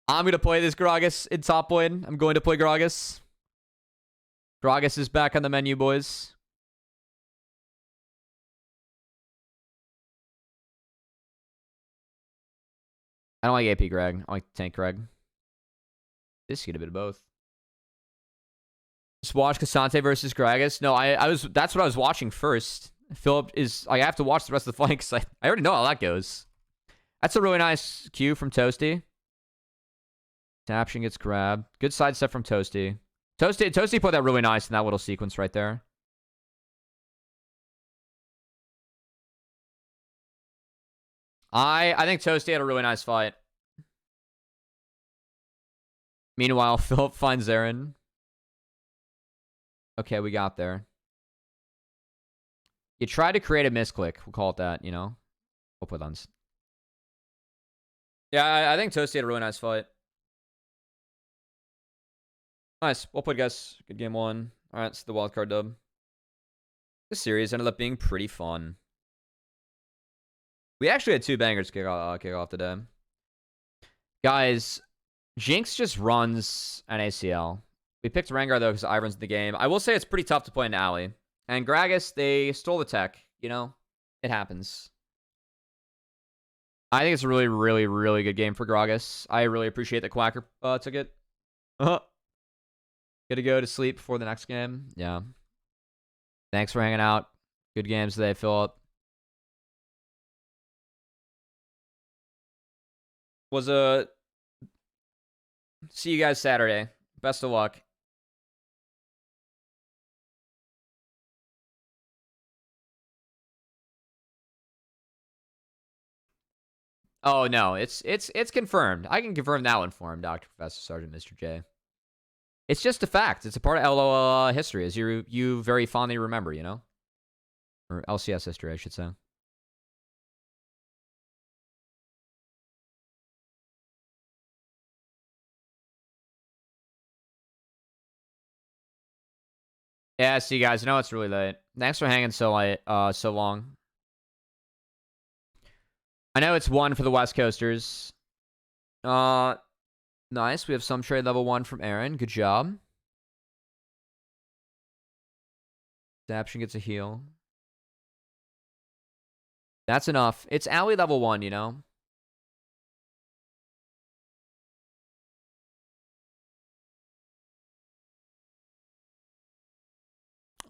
I'm going to play this Gragas in top lane. I'm going to play Gragas. Gragas is back on the menu, boys. I don't like AP Greg. I like tank Greg. This get a bit of both. Just watch Cassante versus Gragas. No, that's what I was watching first. Philip is I have to watch the rest of the fight because I already know how that goes. That's a really nice cue from Toasty. Taption gets grabbed. Good side step from Toasty. Toasty put that really nice in that little sequence right there. I think Toasty had a really nice fight. Meanwhile, Philip finds Aaron. Okay, we got there. You tried to create a misclick. We'll call it that, you know? We'll put on. Yeah, I think Toasty had a really nice fight. Nice. Well played, guys. Good game one. All right, it's the wildcard dub. This series ended up being pretty fun. We actually had 2 bangers kick off today. Guys, Jinx just runs an ACL. We picked Rengar, though, because Ivern's in the game. I will say it's pretty tough to play in Alley. And Gragas, they stole the tech. You know? It happens. I think it's a really, really, really good game for Gragas. I really appreciate that Quacker took it. Good to go to sleep before the next game. Yeah. Thanks for hanging out. Good games today, Philip. See you guys Saturday. Best of luck. Oh no, it's confirmed. I can confirm that one for him, Dr. Professor Sergeant Mr. J. It's just a fact. It's a part of LOL history, as you very fondly remember, you know? Or LCS history, I should say. Yeah, see you guys. I know it's really late. Thanks for hanging so long. I know it's 1 for the West Coasters. Nice. We have some trade level 1 from Aaron. Good job. Zaption gets a heal. That's enough. It's Alley level 1, you know?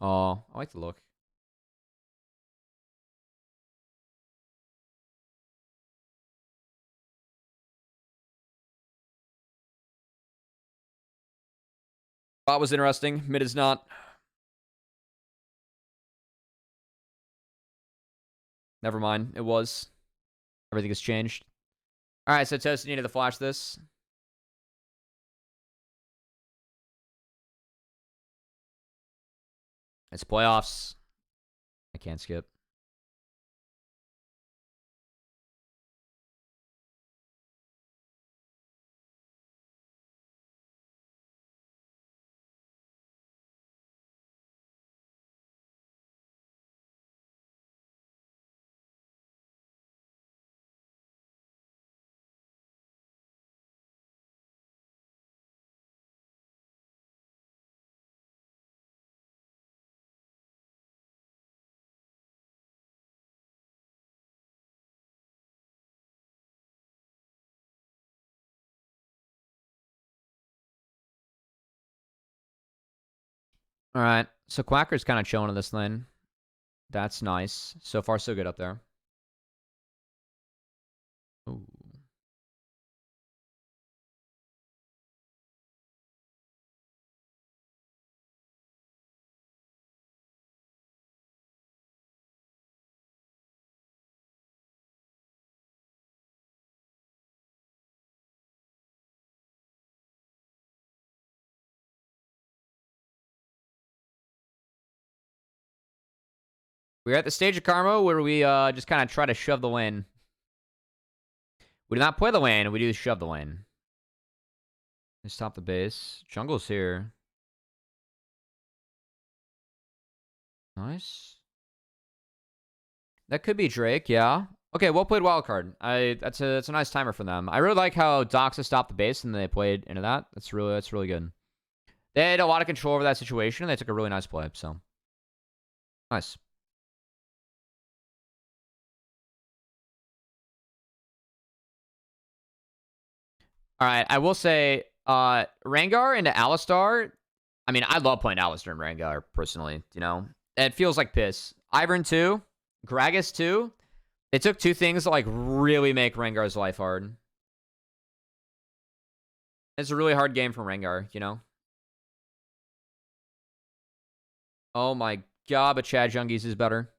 Oh, I like the look. Bot was interesting. Mid is not. Never mind. It was. Everything has changed. Alright, so Toast, you need to flash this. It's playoffs. I can't skip. Alright, so Quacker's kind of chilling in this lane. That's nice. So far, so good up there. Ooh. We're at the stage of Karma where we just kind of try to shove the lane. We do not play the lane, we do shove the lane. Let's stop the base. Jungle's here. Nice. That could be Drake, yeah. Okay, well played wildcard. That's a nice timer for them. I really like how Doxa stopped the base and they played into that. That's really good. They had a lot of control over that situation and they took a really nice play, so nice. Alright, I will say Rengar into Alistar. I mean, I love playing Alistar and Rengar personally, you know. It feels like piss. Ivern 2, Gragas 2. They took two things to like really make Rengar's life hard. It's a really hard game for Rengar, you know? Oh my god, but Chad Jungies is better.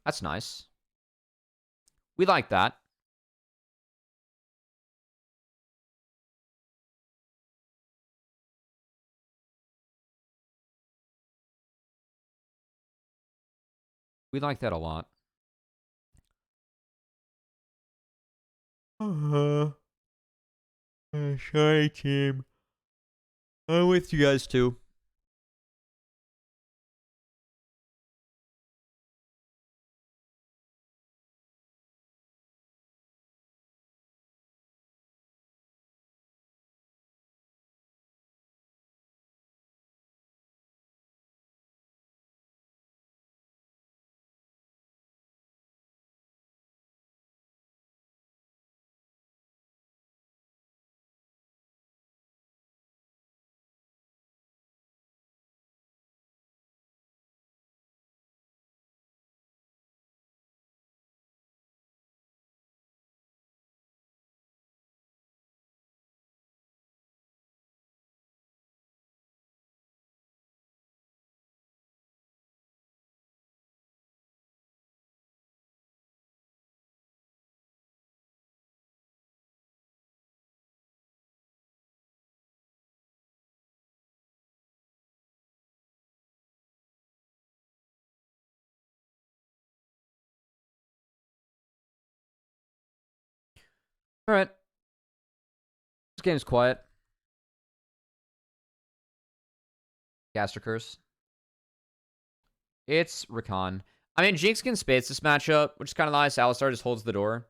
That's nice. We like that. We like that a lot. Sorry, team. I'm with you guys too. All right. This game's quiet. Gaster Curse. It's Rakan. I mean, Jinx can space this matchup, which is kind of nice. Alistar just holds the door.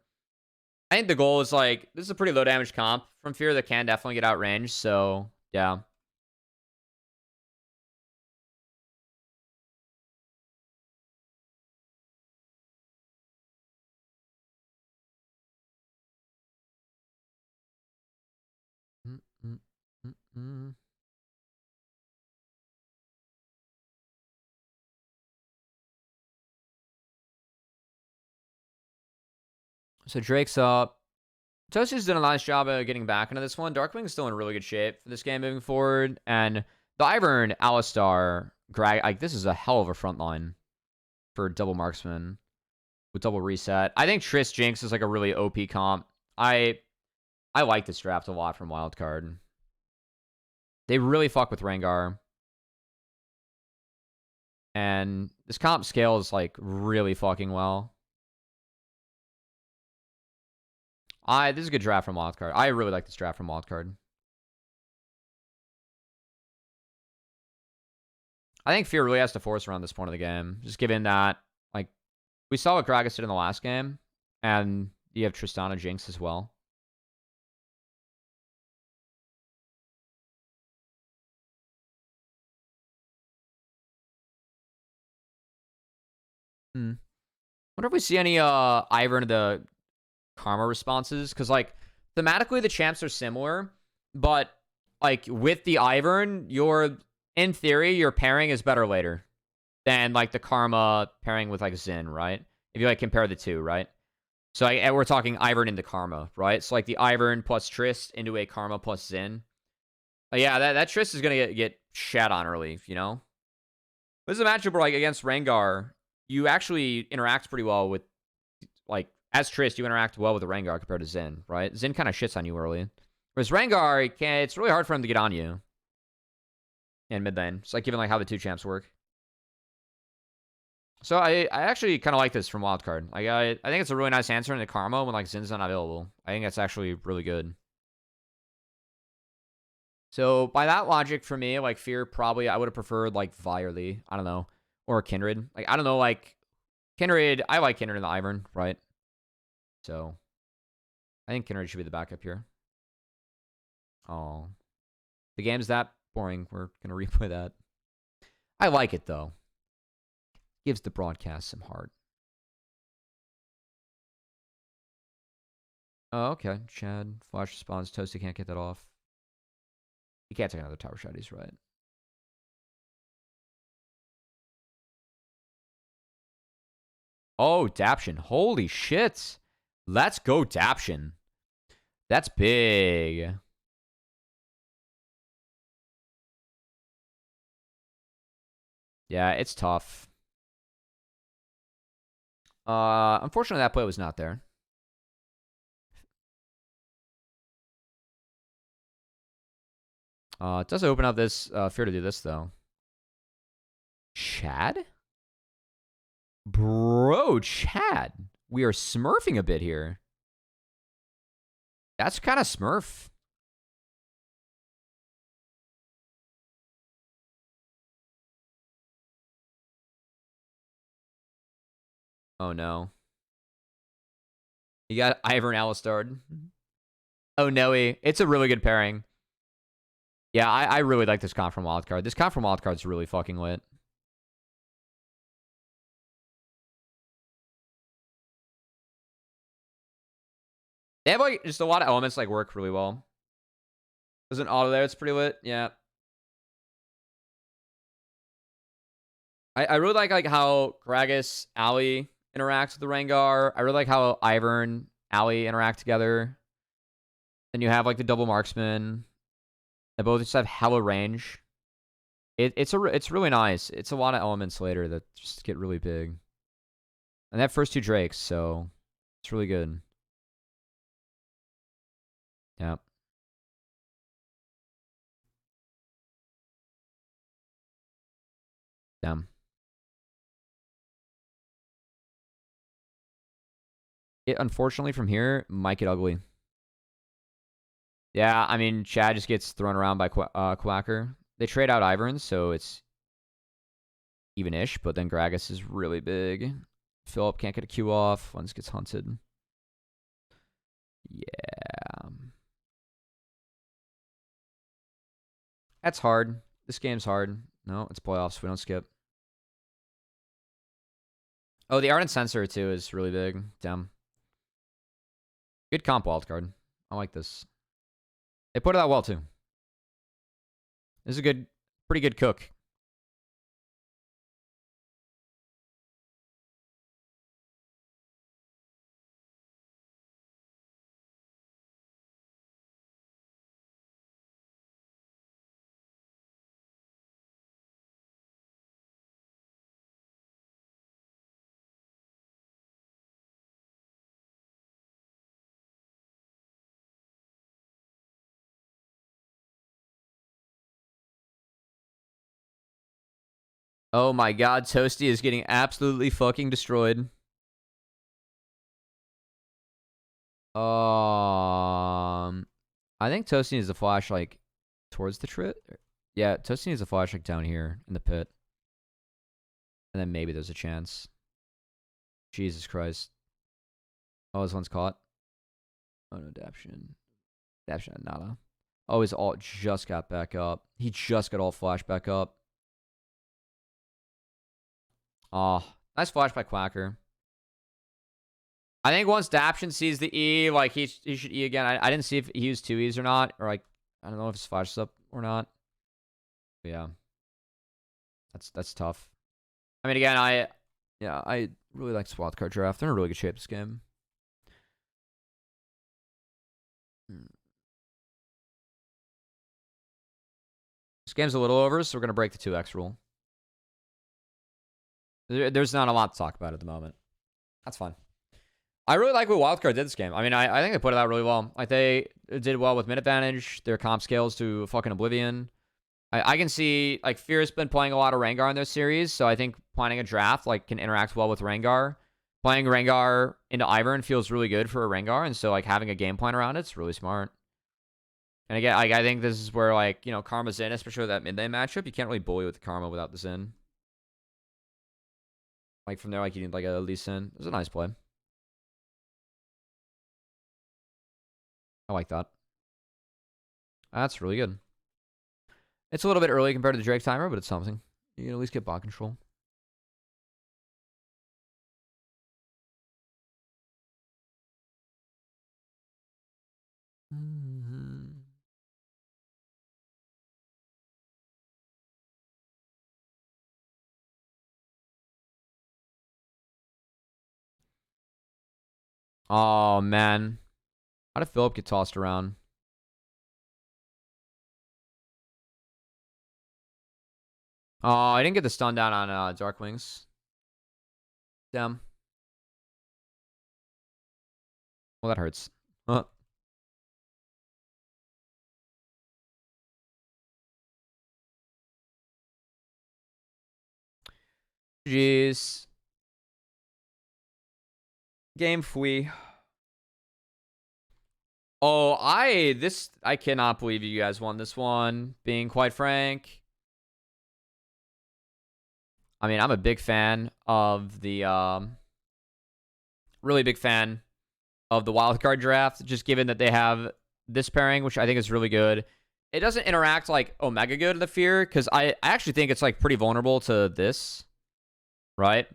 I think the goal is like, this is a pretty low damage comp from Fear that can definitely get outranged, so yeah. So Drake's up. Toshi's done a nice job of getting back into this one. Darkwing's still in really good shape for this game moving forward. And the Ivern, Alistar, Greg, like this is a hell of a front line for double marksman with double reset. I think Triss Jinx is like a really OP comp. I like this draft a lot from Wildcard. They really fuck with Rengar. And this comp scales like really fucking well. This is a good draft from Wildcard. I really like this draft from Wildcard. I think Fear really has to force around this point of the game. Just given that, like, we saw what Gragas did in the last game. And you have Tristana Jinx as well. Wonder if we see any Ivern of the Karma responses, because like thematically the champs are similar, but like with the Ivern, in theory your pairing is better later than like the Karma pairing with like Xin, right? If you like compare the two, right? So we're talking Ivern into Karma, right? So like the Ivern plus Trist into a Karma plus Xin. Yeah, that Trist is gonna get shat on early, you know. This is a matchup where like against Rengar, you actually interact pretty well with like. As Trist, you interact well with the Rengar compared to Xin, right? Xin kind of shits on you early. Whereas Rengar, it's really hard for him to get on you. and mid lane. It's like given like how the two champs work. So I actually kind of like this from wildcard. Like I think it's a really nice answer in the Karma when like Zin's not available. I think that's actually really good. So by that logic for me, like Fear probably I would have preferred like Viley, I don't know, or Kindred. Like I don't know, like Kindred. I like Kindred in the Ivern, right? So I think Kindred should be the backup here. Oh, the game's that boring. We're gonna replay that. I like it though. Gives the broadcast some heart. Oh, okay. Chad, flash response. Toasty can't get that off. He can't take another tower shot. He's right. Oh, Daption. Holy shit. Let's go, Daption. That's big. Yeah, it's tough. Unfortunately, that play was not there. It does open up this Fear to do this, though. Chad? Bro, Chad. We are smurfing a bit here. That's kind of smurf. Oh, no. You got Ivern Alistard. Oh, no. It's a really good pairing. Yeah, I really like this comp from Wildcard. This comp from Wildcard is really fucking lit. They have like just a lot of elements like work really well. There's an auto there. It's pretty lit. Yeah. I really like how Gragas, Ali interacts with the Rengar. I really like how Ivern, Ali interact together. Then you have like the double marksman. They both just have hella range. It's really nice. It's a lot of elements later that just get really big. And they have first two Drakes, so it's really good. Yeah. Damn. It unfortunately from here might get ugly. Yeah, I mean Chad just gets thrown around by Quacker. They trade out Ivern, so it's even-ish, but then Gragas is really big. Philip can't get a Q off. Once gets hunted. Yeah. That's hard. This game's hard. No, it's playoffs. We don't skip. Oh, the Ardent Sensor, too, is really big. Damn. Good comp wildcard. I like this. They put it out well, too. This is a good, pretty good cook. Oh my god, Toasty is getting absolutely fucking destroyed. I think Toasty needs a flash like towards the trip. Yeah, Toasty needs a flash like down here in the pit. And then maybe there's a chance. Jesus Christ. Oh, this one's caught. Oh no, Daption. Daption had nada. Oh, his ult just got back up. He just got all flash back up. Oh, nice flash by Quacker. I think once Daption sees the E, like he should E again. I didn't see if he used two E's or not, or like I don't know if his flash is up or not. But yeah, that's tough. I mean, again, I really like this wildcard draft. They're in a really good shape this game. This game's a little over, so we're gonna break the 2x rule. There's not a lot to talk about at the moment. That's fine. I really like what Wildcard did this game. I mean, I think they put it out really well. Like, they did well with min advantage, their comp scales to fucking oblivion. I can see, like, Fear's been playing a lot of Rengar in their series, so I think planning a draft, like, can interact well with Rengar. Playing Rengar into Ivern feels really good for a Rengar, and so, like, having a game plan around it's really smart. And again, I think this is where, like, you know, Karma's in, especially with that mid-lane matchup. You can't really bully with Karma without the Sin. Like, from there, like, you need, like, a Lee Sin. It was a nice play. I like that. That's really good. It's a little bit early compared to the Drake timer, but it's something. You can at least get bot control. Oh, man. How did Philip get tossed around? Oh, I didn't get the stun down on Dark Wings. Damn. Well, that hurts. Jeez. Game FLYC. Oh, I cannot believe you guys won this one, being quite frank. I mean, I'm a big fan of the, really big fan of the wildcard draft, just given that they have this pairing, which I think is really good. It doesn't interact like Omega good to the Fear, because I actually think it's like pretty vulnerable to this, right?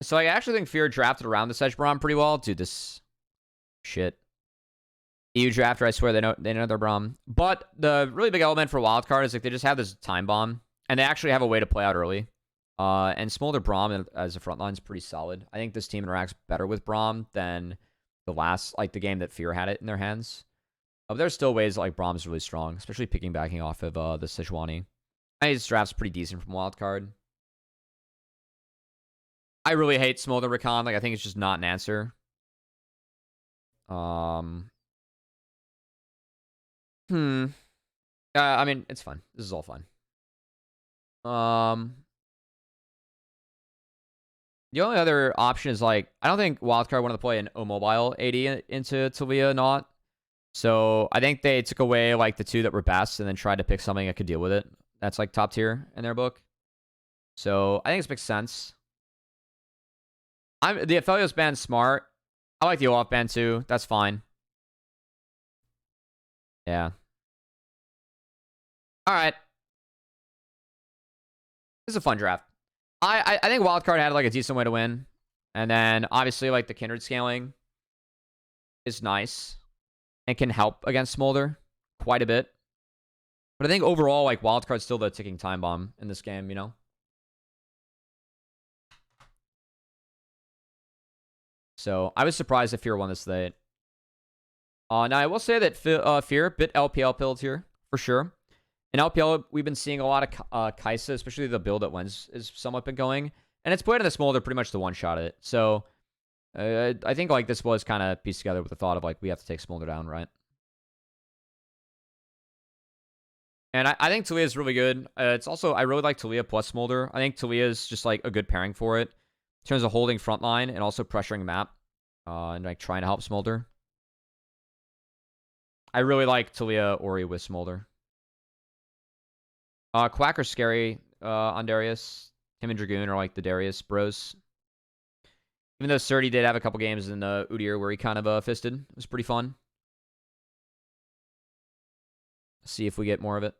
So I actually think Fear drafted around the Sedge Braum pretty well. Dude, this shit. EU drafter, I swear they know their Braum. But the really big element for wildcard is like they just have this time bomb, and they actually have a way to play out early. And Smolder Braum as a front line is pretty solid. I think this team interacts better with Braum than the game that Fear had it in their hands. But there's still ways that, like, Braum's really strong, especially backing off of the Sejuani. I think this draft's pretty decent from wildcard. I really hate Smolder Recon. Like, I think it's just not an answer. I mean, it's fun. This is all fun. The only other option is, like, I don't think wildcard wanted to play an O-Mobile AD into Talia not. So I think they took away, like, the two that were best and then tried to pick something that could deal with it. That's, like, top tier in their book. So I think this makes sense. The Aphelios band's smart. I like the Olaf band too. That's fine. Yeah. All right. This is a fun draft. I think wildcard had, like, a decent way to win. And then obviously, like, the kindred scaling is nice and can help against Smolder quite a bit. But I think overall, like, wildcard's still the ticking time bomb in this game, you know? So I was surprised if Fear won this late. Now I will say that Fear bit LPL pilled here for sure. In LPL, we've been seeing a lot of Kaisa, especially the build that Wens is somewhat been going, and it's played in the Smolder pretty much to one shot it. So I think, like, this was kind of pieced together with the thought of, like, we have to take Smolder down, right? And I think Talia is really good. It's also, I really like Talia plus Smolder. I think Talia is just, like, a good pairing for it in terms of holding front line and also pressuring map and, like, trying to help Smolder. I really like Talia Ori with Smolder. Quack or Scary on Darius. Him and Dragoon are, like, the Darius bros. Even though Surdy did have a couple games in Udyr where he kind of fisted. It was pretty fun. See if we get more of it.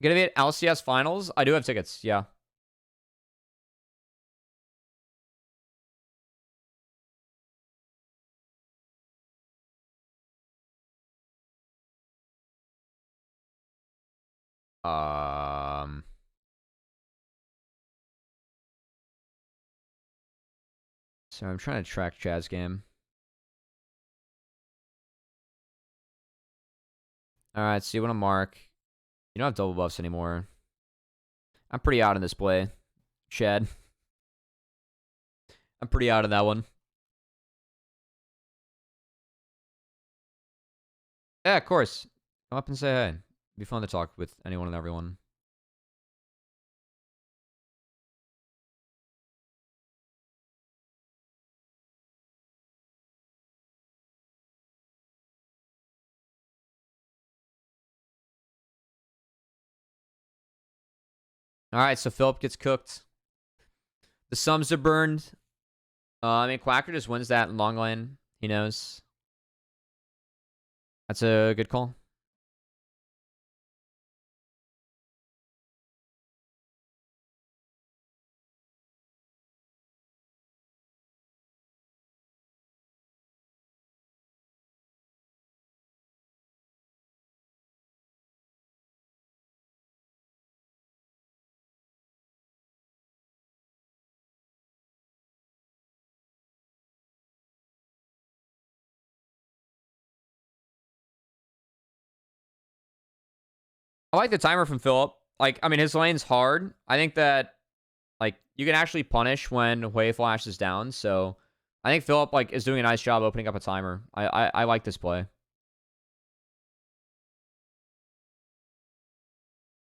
Gonna be at LCS finals? I do have tickets, yeah. Um, So I'm trying to track Chad's game. Alright, so you want to mark. You don't have double buffs anymore. I'm pretty out in this play, Chad. I'm pretty out of that one. Yeah, of course. Come up and say hey. It'd be fun to talk with anyone and everyone. Alright, so Philip gets cooked. The sums are burned. I mean, Quacker just wins that in long lane. He knows. That's a good call. I like the timer from Philip. Like, I mean, his lane's hard. I think that, like, you can actually punish when Wave Flash is down. So, I think Philip, like, is doing a nice job opening up a timer. I like this play.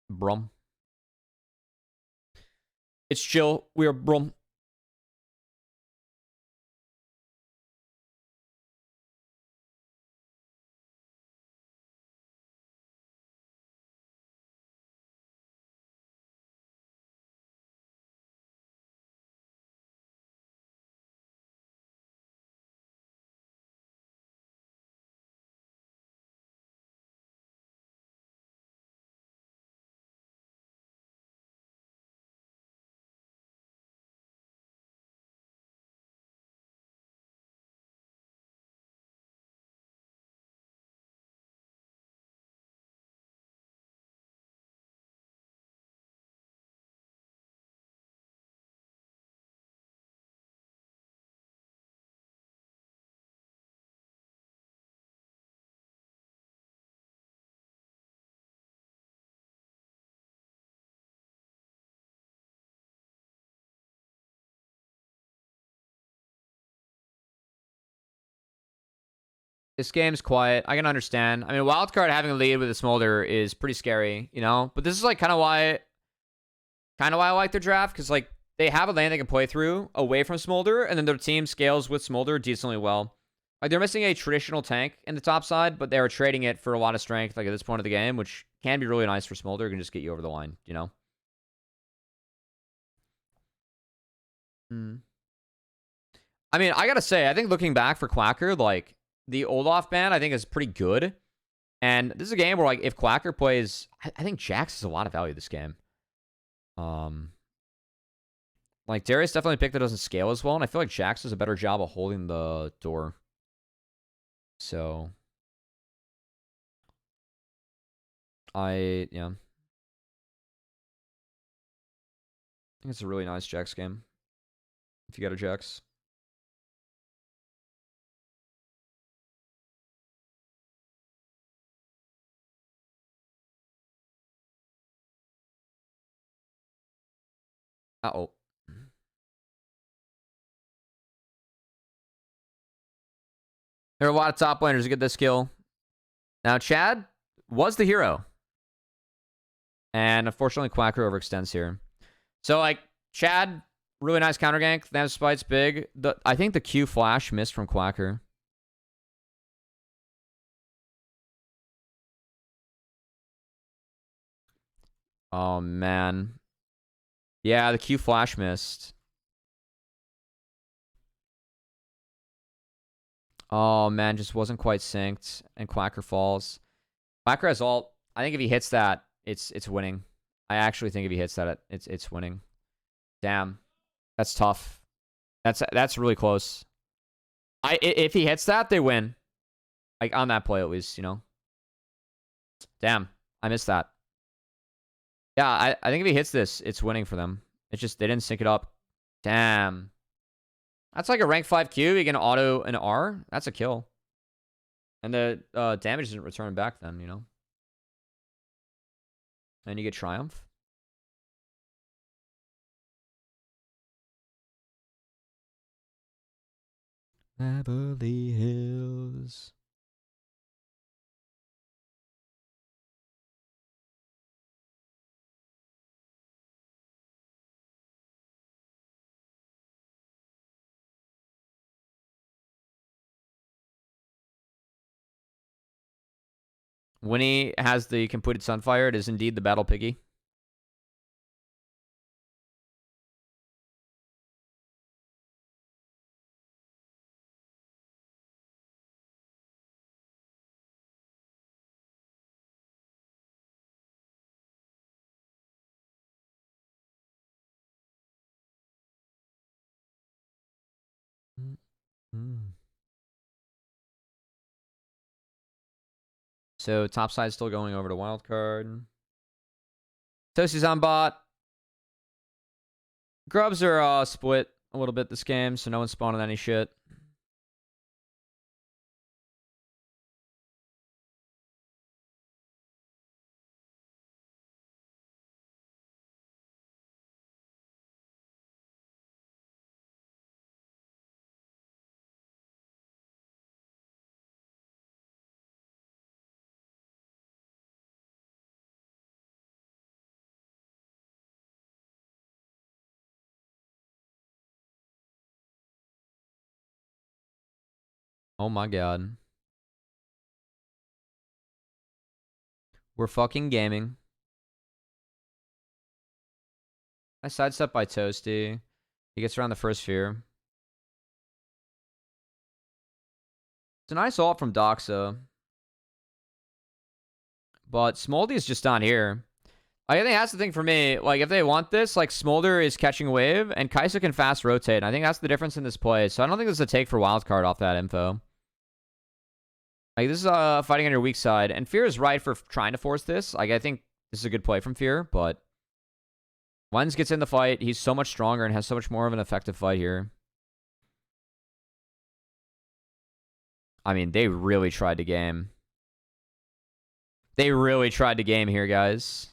Brum. It's chill. We are brum. This game's quiet. I can understand. I mean, Wildcard having a lead with a Smolder is pretty scary, you know? But this is, like, kind of why I like their draft, because, like, they have a lane they can play through away from Smolder, and then their team scales with Smolder decently well. Like, they're missing a traditional tank in the top side, but they're trading it for a lot of strength, like, at this point of the game, which can be really nice for Smolder. It can just get you over the line, you know? I mean, I gotta say, I think looking back for Quacker, like, the Olaf ban, I think, is pretty good. And this is a game where, like, if Quacker plays... I think Jax has a lot of value this game. Like, Darius definitely picked that doesn't scale as well, and I feel like Jax does a better job of holding the door. So... yeah. I think it's a really nice Jax game. If you got a Jax. Uh-oh. There are a lot of top laners who get this kill. Now, Chad was the hero. And unfortunately, Quacker overextends here. So, like, Chad, really nice counter gank. That spite's big. I think the Q flash missed from Quacker. Oh, man. Yeah, the Q flash missed. Oh, man, just wasn't quite synced. And Quacker falls. Quacker has ult. I think if he hits that, it's winning. I actually think if he hits that, it's winning. Damn. That's tough. That's really close. If he hits that, they win. Like, on that play, at least, you know? Damn. I missed that. Yeah, I think if he hits this, it's winning for them. It's just, they didn't sync it up. Damn. That's like a rank 5 Q. You can auto an R. That's a kill. And the damage isn't returning back then, you know? And you get Triumph. Beverly Hills. Winnie has the completed Sunfire. It is indeed the Battle Piggy. So top side still going over to wildcard. Toasty's on bot. Grubs are split a little bit this game, so no one's spawning any shit. Oh my god. We're fucking gaming. Nice sidestep by Toasty. He gets around the first fear. It's a nice ult from Doxa. But Smoldy is just on here. I think that's the thing for me. Like, if they want this, like, Smolder is catching a wave, and Kai'Sa can fast rotate. And I think that's the difference in this play. So I don't think this is a take for wildcard off that info. Like, this is fighting on your weak side. And Fear is right for trying to force this. Like, I think this is a good play from Fear, but Lens gets in the fight. He's so much stronger and has so much more of an effective fight here. I mean, they really tried to game. They really tried to game here, guys.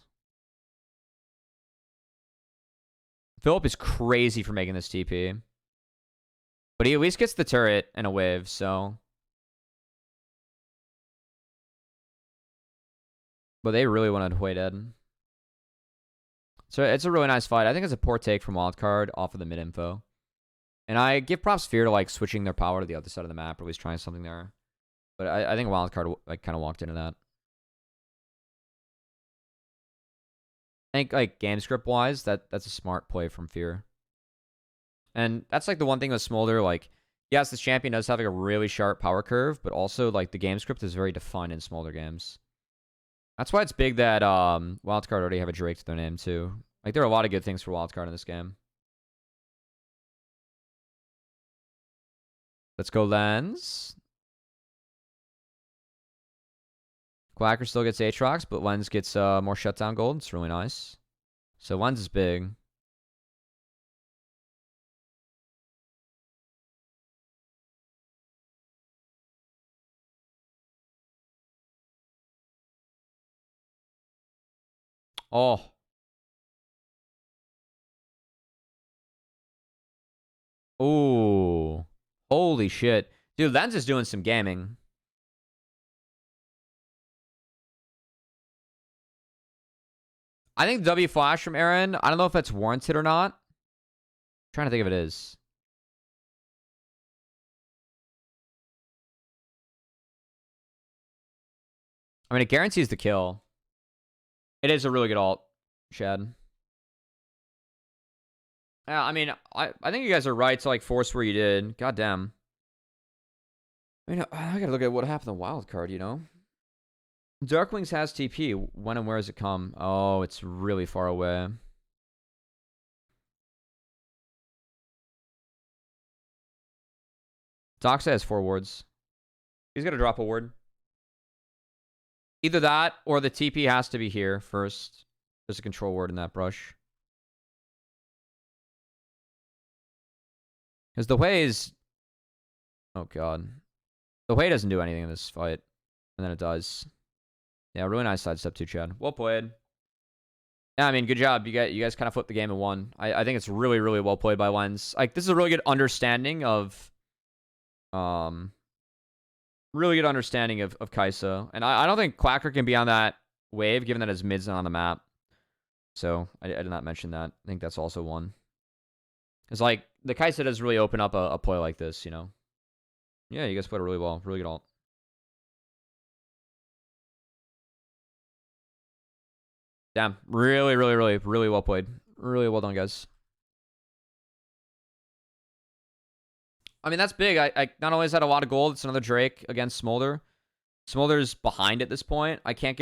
Philip is crazy for making this TP. But he at least gets the turret and a wave, so... But they really wanted Hui dead. So it's a really nice fight. I think it's a poor take from wildcard off of the mid info. And I give props Fear to like switching their power to the other side of the map, or at least trying something there. But I think wildcard like kind of walked into that. I think like game script wise, that's a smart play from Fear. And that's like the one thing with Smolder, like, yes, this champion does have like a really sharp power curve, but also like the game script is very defined in Smolder games. That's why it's big that wildcard already have a Drake to their name too. Like there are a lot of good things for wildcard in this game. Let's go Lens. Quacker still gets Aatrox, but Lens gets more shutdown gold. It's really nice. So Lens is big. Oh. Ooh. Holy shit. Dude, Lens is doing some gaming. I think W flash from Aaron. I don't know if that's warranted or not. I'm trying to think if it is. I mean, it guarantees the kill. It is a really good ult, Shad. Yeah, I mean, I think you guys are right to like force where you did. God damn. I mean, I gotta look at what happened to wildcard, you know? Darkwings has TP. When and where does it come? Oh, it's really far away. Doxa has 4 wards. He's gonna drop a ward. Either that or the TP has to be here first. There's a control ward in that brush. Because the Hui is... Oh, God. The Hui doesn't do anything in this fight. And then it does. Yeah, really nice sidestep too, Chad. Well played. Yeah, I mean, good job. You guys kind of flipped the game and won. I think it's really, really well played by Lens. Like, this is a really good understanding of... Really good understanding of Kaisa. And I don't think Quacker can be on that wave, given that his mid's not on the map. So, I did not mention that. I think that's also one. It's like, the Kaisa does really open up a play like this, you know? Yeah, you guys played it really well. Really good ult. Damn. Really, really, really, really well played. Really well done, guys. I mean, that's big. I not only is that a lot of gold, it's another Drake against Smolder. Smolder's behind at this point. I can't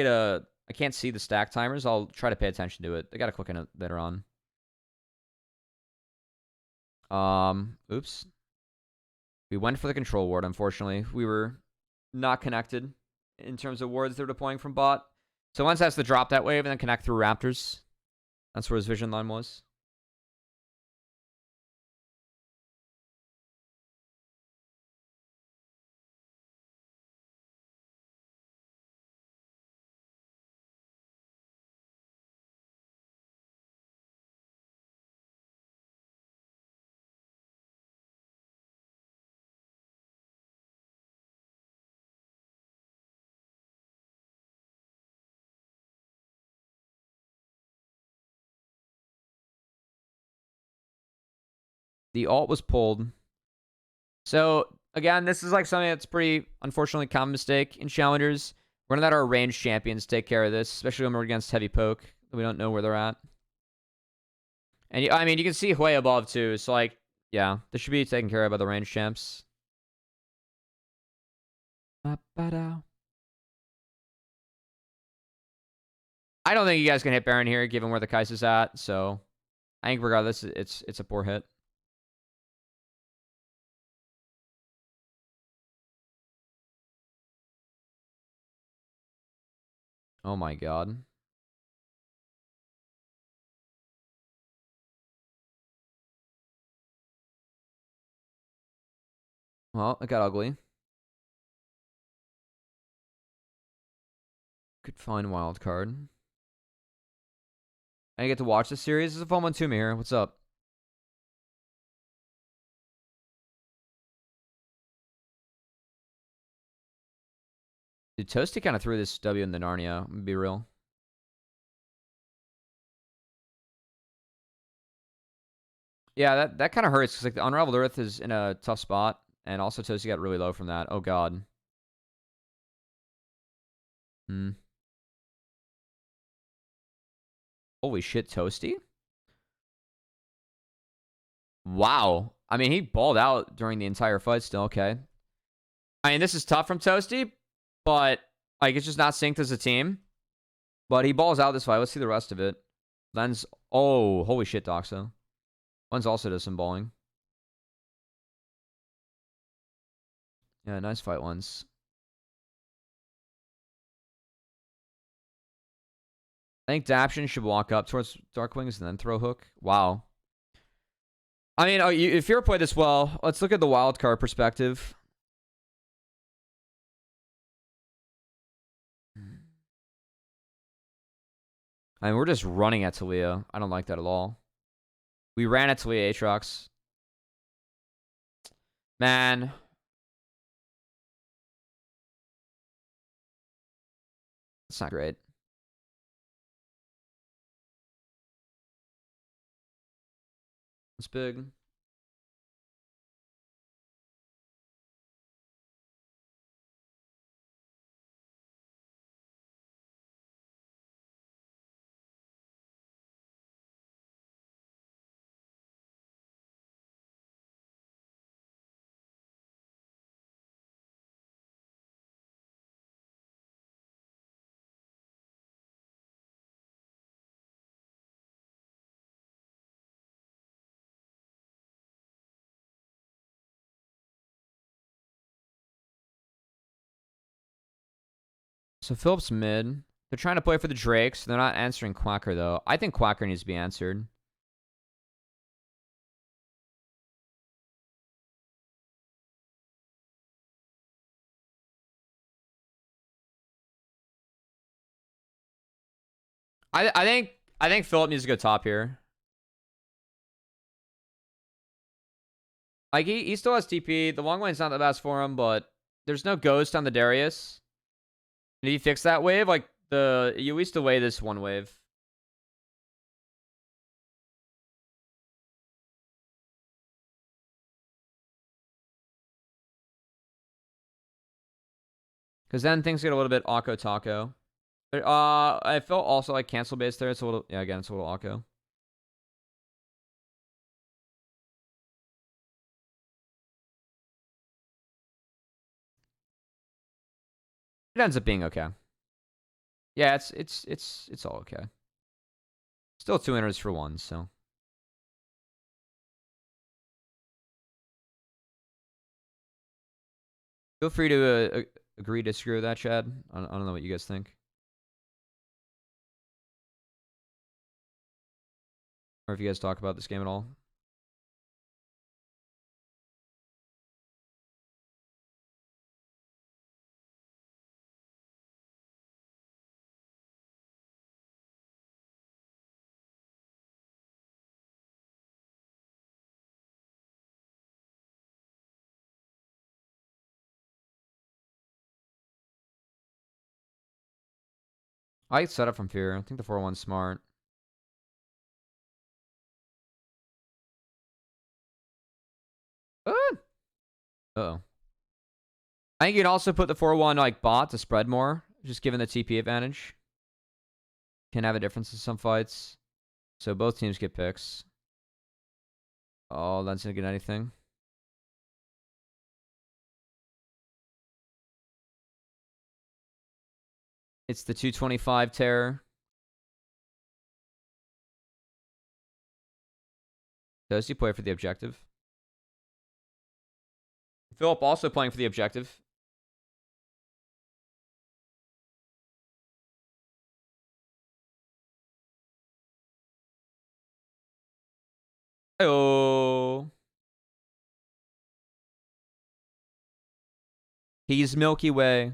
see the stack timers. I'll try to pay attention to it. They gotta click in it later on. Oops. We went for the control ward, unfortunately. We were not connected in terms of wards they're deploying from bot. So Lens has to drop that wave and then connect through Raptors. That's where his vision line was. The ult was pulled. So, again, this is like something that's pretty, unfortunately, common mistake in challengers. We're gonna let our ranged champions take care of this, especially when we're against heavy poke. We don't know where they're at. And, I mean, you can see Hui above, too. So, like, yeah, this should be taken care of by the ranged champs. I don't think you guys can hit Baron here, given where the Kai'Sa's at. So, I think regardless, it's a poor hit. Oh my god. Well, it got ugly. Could find wild card. I get to watch this series. This is a fun one too, here. What's up? Dude, Toasty kind of threw this W in the Narnia. I'm gonna be real. Yeah, that kind of hurts because like the Unraveled Earth is in a tough spot, and also Toasty got really low from that. Oh god. Holy shit, Toasty. Wow. I mean, he balled out during the entire fight still. Okay. I mean, this is tough from Toasty, but like it's just not synced as a team. But he balls out this fight. Let's see the rest of it. Lens. Oh, holy shit, Doxa. Lens also does some balling. Yeah, nice fight, Lens. I think Daption should walk up towards Darkwings and then throw hook. Wow. I mean, if you're played this well, let's look at the wild card perspective. I mean, we're just running at Talia. I don't like that at all. We ran at Talia Aatrox. Man. That's not great. It's big. So Phillips mid. They're trying to play for the Drakes. They're not answering Quacker, though. I think Quacker needs to be answered. I think Philip needs to go top here. Like he still has TP. The long lane's not the best for him, but there's no ghost on the Darius. Did he fix that wave? Like you used to weigh this one wave. Because then things get a little bit Akko Taco. I felt also like cancel based there. It's a little, yeah, again, it's a little Akko. It ends up being okay. Yeah, it's all okay. Still 2 enters for 1, so. Feel free to agree, disagree with that, Chad. I don't know what you guys think. Or if you guys talk about this game at all. I set up from fear. I think the 4-1's smart. Uh-oh. I think you can also put the 4-1 like bot to spread more, just given the TP advantage. Can have a difference in some fights. So both teams get picks. Oh, that's gonna get anything. It's the 225 terror. Does he play for the objective? Philip also playing for the objective. Oh. He's Milky Way.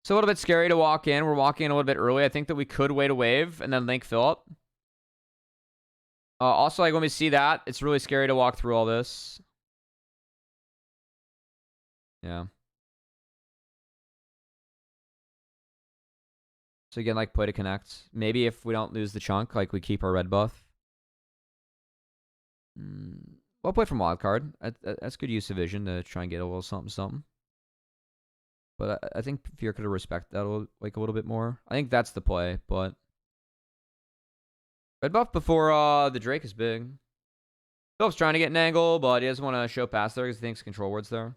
It's a little bit scary to walk in. We're walking in a little bit early. I think that we could wait a wave and then link Philip. Also, like when we see that, it's really scary to walk through all this. Yeah. So again, like play to connect. Maybe if we don't lose the chunk, like we keep our red buff. Well played from wildcard. That's good use of vision to try and get a little something. But I think Fear could have respected that a little bit more. I think that's the play, but red buff before the Drake is big. Philip's trying to get an angle, but he doesn't want to show past there because he thinks control ward's there.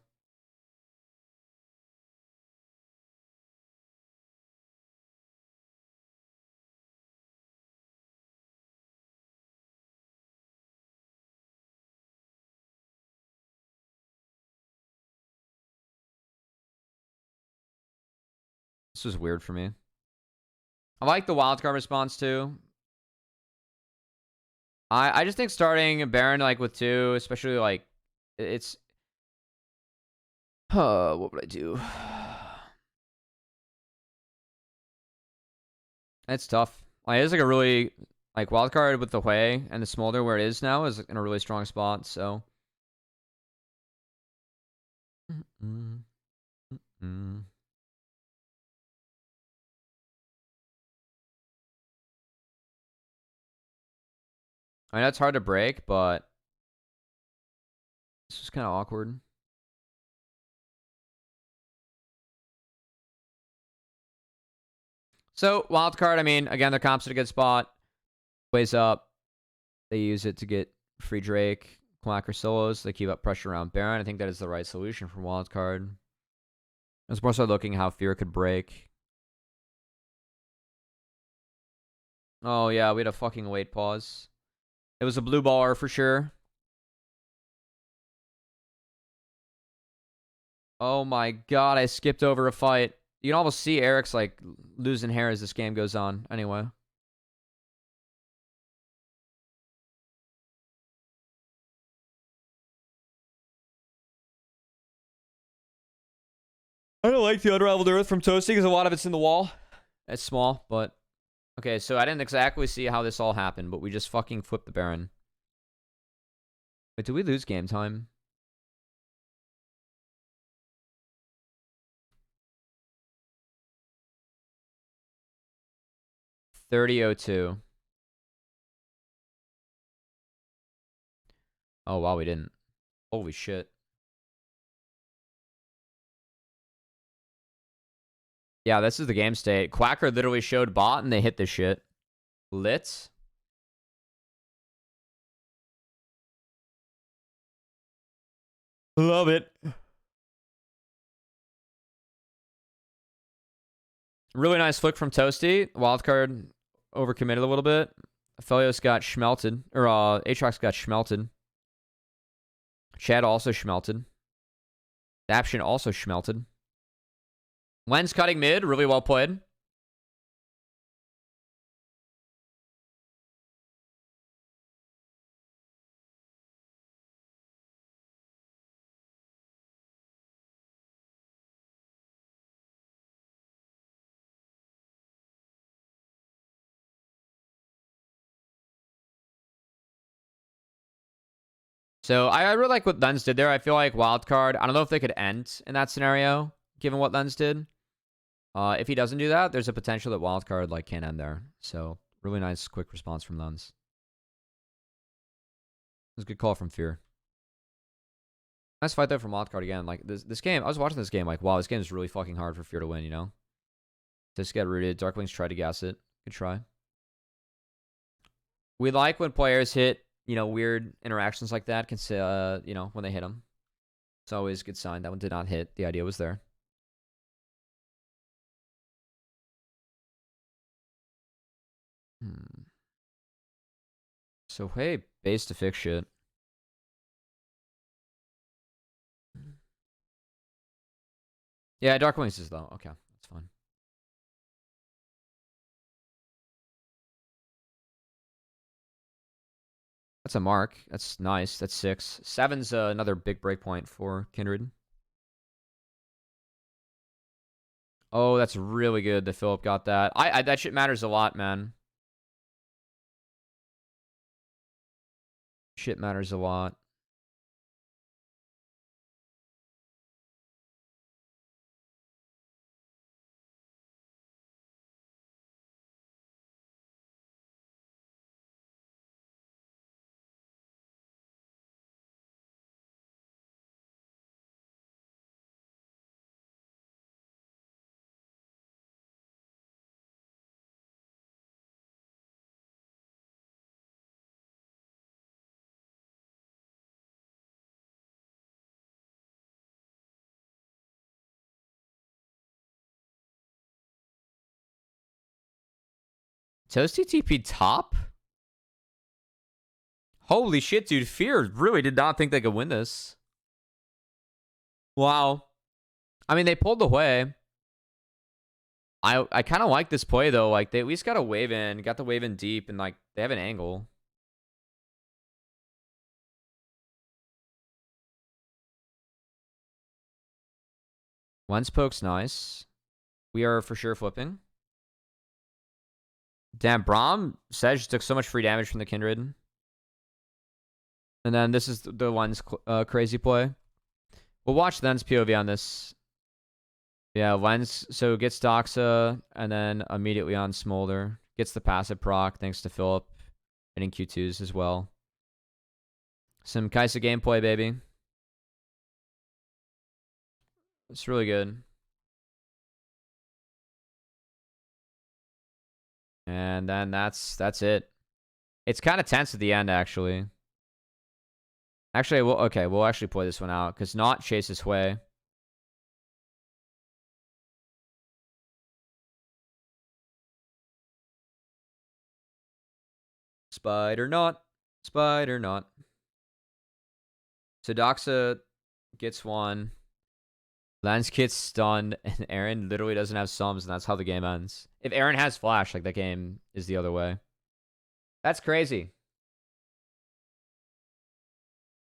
This was weird for me. I like the wildcard response too. I just think starting Baron like with 2, especially like it's what would I do? It's tough. Like, it's like a really like wildcard with the Hui and the Smolder where it is now is in a really strong spot, so I mean, that's hard to break, but it's just kind of awkward. So, wildcard, I mean, again, the comp's at a good spot. Plays up. They use it to get free Drake, Quacker solos. They keep up pressure around Baron. I think that is the right solution for wildcard. I was more so looking how Fear could break. Oh, yeah, we had a fucking wait pause. It was a blue baller for sure. Oh my god, I skipped over a fight. You can almost see Eric's like losing hair as this game goes on. Anyway. I don't like the unraveled earth from Toasty because a lot of it's in the wall. It's small, but... Okay, so I didn't exactly see how this all happened, but we just fucking flipped the Baron. Wait, did we lose game time? $30.02. Oh, wow, we didn't. Holy shit. Yeah, this is the game state. Quacker literally showed bot and they hit this shit. Lit. Love it. Really nice flick from Toasty. Wildcard overcommitted a little bit. Felios got schmelted. Or Aatrox got schmelted. Chad also schmelted. Daption also schmelted. Lens cutting mid. Really well played. So I really like what Lens did there. I feel like Wildcard, I don't know if they could end in that scenario, given what Lens did. If he doesn't do that, there's a potential that Wildcard like can't end there. So really nice quick response from Lens. It was a good call from Fear. Nice fight though from Wildcard again. Like this game, I was watching this game like, wow, this game is really fucking hard for Fear to win, you know? Just get rooted. Darklings tried to gas it. Good try. We like when players hit, you know, weird interactions like that. Can say, you know, when they hit them. It's always a good sign. That one did not hit. The idea was there. So hey, base to fix shit. Yeah, Darklings is though. Okay, that's fine. That's a mark. That's nice. That's 6. 7's another big breakpoint for Kindred. Oh, that's really good that Philip got that. That shit matters a lot, man. Shit matters a lot. Toasty TP top? Holy shit, dude. Fear really did not think they could win this. Wow. I mean, they pulled away. I kind of like this play, though. Like, they at least got a wave in. Got the wave in deep, and, like, they have an angle. Lens poke's nice. We are for sure flipping. Damn, Braum Sedge took so much free damage from the Kindred. And then this is the Lens crazy play. We'll watch Lens POV on this. Yeah, Lens, so gets Doxa, and then immediately on Smolder. Gets the passive proc, thanks to Philip. Hitting Q2s as well. Some Kaisa gameplay, baby. It's really good. And then that's it. It's kind of tense at the end, actually. Actually, we'll actually play this one out, because not chases way. Spider not. Spider not. So Doxa gets one. Lance gets stunned, and Aaron literally doesn't have sums, and that's how the game ends. If Aaron has flash, like, that game is the other way. That's crazy.